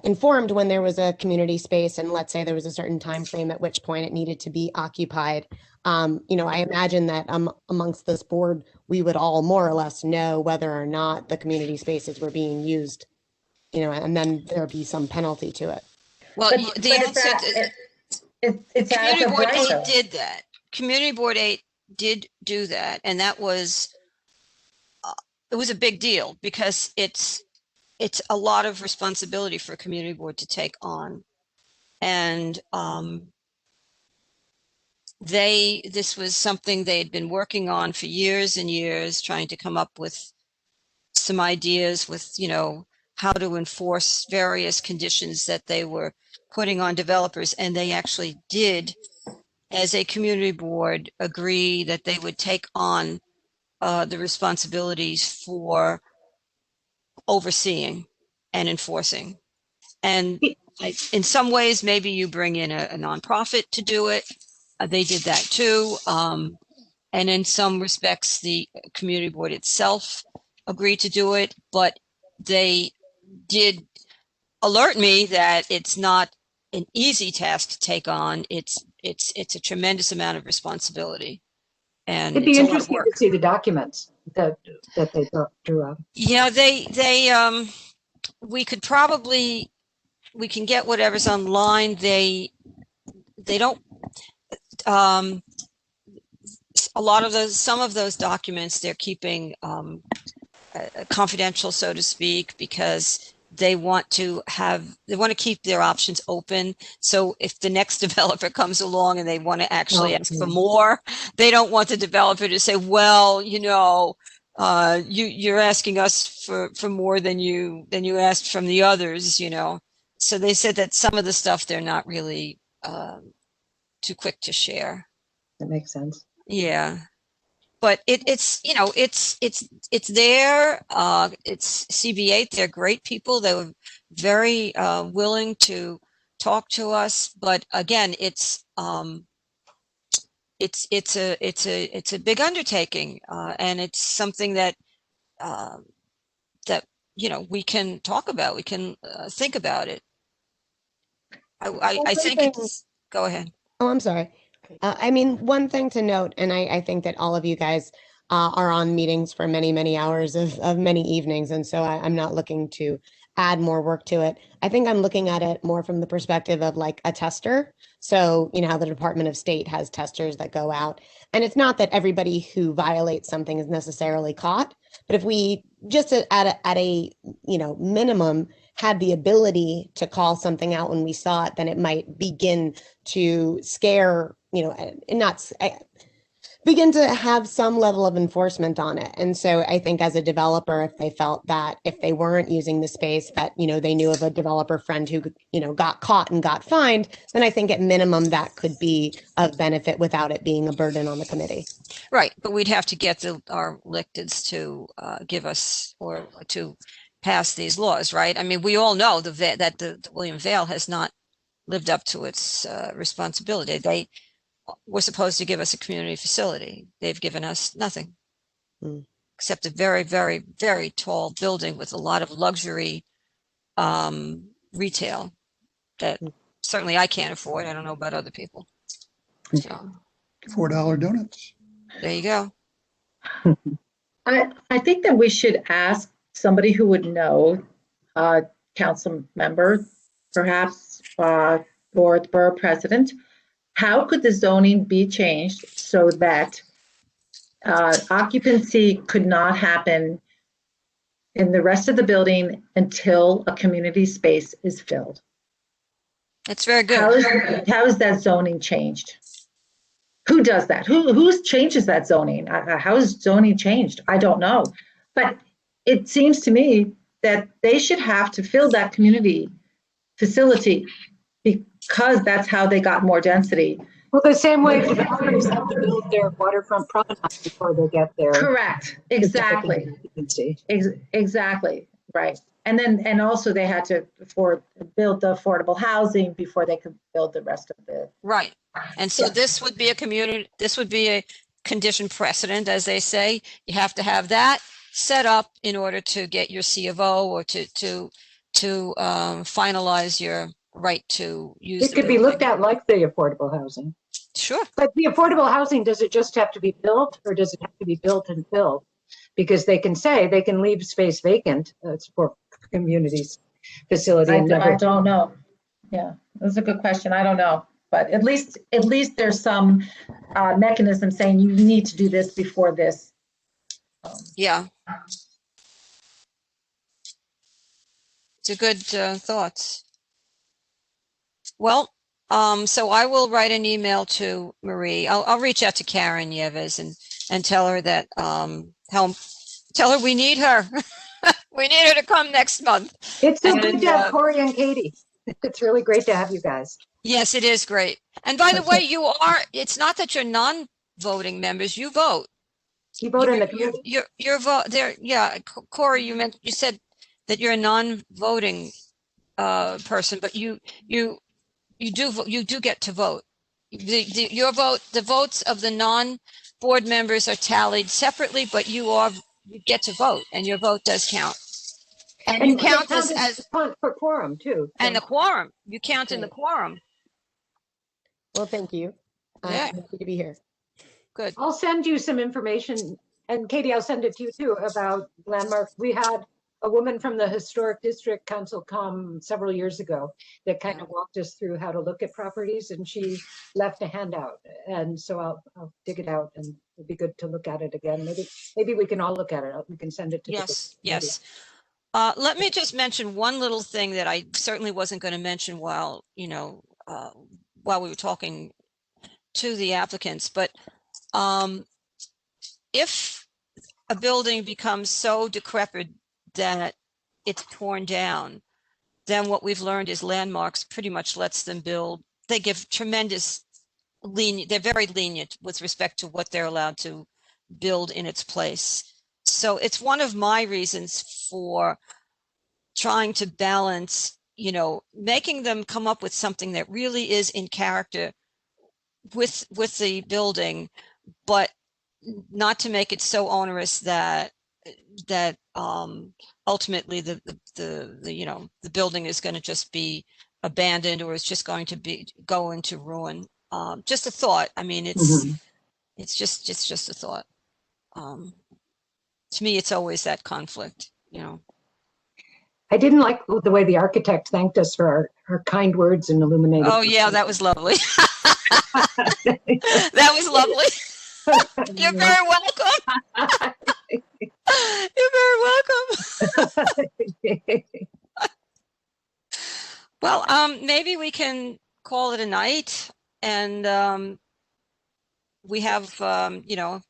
informed when there was a community space and let's say there was a certain time frame at which point it needed to be occupied, I imagine that amongst this board, we would all more or less know whether or not the community spaces were being used, and then there'd be some penalty to it. well, the answer, It's Community as of Board right, 8 though. did that. Community Board 8 did do that, and that was it was a big deal because it's a lot of responsibility for a community board to take on, and this was something they had been working on for years and years, trying to come up with some ideas with how to enforce various conditions that they were putting on developers, and they actually did, as a community board, agree that they would take on the responsibilities for overseeing and enforcing. And in some ways, maybe you bring in a nonprofit to do it. They did that too. And in some respects, the community board itself agreed to do it, but they did alert me that it's not an easy task to take on. It's a tremendous amount of responsibility, and It'd be it's a lot of interesting work. to see the documents that they drew up. Yeah, we can get whatever's online. They don't, some of those documents they're keeping confidential, so to speak, because they want to keep their options open. So if the next developer comes along and they want to actually ask for more, they don't want the developer to say, well, you're asking us for more than you asked from the others, So they said that some of the stuff they're not really too quick to share. That makes sense. Yeah. But it's there. It's CB8. They're great people. They were very willing to talk to us. But again, it's a big undertaking, and it's something that we can talk about. We can think about it. I think it's. Go ahead. Oh, I'm sorry. I mean, one thing to note, and I think that all of you guys are on meetings for many, many hours of many evenings. And so I'm not looking to add more work to it. I think I'm looking at it more from the perspective of like a tester. So, you know, how the Department of State has testers that go out. And it's not that everybody who violates something is necessarily caught, but if we just at a you know, minimum had the ability to call something out when we saw it, then it might begin to scare, you know, and not begin to have some level of enforcement on it. And so I think as a developer, if they felt that if they weren't using the space that, you know, they knew of a developer friend who, you know, got caught and got fined, then I think at minimum that could be of benefit without it being a burden on the committee. Right, but we'd have to get our electeds to give us or to pass these laws, right? I mean, we all know that the William Vale has not lived up to its responsibility. They were supposed to give us a community facility. They've given us nothing except a very, very, very tall building with a lot of luxury retail that certainly I can't afford. I don't know about other people. So, $4 donuts. there you go. I think that we should ask somebody who would know, council member, perhaps, or the borough president, how could the zoning be changed so that occupancy could not happen in the rest of the building until a community space is filled? That's very good. How is that zoning changed? Who does that? Who changes that zoning? How is zoning changed? I don't know. But it seems to me that they should have to fill that community facility because that's how they got more density. Well, the same way developers have to build their waterfront promenade before they get there. Correct. Exactly. Exactly. Right. And then, and also they had to build the affordable housing before they could build the rest of the. Right. And so this would be a condition precedent, as they say. You have to have that set up in order to get your C of O or to finalize your right to use. It could be looked at like the affordable housing. Sure. But the affordable housing, does it just have to be built or does it have to be built and filled? Because they can say they can leave space vacant for communities facility. I don't know. Yeah, that's a good question. I don't know. But at least there's some mechanism saying you need to do this before this. Yeah. It's a good thoughts. Well, so I will write an email to Marie. I'll reach out to Karen Nieves and tell her that tell her we need her. We need her to come next month. It's so good to have Corey and Katie. It's really great to have you guys. Yes, it is great. And by the way, it's not that you're non-voting members, you vote. You vote in the community. Your vote there. Yeah, Corey, you said that you're a non-voting person, but you do get to vote. Your vote, the votes of the non-board members are tallied separately, but you get to vote, and your vote does count. And you count as for quorum too. And the quorum, you count in the quorum. Well, thank you. Yeah. I'm happy to be here. Good. I'll send you some information, and Katie, I'll send it to you too, about landmarks. We had a woman from the Historic District Council come several years ago that kind of walked us through how to look at properties, and she left a handout. And so I'll dig it out, and it'd be good to look at it again. Maybe we can all look at it. We can send it to Yes. Let me just mention one little thing that I certainly wasn't going to mention while we were talking to the applicants, but if a building becomes so decrepit that it's torn down, then what we've learned is Landmarks pretty much lets them build. They give tremendous lenient, they're very lenient with respect to what they're allowed to build in its place. So it's one of my reasons for trying to balance, making them come up with something that really is in character with the building, but not to make it so onerous that ultimately the building is going to just be abandoned or is just going to go into ruin. Just a thought. I mean, it's just a thought. To me, it's always that conflict, you know. I didn't like the way the architect thanked us for our kind words and illuminating. Oh yeah, that was lovely. That was lovely. You're very welcome. You're very welcome. Well, maybe we can call it a night, and we have, you know,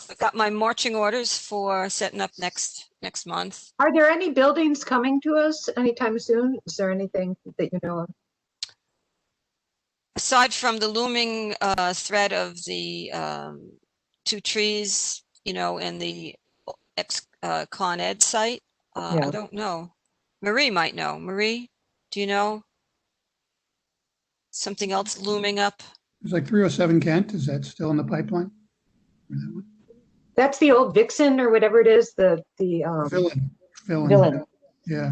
I've got my marching orders for setting up next month. Are there any buildings coming to us anytime soon? Is there anything that you know of? Aside from the looming threat of the 2 trees, you know, and the ex-Con Ed site, I don't know. Marie might know. Marie, do you know something else looming up? It's like 307 Kent. Is that still in the pipeline? That's the old Vixen or whatever it is. The Villain. Yeah.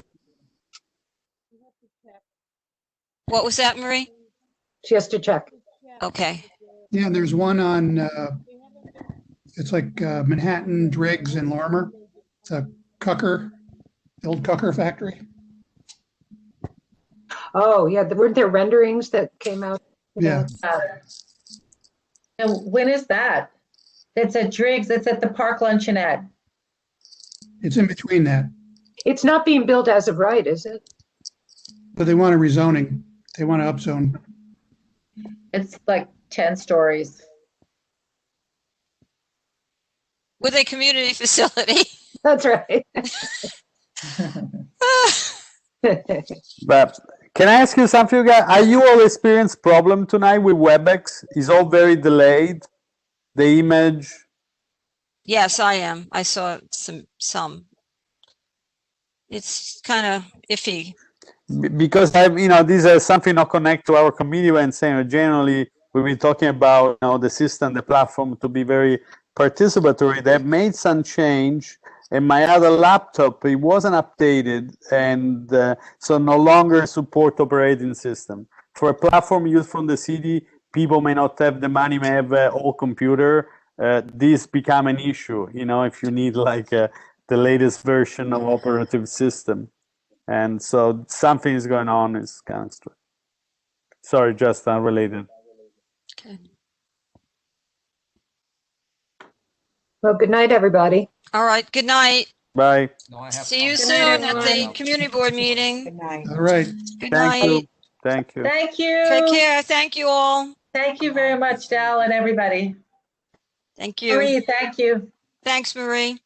What was that, Marie? She has to check. Okay. Yeah, and there's one on, it's like Manhattan, Driggs, and Lorimer. It's a Cucker, the old Cucker factory. Oh, yeah. Weren't there renderings that came out? Yeah. And when is that? It's at Driggs. It's at the Park Luncheonette. It's in between that. It's not being built as of right, is it? But they want a rezoning. They want to upzone. It's like 10 stories. With a community facility. That's right. But can I ask you something, guys? Are you all experience problem tonight with WebEx? Is all very delayed? The image? Yes, I am. I saw some. It's kind of iffy. Because this is something not connect to our committee and saying generally we've been talking about the system, the platform to be very participatory. They've made some change, and my other laptop it wasn't updated, and so no longer support operating system for a platform used from the city. People may not have the money, may have an old computer. This become an issue, if you need like the latest version of operative system. And so something is going on. It's kind of strange. Sorry, just unrelated. Okay. Well, good night, everybody. All right. Good night. Bye. See you soon at the community board meeting. Good night. All right. Good Thank you. night. Thank you. Thank you. Take care. Thank you all. Thank you very much, Dal, and everybody. Thank you. Marie, thank you. Thanks, Marie.